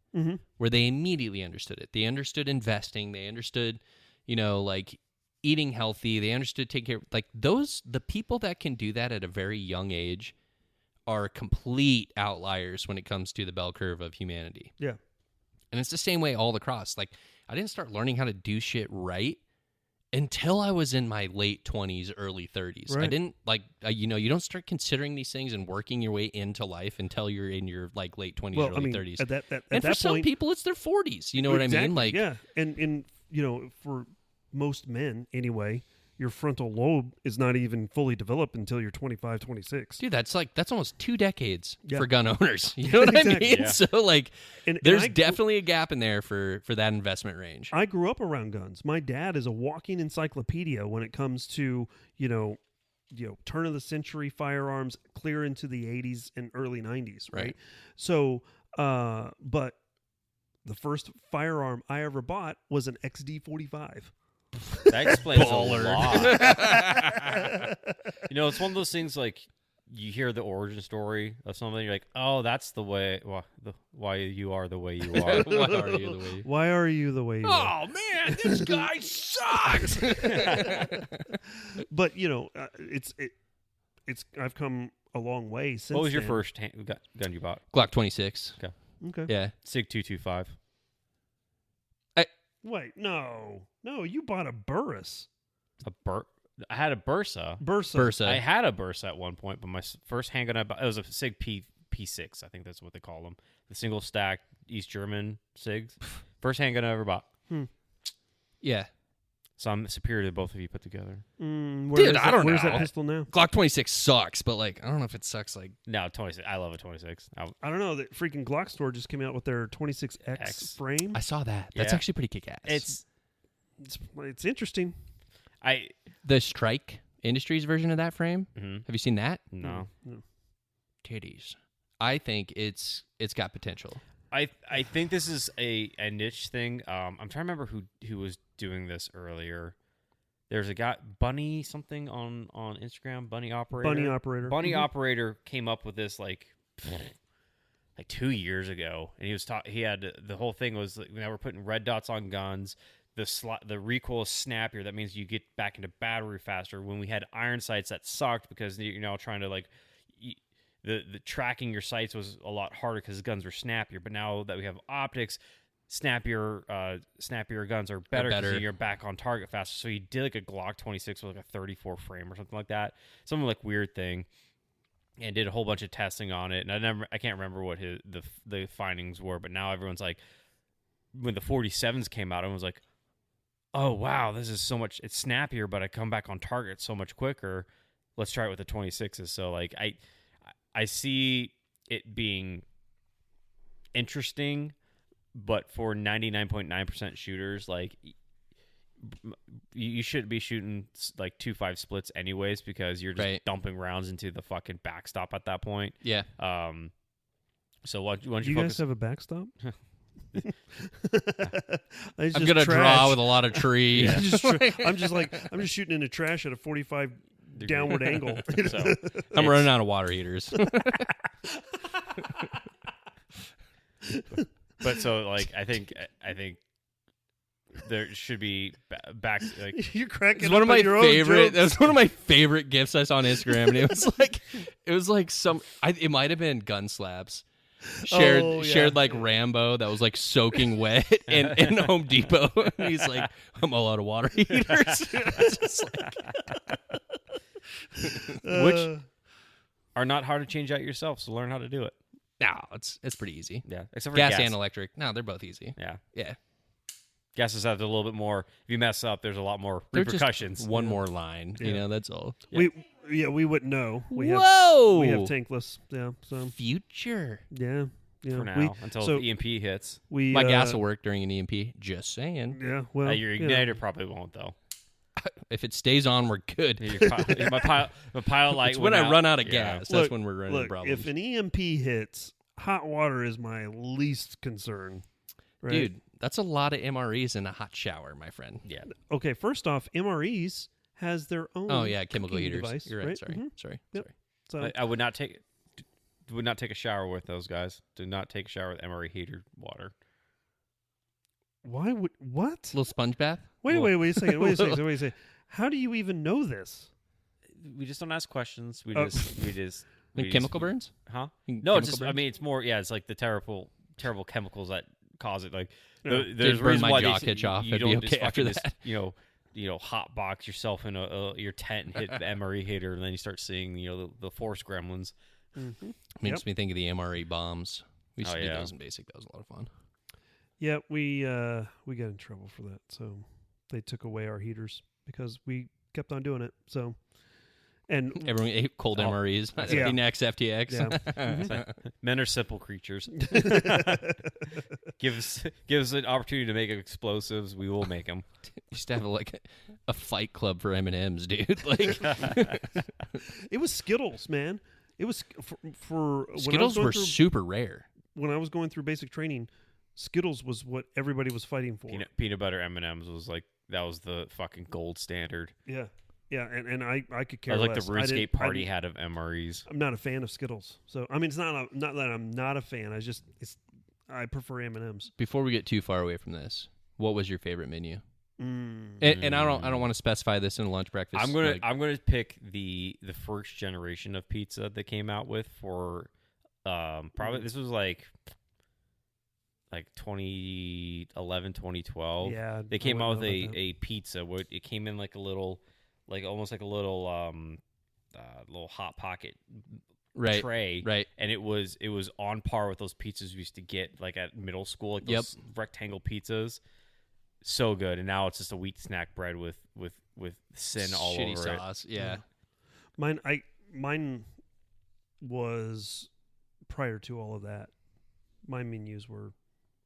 where they immediately understood it. They understood investing. They understood, like eating healthy. They understood taking care. Like the people that can do that at a very young age are complete outliers when it comes to the bell curve of humanity. Yeah. And it's the same way all across. Like, I didn't start learning how to do shit right until I was in my late 20s, early 30s. Right. I didn't, you don't start considering these things and working your way into life until you're in your, like, late 20s, early 30s. At and that for some point, people, it's their 40s. You know what I mean? Like, yeah. And for most men, anyway, your frontal lobe is not even fully developed until you're 25, 26. Dude, that's almost 2 decades Yeah. for gun owners. You know what I Exactly. mean? Yeah. So, like, And there's I definitely a gap in there for that investment range. I grew up around guns. My dad is a walking encyclopedia when it comes to, turn of the century firearms clear into the 80s and early 90s, right? So, but the first firearm I ever bought was an XD45. That explains a lot. It's one of those things like you hear the origin story of something, you're like, oh, that's the way. Why you are the way you are. Why are you the way? Why are you the way you are? Oh man, this guy sucks. But it's I've come a long way since. What was your then. first gun you bought? Glock 26. Okay. Yeah. SIG 225. Wait, no, you bought a Burris. I had a Bursa. Bursa. I had a Bursa at one point, but my first handgun I bought, it was a SIG P6. I think that's what they call them. The single stack East German SIGs. First handgun I ever bought. Yeah. So I'm superior to both of you put together. Dude, I don't know. Where's that pistol now? Glock 26 sucks, but like I don't know if it sucks like No, 26. I love a 26. I don't know. The freaking Glock store just came out with their 26X frame. I saw that. That's Yeah. actually pretty kick-ass. It's interesting. The Strike Industries version of that frame. Mhm. Have you seen that? No. Titties. I think it's got potential. I think this is a niche thing. I'm trying to remember who was doing this earlier. There's a guy, Bunny something on Instagram, Bunny Operator. Bunny Operator came up with this like 2 years ago, and he was he had the whole thing was like, now we're putting red dots on guns. The recoil is snappier. That means you get back into battery faster. When we had iron sights, that sucked because you're now trying to like. The tracking your sights was a lot harder because the guns were snappier. But now that we have optics, snappier guns are better because you're back on target faster. So he did like a Glock 26 with like a 34 frame or something like that, some like weird thing, and did a whole bunch of testing on it. And I can't remember what the findings were. But now everyone's like, when the 47s came out, everyone's like, oh wow, this is so much. It's snappier, but I come back on target so much quicker. Let's try it with the 26s. So like I see it being interesting, but for 99.9% shooters, like you should be shooting like 2.5 splits anyways because you're just dumping rounds into the fucking backstop at that point. Yeah. So once you guys focus, have a backstop? I'm gonna draw with a lot of tree. I'm just shooting into trash at a 45 downward angle. So, I'm running out of water heaters. But so like I think there should be back like You're cracking It's up one of my at your own favorite. jokes. That was one of my favorite gifs I saw on Instagram, and it was like some. It might have been gun slabs. Shared like Rambo that was like soaking wet in Home Depot. And he's like, I'm all out of water heaters. It's just like, which are not hard to change out yourself. So learn how to do it. no, it's pretty easy. Yeah, except for Gas and electric. No, they're both easy. Yeah. Yeah. Gas is have a little bit more. If you mess up, there's a lot more They're just repercussions. one more line. You know, that's all. We wouldn't know. We have tankless. Yeah. So Future. yeah. For now, until the EMP hits. My gas will work during an EMP. Just saying. Yeah. Well, Your igniter probably won't though. if it stays on, we're good. My pilot light. It's when I run out of gas. Look, That's when we're running into problems. If an EMP hits, hot water is my least concern. Right? Dude, that's a lot of MREs in a hot shower, my friend. Yeah. Okay, first off, MREs has their own chemical cooking heaters. device, You're right. Sorry. Mhm. Sorry. Yep. Sorry. So I would not take a shower with those guys. Do not take a shower with MRE heater water. why would what? Little sponge bath. Wait a second. How do you even know this? We just don't ask questions. We Oh. just Chemical burns? Huh? Think No, it's chemical just. I burns? mean, it's more. Yeah, it's like the terrible chemicals that cause it. Like Yeah. there's burn reason my why jaw they, itch off. You I'd be don't just okay after fucking that. hot box yourself in your tent and hit the MRE heater, and then you start seeing the force gremlins. Mm-hmm. Makes me think of the MRE bombs. We used to do yeah. those in basic. That was a lot of fun. Yeah, we got in trouble for that. So they took away our heaters because we kept on doing it. So and Everyone ate cold MREs. Yeah. Next FTX. yeah. Men are simple creatures. Give us an opportunity to make explosives. We will make them. Used to have a fight club for M&Ms, dude. Like It was Skittles, man. It was for Skittles were super rare. when I was going through basic training. Skittles was what everybody was fighting for. Peanut butter M&Ms was like that was the fucking gold standard. Yeah, and I could care That was like less. the RuneScape party had of MREs. I'm not a fan of Skittles, so I mean it's not that I'm not a fan. I prefer M&Ms. Before we get too far away from this, what was your favorite menu? Mm. And I don't want to specify this in a lunch breakfast. I'm gonna pick the first generation of pizza they came out with for probably this was like 2011, 2012. Yeah, They came I out wouldn't with know about that. a pizza where it came in like a little almost like a little little hot pocket right, tray. right. And it was on par with those pizzas we used to get like at middle school, like those rectangle pizzas. So good. And now it's just a wheat snack bread with sin all Shitty over sauce. Yeah. Mine was prior to all of that. My menus were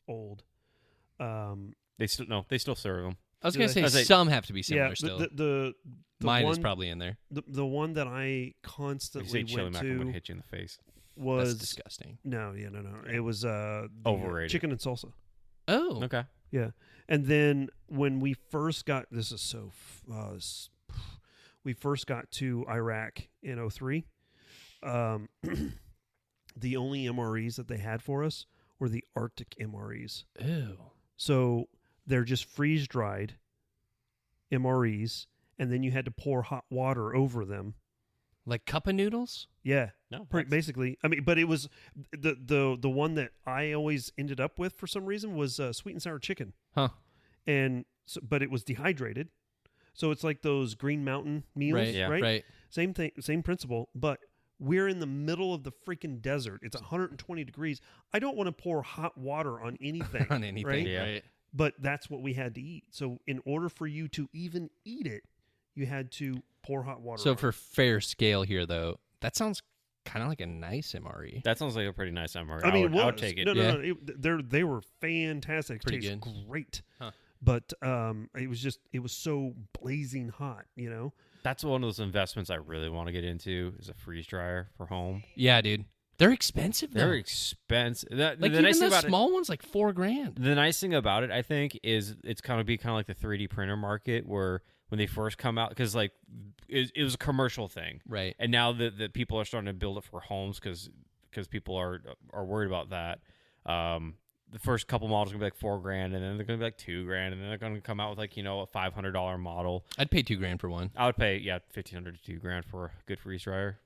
old. They still serve them. I was gonna Do say they? some have to be similar Yeah, still. the Mine one, is probably in there. the one that I They constantly say chili went macaroni would to hit you in the face. That's was disgusting. no. It was the Overrated. chicken and salsa. Oh, Okay. Yeah, and then when we first got we first got to Iraq in 2003, the only MREs that they had for us were the Arctic MREs. ew. So they're just freeze dried MREs, and then you had to pour hot water over them. Like cup of noodles? Yeah, No. basically. I mean, but it was the one that I always ended up with for some reason was sweet and sour chicken. Huh. And so, but it was dehydrated, so it's like those Green Mountain meals, Right. Yeah. Right. Same thing, same principle. But we're in the middle of the freaking desert. It's 120 degrees. I don't want to pour hot water on anything. On anything. right? Yeah. Right. But that's what we had to eat. So in order for you to even eat it, you had to pour hot water. So on for it. fair scale here, though, that sounds kind of like a nice MRE. That sounds like a pretty nice MRE. I mean, I would take it. No, Yeah. they were fantastic. Pretty Tastes good. great. Huh. But it was so blazing hot, you know. That's one of those investments I really want to get into is a freeze dryer for home. Yeah, dude. They're expensive, though. They're expensive. Like, the even nice thing the about small ones, like $4,000. the nice thing about it, I think, is it's kind of be kind of like the 3D printer market where when they first come out, because like it was a commercial thing, Right. and now that people are starting to build it for homes because people are worried about that. The first couple models are gonna be like $4,000, and then they're gonna be like $2,000, and then they're gonna come out with like a $500 model. I'd pay $2,000 for one. I would pay $1,500 to $2,000 for a good freeze dryer.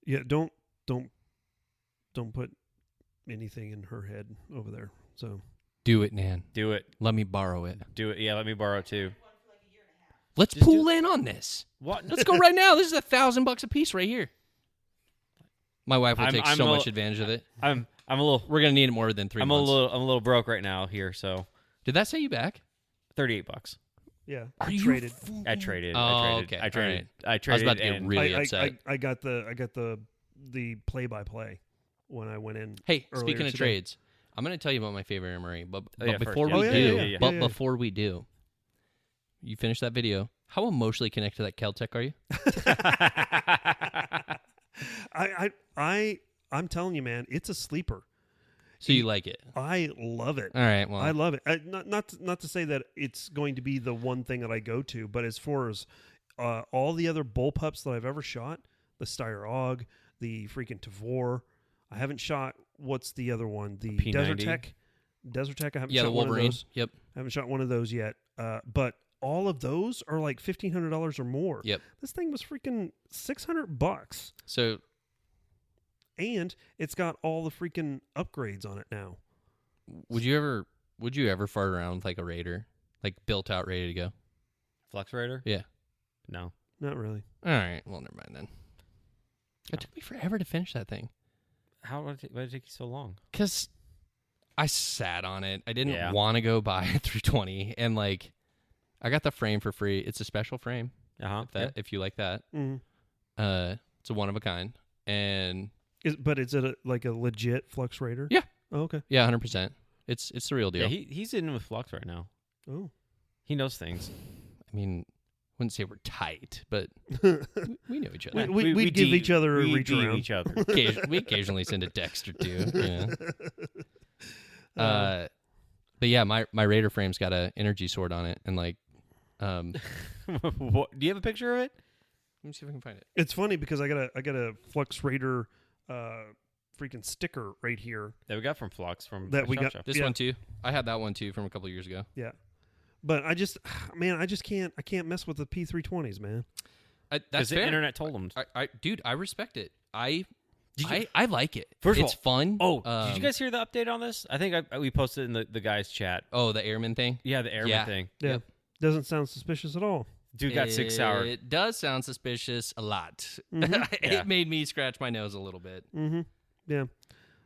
Yeah, don't put anything in her head over there. So Do it, Nan. Do it, Let me borrow it. do it. Yeah, let me borrow it too. Let's Just pool in on this. What? Let's go right now. This is $1,000 a piece right here. My wife will take I'm so a- much advantage of it. I'm a little. We're gonna need it more than 3 I'm months. a little broke right now here, so Did that set you back? $38. yeah, Are I you traded. I traded. Oh, I traded. okay. I traded. All I I was traded. about to get and really upset. I got the play-by-play when I went in. Hey, earlier speaking of today. trades, I'm going to tell you about my favorite MRE, but Oh, yeah, before first, we yeah. do, Yeah, yeah, yeah. but Yeah. before we do, you finish that video, how emotionally connected to that Kel-Tec are you? I'm telling you, man, it's a sleeper. So you like it? I love it. All right. Well, I love it. Not to say that it's going to be the one thing that I go to, but as far as all the other bullpups that I've ever shot, the Steyr Og, the freaking Tavor, I haven't shot. What's the other one? The P90? Desert Tech. I haven't yeah, shot the Wolverine. one of those. Yep. I haven't shot one of those yet. But all of those are like $1,500 or more. Yep. This thing was freaking $600. So, And it's got all the freaking upgrades on it now. would you ever fart around with like a Raider, like built out, ready to go? Flux Raider? Yeah. No. Not really. All right. Well, never mind then. It took me forever to finish that thing. Why did it take you so long? Because I sat on it. I didn't Yeah. want to go buy a 320, and like, I got the frame for free. It's a special frame. If you like that. Mm-hmm. It's a one of a kind, and Is it like a legit Flux Raider? Yeah. Oh, okay. yeah, 100%. It's the real deal. Yeah, he's in with Flux right now. Oh. He knows things. I mean, wouldn't say we're tight, but we know each other. We give each other a we reach DM around. each other. We occasionally send a text or two. Yeah. But yeah, my Raider frame's got a energy sword on it, and like, What, do you have a picture of it? let me see if I can find it. It's funny because I got a Flux Raider freaking sticker right here. That we got from Flux from That we Shop got- Shop. This Yeah. one too. I had that one too from a couple years ago. Yeah. But I just can't mess with the P320s, man. That's Because the fair. internet told him. Dude, I respect it. I Did you- I like it. First of it's all- fun. Did you guys hear the update on this? I think we posted in the guys' chat. Oh, the airman thing. Yeah, the airman Yeah. thing. Yeah. Yep. Doesn't sound suspicious at all. Dude got 6 hour. It does sound suspicious a lot. Mhm. It Yeah. made me scratch my nose a little bit. Mm-hmm. Yeah.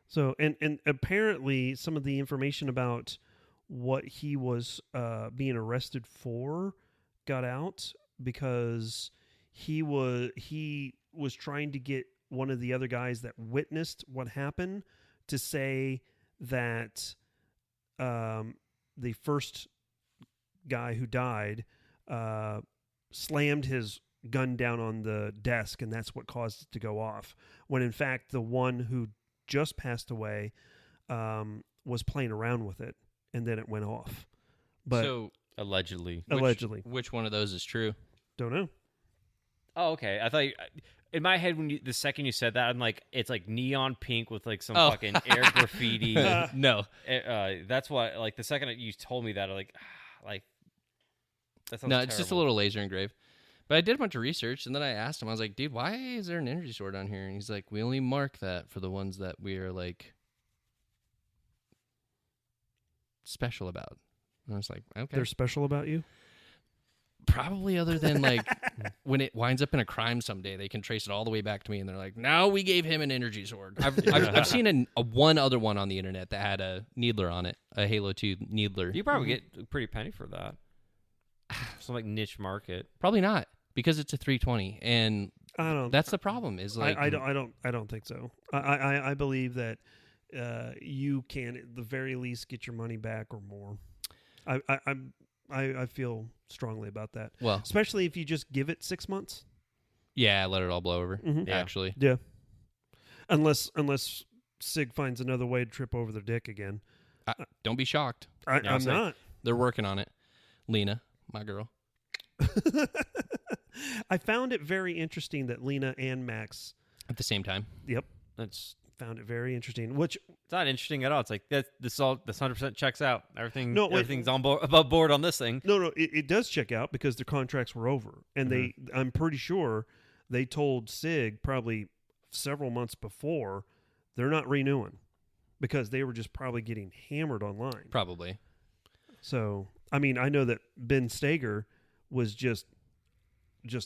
So and apparently some of the information about what he was being arrested for got out because he was trying to get one of the other guys that witnessed what happened to say that the first guy who died slammed his gun down on the desk, and that's what caused it to go off. When in fact, the one who just passed away was playing around with it, and then it went off. But So Allegedly. allegedly, which one of those is true? don't know. Oh, okay. I thought in my head the second you said that, I'm like, it's like neon pink with like some Oh. fucking air graffiti. No. That's why. Like the second you told me that, I'm like that sounds No, it's just a terrible. little laser engraved. But I did a bunch of research, and then I asked him, I was like, dude, why is there an energy sword on here? And he's like, we only mark that for the ones that we are, like, special about. And I was like, okay. They're special about you. Probably other than, like, when it winds up in a crime someday, they can trace it all the way back to me, and they're like, now we gave him an energy sword. I've seen a one other one on the internet that had a needler on it, a Halo 2 needler. You probably get a pretty penny for that. Some like niche market. Probably not, because it's a 320, and I don't. that's the problem. Is like I don't think so. I believe that you can at the very least get your money back or more. I feel strongly about that, well, especially if you just give it 6 months. yeah, let it all blow over. Mhm. Yeah. Actually, Yeah, unless Sig finds another way to trip over their dick again. don't be shocked. I'm so- not. They're working on it. Lena, my girl. I found it very interesting that Lena and Max. At the same time, That's Found it very interesting. Which it's not interesting at all. It's like this 100% checks out. No, wait. Everything's on board above board on this thing. no, it does check out because their contracts were over, and I'm pretty sure they told Sig probably several months before they're not renewing because they were just probably getting hammered online. probably. So I mean, I know that Ben Steger was just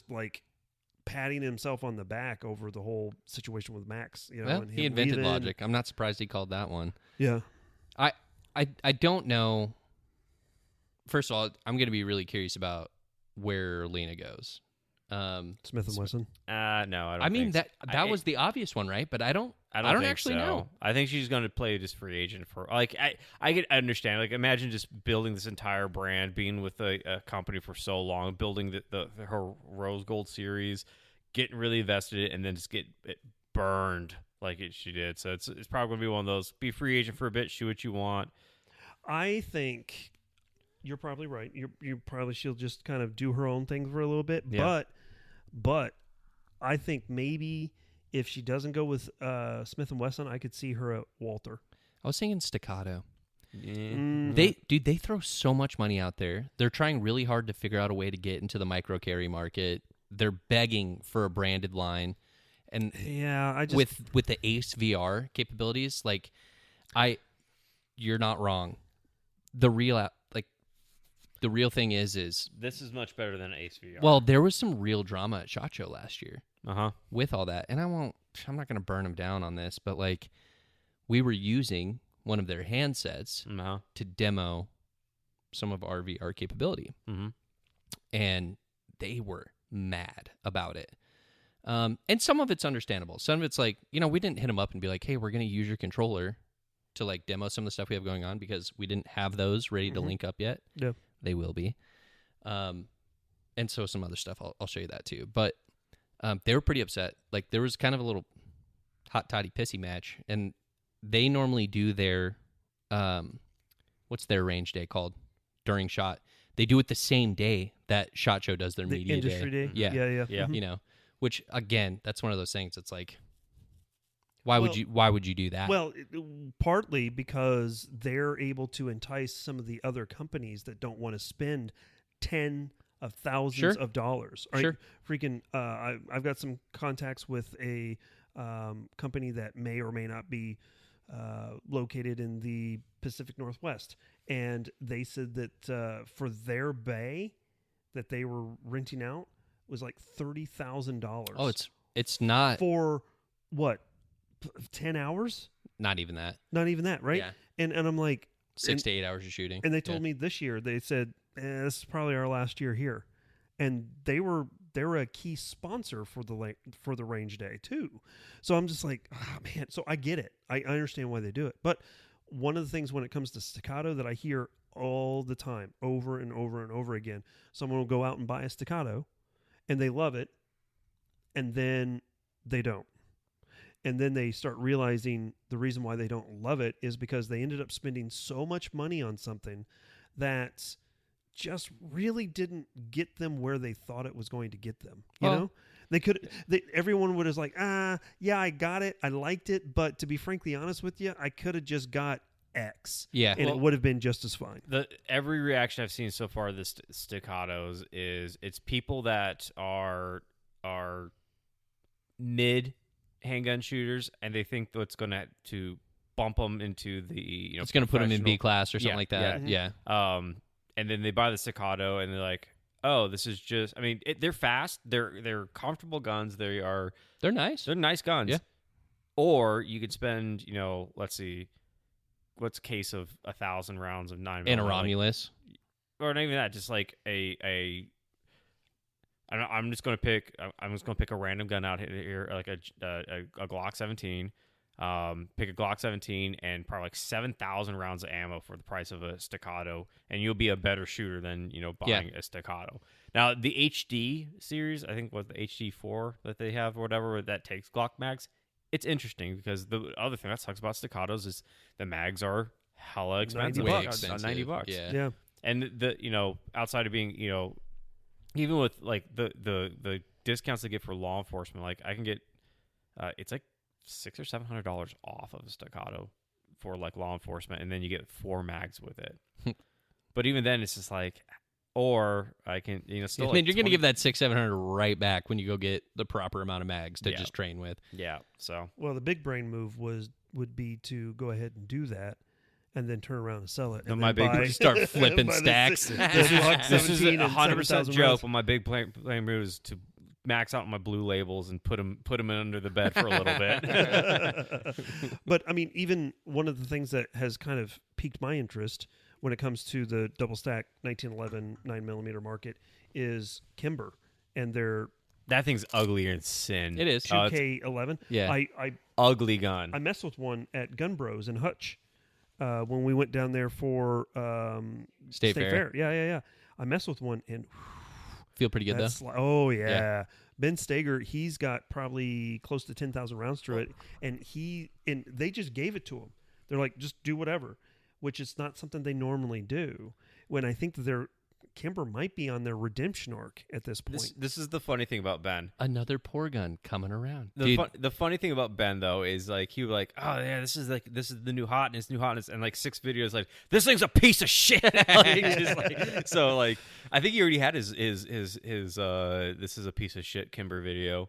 like patting himself on the back over the whole situation with Max. You know, Well, and he him invented leaving. logic. I'm not surprised he called that one. Yeah. I don't know. First of all, I'm going to be really curious about where Lena goes. Smith and Wesson. No, I don't. I mean think so. that was the obvious one, right? But I don't I don't think actually so. know. I think she's going to play just free agent for like I could understand. Like imagine just building this entire brand, being with a company for so long, building her Rose Gold series, getting really invested in it, and then just get it burned like she did. So it's probably going to be one of those. Be free agent for a bit, shoot what you want. I think you're probably right. She'll just kind of do her own thing for a little bit. Yeah. But I think maybe if she doesn't go with Smith & Wesson, I could see her at Walter. I was thinking Staccato. Yeah. They throw so much money out there. They're trying really hard to figure out a way to get into the micro carry market. They're begging for a branded line, and yeah, I just with the Ace VR capabilities, like you're not wrong. The real thing is This is much better than Ace VR. well, there was some real drama at SHOT Show last year uh-huh. with all that, and I'm not going to burn them down on this, but like we were using one of their handsets Uh-huh. to demo some of our VR capability, Mm-hmm. and they were mad about it. And some of it's understandable. Some of it's like, we didn't hit them up and be like, hey, we're going to use your controller to like demo some of the stuff we have going on because we didn't have those ready to link up yet. Yeah. They will be. And so some other stuff, I'll show you that too. But they were pretty upset. Like there was kind of a little hot toddy pissy match, and they normally do their what's their range day called during SHOT. They do it the same day that SHOT Show does their the media industry day. Yeah. Yeah. Mhm. Which again, that's one of those things. It's like, why would you do that? Well, partly because they're able to entice some of the other companies that don't want to spend tens of thousands of dollars. Right? Sure. Freaking, I've got some contacts with a company that may or may not be located in the Pacific Northwest, and they said that for their bay that they were renting out was like $30,000. Oh, it's not for what? 10 hours? not even that. Not even that, right? Yeah. And I'm like 6 to 8 hours of shooting. and they told me this year, they said, this is probably our last year here. And they're a key sponsor for the range day too. So I'm just like, oh, man. So I get it. I understand why they do it. But one of the things when it comes to Staccato that I hear all the time, over and over and over again, someone will go out and buy a Staccato and they love it, and then they don't. And then they start realizing the reason why they don't love it is because they ended up spending so much money on something that just really didn't get them where they thought it was going to get them. You know, everyone would have like, yeah, I got it. I liked it. But to be frankly honest with you, I could have just got X. Yeah. And it would have been just as fine. Every reaction I've seen so far of the Staccatos is it's people that are mid handgun shooters, and they think that's going to bump them into the it's going to put them in B class or something Yeah, like that. yeah. Yeah. And then they buy the Staccato, and they're like, oh, this is just. I mean, they're fast. They're comfortable guns. They're nice. They're nice guns. Yeah. Or you could spend, let's see, what's a case of 1,000 rounds of 9mm? And a Romulus. Or not even that. Just like I'm just gonna pick a random gun out here, like a Glock 17. Pick a Glock 17 and probably like 7,000 rounds of ammo for the price of a Staccato, and you'll be a better shooter than buying a Staccato. Now the HD series, I think, was the HD4 that they have or whatever that takes Glock mags. It's interesting because the other thing that sucks about Staccatos is the mags are hella expensive. $90. Yeah. And the outside of being even with like the discounts they get for law enforcement, like I can get it's like $600 or $700 off of a Staccato for like law enforcement, and then you get 4 mags with it. But even then, it's just like, or I can still. And then you're gonna give that $600-700 right back when you go get the proper amount of mags to just train with. Yeah. So well, the big brain move would be to go ahead and do that, and then turn around and sell it. And my then big Start flipping buy stacks. this is a 100% 7,000 joke. rounds. But my big plan move is to max out my blue labels and put them under the bed for a little bit. But I mean, even one of the things that has kind of piqued my interest when it comes to the double stack 1911 9mm market is Kimber and their That thing's uglier than sin. It is. 2K11. Yeah. I Ugly gun. I messed with one at Gun Bros in Hutch when we went down there for State Fair. Yeah. I messed with one and Feel pretty good though. oh yeah. Ben Steger, he's got probably close to 10,000 rounds through it, and they just gave it to him. They're like, just do whatever, which is not something they normally do. When I think that their Kimber might be on their redemption arc at this point. This is the funny thing about Ben. Another poor gun coming around. The funny thing about Ben though is like he was like, oh yeah, this is the new hotness, and like 6 videos like this thing's a piece of shit. So like I think he already had his this is a piece of shit Kimber video.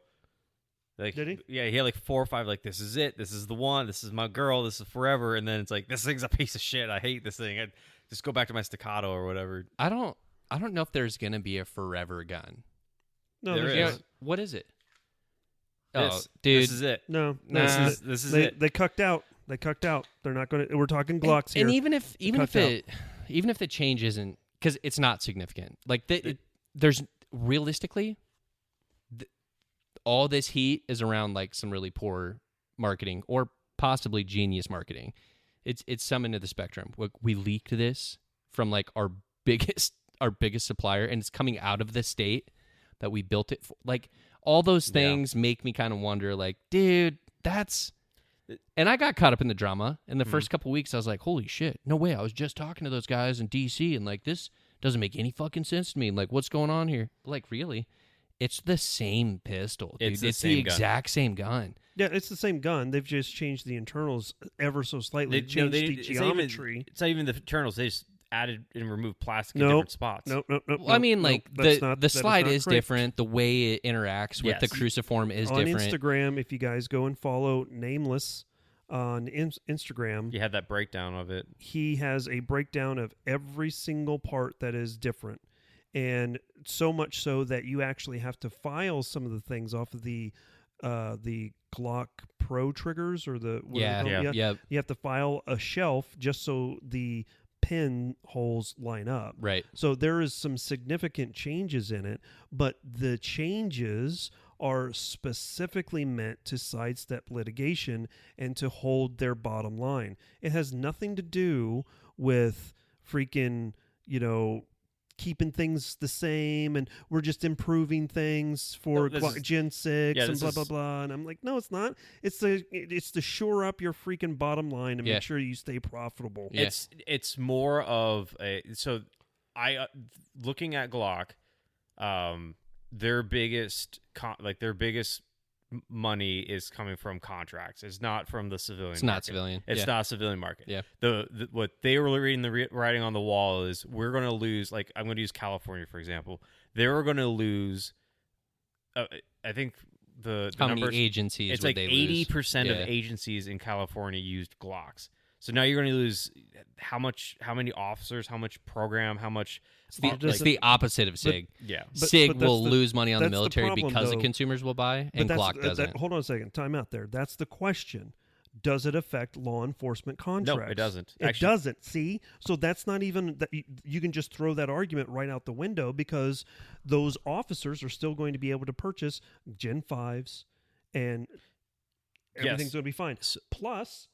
Like, did he? Yeah, he had like 4 or 5. Like, this is it. This is the one. This is my girl. This is forever. And then it's like, this thing's a piece of shit. I hate this thing. I just go back to my staccato or whatever. I don't know if there's gonna be a forever gun. No, there there's is. not. What is it? This is it. No, This is it. They cucked out. They cucked out. They're not going to. We're talking Glocks here. And even if the change isn't, because it's not significant. Like there's realistically, all this heat is around like some really poor marketing or possibly genius marketing. It's some into the spectrum. We leaked this from like our biggest supplier, and it's coming out of the state that we built it for. Like all those things make me kind of wonder. Like, dude, that's. And I got caught up in the drama. In the first couple weeks, I was like, holy shit, no way. I was just talking to those guys in DC, and like, this doesn't make any fucking sense to me. Like, what's going on here? Like, really? It's the same pistol, dude. It's the exact same gun. Yeah, it's the same gun. They've just changed the internals ever so slightly. They changed the geometry. It's not even the internals. They just added and removed plastic in different spots. Nope. Well, I mean, like, the slide is different. The way it interacts with the cruciform is different. On Instagram, if you guys go and follow Nameless on Instagram, you had that breakdown of it. He has a breakdown of every single part that is different. And so much so that you actually have to file some of the things off of the Glock Pro triggers or you have to file a shelf just so the pin holes line up. Right. So there is some significant changes in it, but the changes are specifically meant to sidestep litigation and to hold their bottom line. It has nothing to do with freaking, keeping things the same, and we're just improving things for Gen 6 and blah, blah, blah. And I'm like, no, it's not. It's to shore up your freaking bottom line and make sure you stay profitable. Yeah. It's more of looking at Glock, their biggest money is coming from contracts. It's not from the civilian. It's not civilian. It's not a civilian market. Yeah. What they were reading the writing on the wall is we're going to lose. Like I'm going to use California for example. They were going to lose. I think the how numbers, many agencies? It's like 80% of agencies in California used Glocks. So now you're going to lose how many officers, how much program, how much. It's the opposite of SIG. SIG will lose money on the military because the consumers will buy, and Glock doesn't. Hold on a second. Time out there. That's the question. Does it affect law enforcement contracts? No, it doesn't. It doesn't. See? So that's not even that. You can just throw that argument right out the window because those officers are still going to be able to purchase Gen 5s and everything's going to be fine. Plus,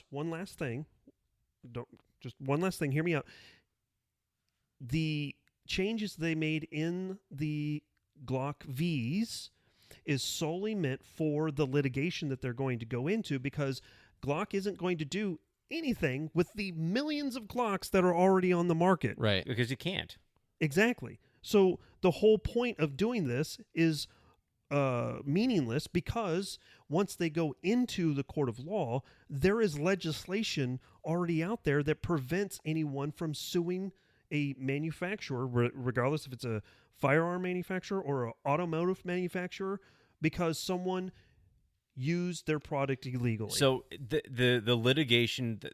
one last thing. One last thing. Hear me out. The changes they made in the Glock Vs is solely meant for the litigation that they're going to go into because Glock isn't going to do anything with the millions of Glocks that are already on the market. Right. Because you can't. Exactly. So the whole point of doing this is meaningless because once they go into the court of law, there is legislation already out there that prevents anyone from suing a manufacturer, regardless if it's a firearm manufacturer or an automotive manufacturer, because someone used their product illegally. So the litigation that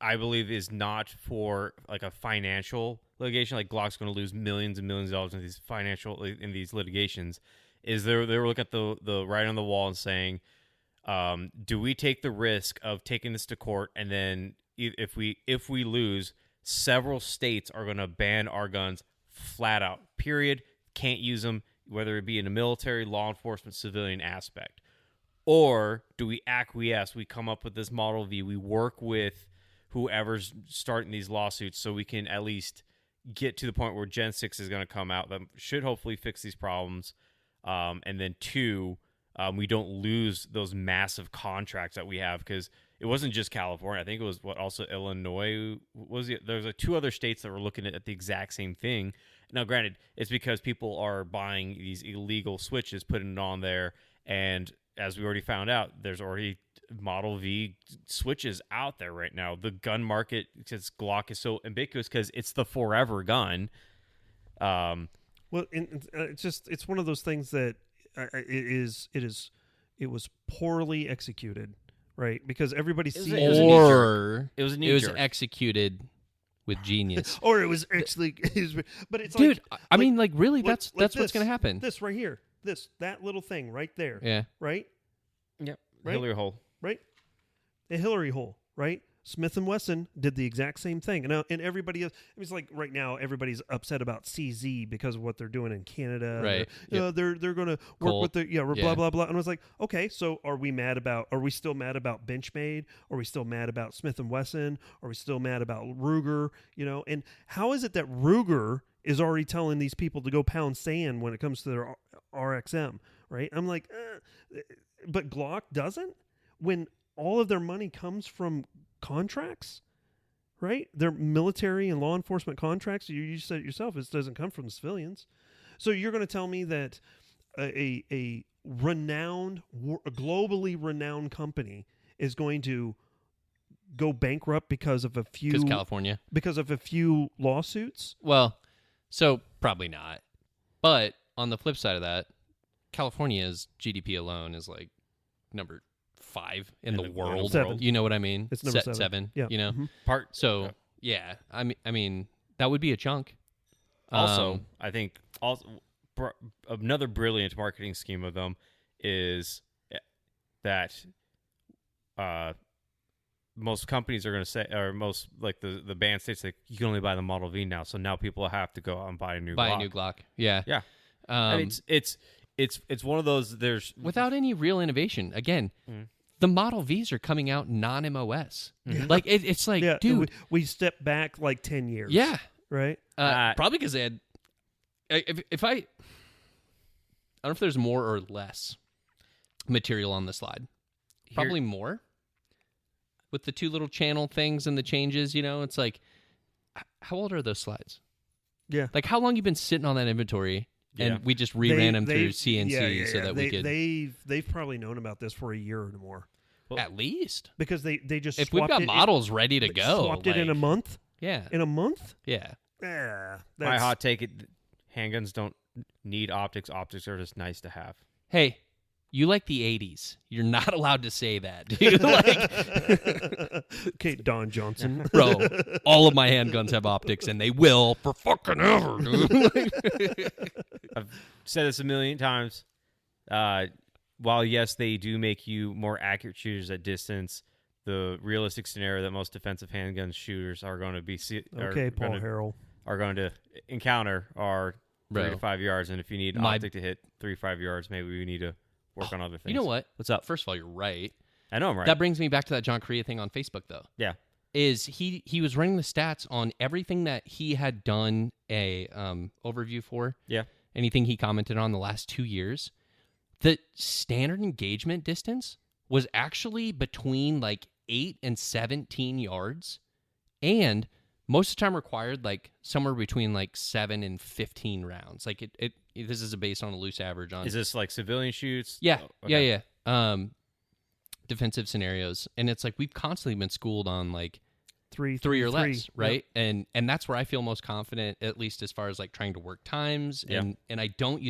I believe is not for like a financial litigation, like Glock's going to lose millions and millions of dollars in these litigations. Is they were looking at the writing on the wall and saying, do we take the risk of taking this to court and then if we lose, several states are going to ban our guns flat out, period, can't use them, whether it be in a military, law enforcement, civilian aspect? Or do we acquiesce? We come up with this Model V. We work with whoever's starting these lawsuits so we can at least get to the point where Gen 6 is going to come out. That should hopefully fix these problems. And then 2, we don't lose those massive contracts that we have, because it wasn't just California. I think it was also Illinois. There's 2 other states that were looking at the exact same thing. Now, granted, it's because people are buying these illegal switches, putting it on there, and as we already found out, there's already Model V switches out there right now. The gun market, because Glock is so ubiquitous, because it's the forever gun. Well, it's one of those things that it was poorly executed, right? Because everybody sees or it was executed with genius, or it was actually, but it's dude. like, I mean, like really, like, that's like what's gonna happen. This right here, that little thing right there, Yeah. right. Yep. Right? Hillary hole. Right? A Hillary hole, right? Smith & Wesson did the exact same thing. And everybody else, it's like right now everybody's upset about CZ because of what they're doing in Canada. Right. They're going to work with the blah blah blah. And I was like, okay, so are we still mad about Benchmade? Are we still mad about Smith & Wesson? Are we still mad about Ruger? And how is it that Ruger is already telling these people to go pound sand when it comes to their RXM, right? I'm like, but Glock doesn't, when all of their money comes from contracts, right? Their military and law enforcement contracts. You said it yourself, it doesn't come from the civilians. So you're going to tell me that a globally renowned company is going to go bankrupt because of a few lawsuits? Well, so probably not. But on the flip side of that, California's GDP alone is like number 5 in the world. 7. You know what I mean? It's number 7. Yeah. You know. Mm-hmm. Yeah. I mean that would be a chunk. Also, I think another brilliant marketing scheme of them is that most companies are going to say, or most, like the band states, like, you can only buy the Model V now, so now people have to go out and buy a new Glock. Yeah. Yeah. And it's one of those, there's without any real innovation. Again, the Model Vs are coming out non-MOS. Like it's like, dude, we stepped back like 10 years. Yeah. Right. Probably because they had. If I don't know if there's more or less material on the slide. Probably more. With the 2 little channel things and the changes, it's like, how old are those slides? Yeah. Like, how long you been sitting on that inventory? And we just reran them through CNC so that we could. They've probably known about this for a year or more. Well, at least. Because they just if we've got models ready to go. Swapped it in a month? Yeah. In a month? Yeah. Yeah. My hot take, handguns don't need optics. Optics are just nice to have. Hey, you like the 80s. You're not allowed to say that, dude. Okay, Don Johnson. Bro, all of my handguns have optics, and they will for fucking ever, dude. I've said this a million times. While, yes, they do make you more accurate shooters at distance, the realistic scenario that most defensive handgun shooters are going to be Paul Harrell are going to encounter are 3 to 5 yards, and if you need optic to hit 3-5 yards, maybe we need to work on other things. You know what? What's up? First of all, you're right. I know I'm right. That brings me back to that John Korea thing on Facebook, though. Yeah. Is he was running the stats on everything that he had done a overview for. Yeah. Anything he commented on the last 2 years. The standard engagement distance was actually between like 8 and 17 yards. And most of the time required like somewhere between like 7 and 15 rounds. Like it this is based on a loose average on. Is this like civilian shoots? Yeah. Oh, okay. Yeah. Defensive scenarios. And it's like we've constantly been schooled on like three or less, right? Yep. And that's where I feel most confident, at least as far as like trying to work times. And I don't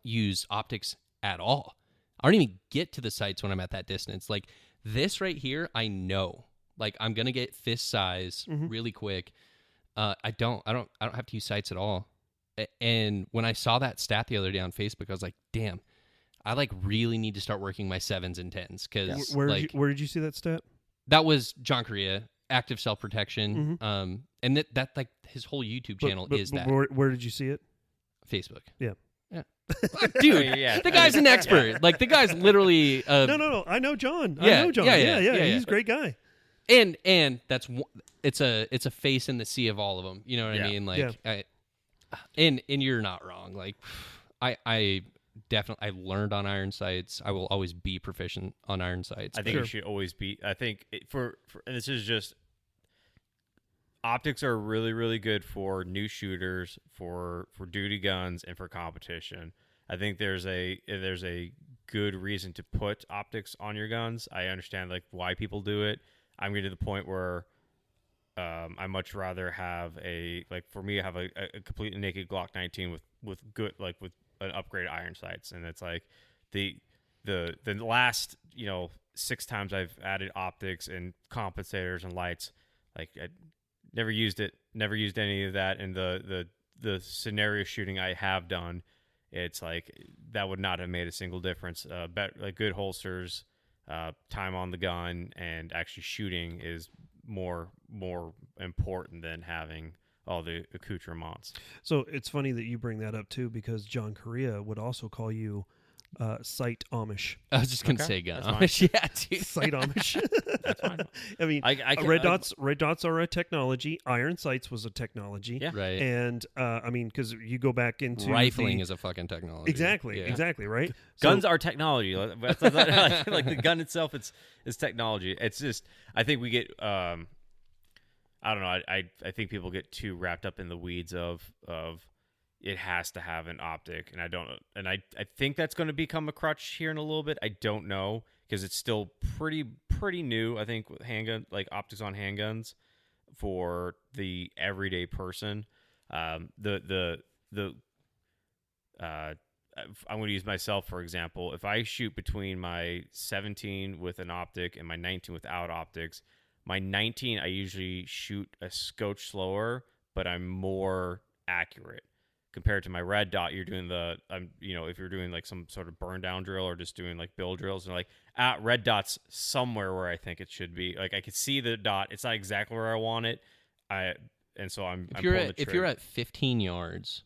use optics at all. I don't even get to the sights when I'm at that distance. Like this right here, I know. Like I'm gonna get fist size really quick. I don't have to use sights at all. And when I saw that stat the other day on Facebook, I was like, damn, I like really need to start working my 7s and 10s. Because where did you see that stat? That was John Korea, active self protection. And that like his whole YouTube channel is that. Where did you see it? Facebook. Yeah. Dude, yeah, the guy's an expert. Like the guy's literally No. I know John. Yeah, I know John. yeah. He's a great guy. and that's it's a face in the sea of all of them. You know what I mean? Like and you're not wrong. Like I definitely I learned on iron sights. I will always be proficient on iron sights. I think you should always be. I think for and this is just optics are really, really good for new shooters, for duty guns, and for competition. I think there's a good reason to put optics on your guns. I understand like why people do it. I'm getting to the point where I much rather have for me I have a completely naked Glock 19 with good with an upgraded iron sights, and it's like the last 6 times I've added optics and compensators and lights, like I never used it, never used any of that. And the scenario shooting I have done, it's like that would not have made a single difference. Like good holsters, time on the gun, and actually shooting is more important than having all the accoutrements. So it's funny that you bring that up too, because John Correa would also call you sight Amish. I was just gonna say gun that's Amish. Yeah, dude. Sight Amish. That's fine. I mean, red dots are a technology. Iron sights was a technology. Yeah. Right. And I mean, because you go back into rifling is a fucking technology. Exactly, right? Guns are technology. Like the gun itself, it's technology. It's just I think we get I don't know. I think people get too wrapped up in the weeds of it has to have an optic, and I think that's going to become a crutch here in a little bit. I don't know, because it's still pretty new. I think with handgun, like optics on handguns for the everyday person. I'm going to use myself for example. If I shoot between my 17 with an optic and my 19 without optics, my 19 I usually shoot a scotch slower, but I'm more accurate. Compared to my red dot, you're doing if you're doing like some sort of burn down drill or just doing like build drills, and like red dot's somewhere where I think it should be. Like I could see the dot, it's not exactly where I want it. If you're at 15 yards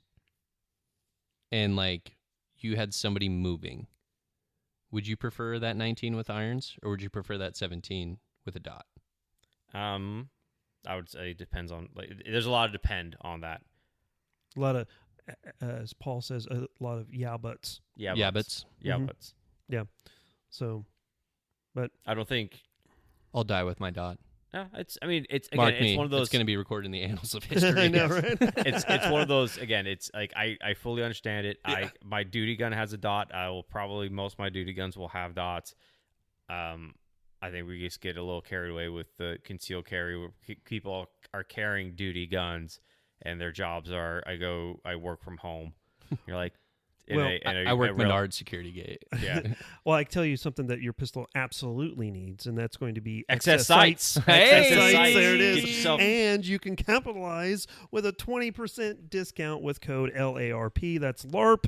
and like you had somebody moving, would you prefer that 19 with irons, or would you prefer that 17 with a dot? I would say it depends on there's a lot of depend on that. A lot of, as Paul says, a lot of buts. Yabbits. Yeah. So, but I don't think I'll die with my dot. No, it's one of those. It's going to be recorded in the annals of history. I know, right? It's one of those. Again, it's like I fully understand it. Yeah. My duty gun has a dot. Most of my duty guns will have dots. I think we just get a little carried away with the concealed carry, where people are carrying duty guns, and their jobs are I work from home. You're like, I work Menard security gate. Yeah. Well, I tell you something that your pistol absolutely needs, and that's going to be excess sights. Hey! Excess sights. There it Get is. yourself- And you can capitalize with a 20% discount with code LARP. That's LARP.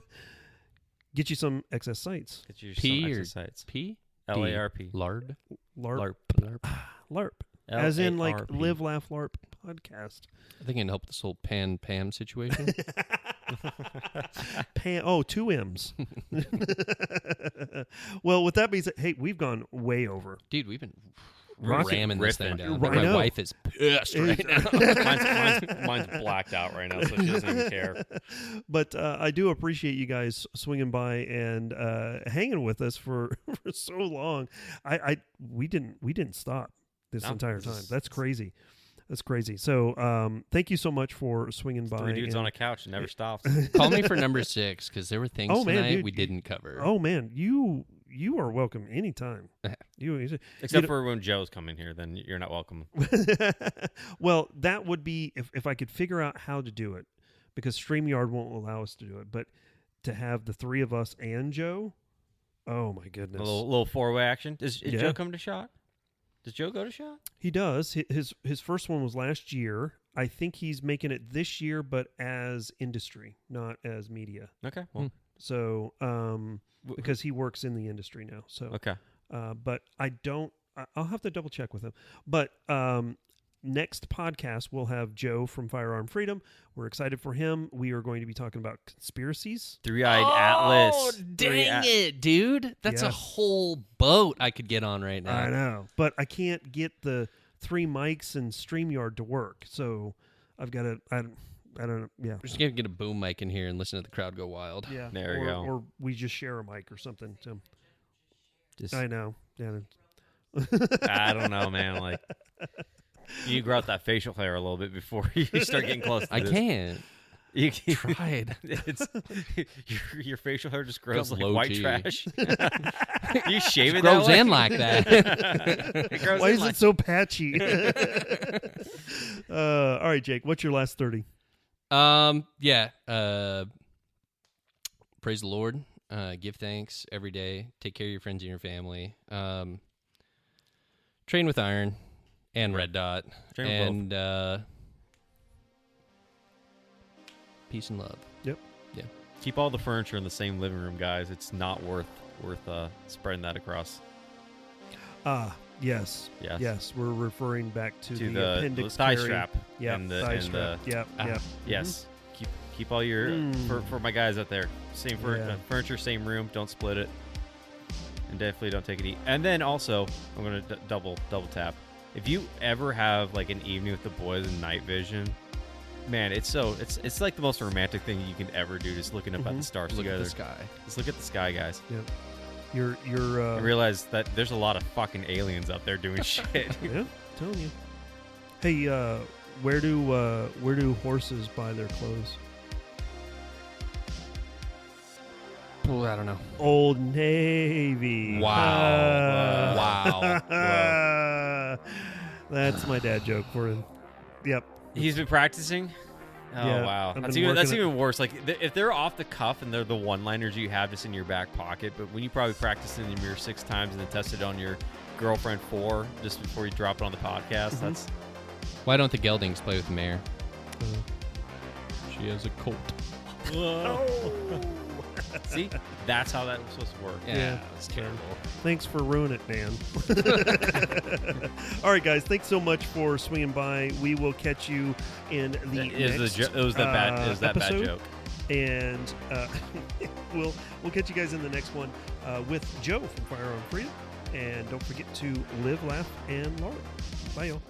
Get you some excess sights. Get you P some or excess sights. P? LARP. Lard? LARP. LARP. LARP. As in like LARP. Live, Laugh, LARP podcast. I think it can help this whole Pam situation. Two M's. Well, with that being said, hey, we've gone way over. Dude, we've been Rocket ramming this thing riffing. down. I My know. wife is pissed right now. Mine's blacked out right now, so she doesn't even care. But I do appreciate you guys swinging by and hanging with us for so long. We didn't stop this entire time. That's crazy. That's crazy. So thank you so much for swinging by. 3 dudes on a couch and never stops. Call me for number 6, because there were things tonight dude, we didn't cover. Oh man, you are welcome anytime. Except for when Joe's coming here, then you're not welcome. Well, that would be if I could figure out how to do it, because StreamYard won't allow us to do it. But to have the 3 of us and Joe, oh my goodness, A little 4-way action. Is Joe coming to shot? Does Joe go to shot? He does. His first one was last year. I think he's making it this year, but as industry, not as media. Okay. Well, So, because he works in the industry now. So, okay. but I don't. I'll have to double check with him. But next podcast, we'll have Joe from Firearm Freedom. We're excited for him. We are going to be talking about conspiracies. Three-eyed Atlas. Oh, dang it, dude. That's a Yes. whole boat I could get on right now. I know, but I can't get the 3 mics and StreamYard to work, so I've got to. I don't know. Yeah. We're just going to get a boom mic in here and listen to the crowd go wild. Yeah. There you go. Or we just share a mic or something. So. Just, I know. Yeah. I don't know, man. Like, you grow out that facial hair a little bit before you start getting close to I this. can't. You Tried. It's your facial hair just grows Got like low white key. trash. You shave it It grows that way? in like that. It grows Why in is like it so patchy? All right, Jake. What's your last 30? Yeah. Praise the Lord. Give thanks every day. Take care of your friends and your family. Train with iron and red dot. Train with and peace and love. Yep. Yeah. keep all the furniture in the same living room, guys. It's not worth spreading that across. Yes. Yes. Yes. We're referring back to the the appendix thigh carry. strap. Yeah. and the, Thigh and strap. Yep. Yep. Yes. Keep all your for my guys out there. Same Yeah. furniture, same room. Don't split it, and definitely don't take it. And then also, I'm gonna double tap. If you ever have like an evening with the boys and night vision, man, it's like the most romantic thing you can ever do. Just looking up at the stars Look together. at the sky. Just look at the sky, guys. Yep. You're I realize that there's a lot of fucking aliens out there doing shit. yeah, telling you. Hey, where do horses buy their clothes? Oh, I don't know. Old Navy. Wow. Wow. That's my dad joke for him. Yep. He's been practicing. Oh Yeah, wow, I've that's been even working worse. Like if they're off the cuff and they're the one-liners you have just in your back pocket, but when you probably practiced in the mirror 6 times and then tested on your girlfriend 4 just before you drop it on the podcast, that's Why don't the geldings play with the mayor? She has a colt. see, that's how that was supposed to work. Yeah. It's terrible. Thanks for ruining it, man. All right, guys. Thanks so much for swinging by. We will catch you in the next It was that bad episode. joke. And we'll catch you guys in the next one with Joe from Firearm Freedom. And don't forget to live, laugh, and Larp. Bye, y'all.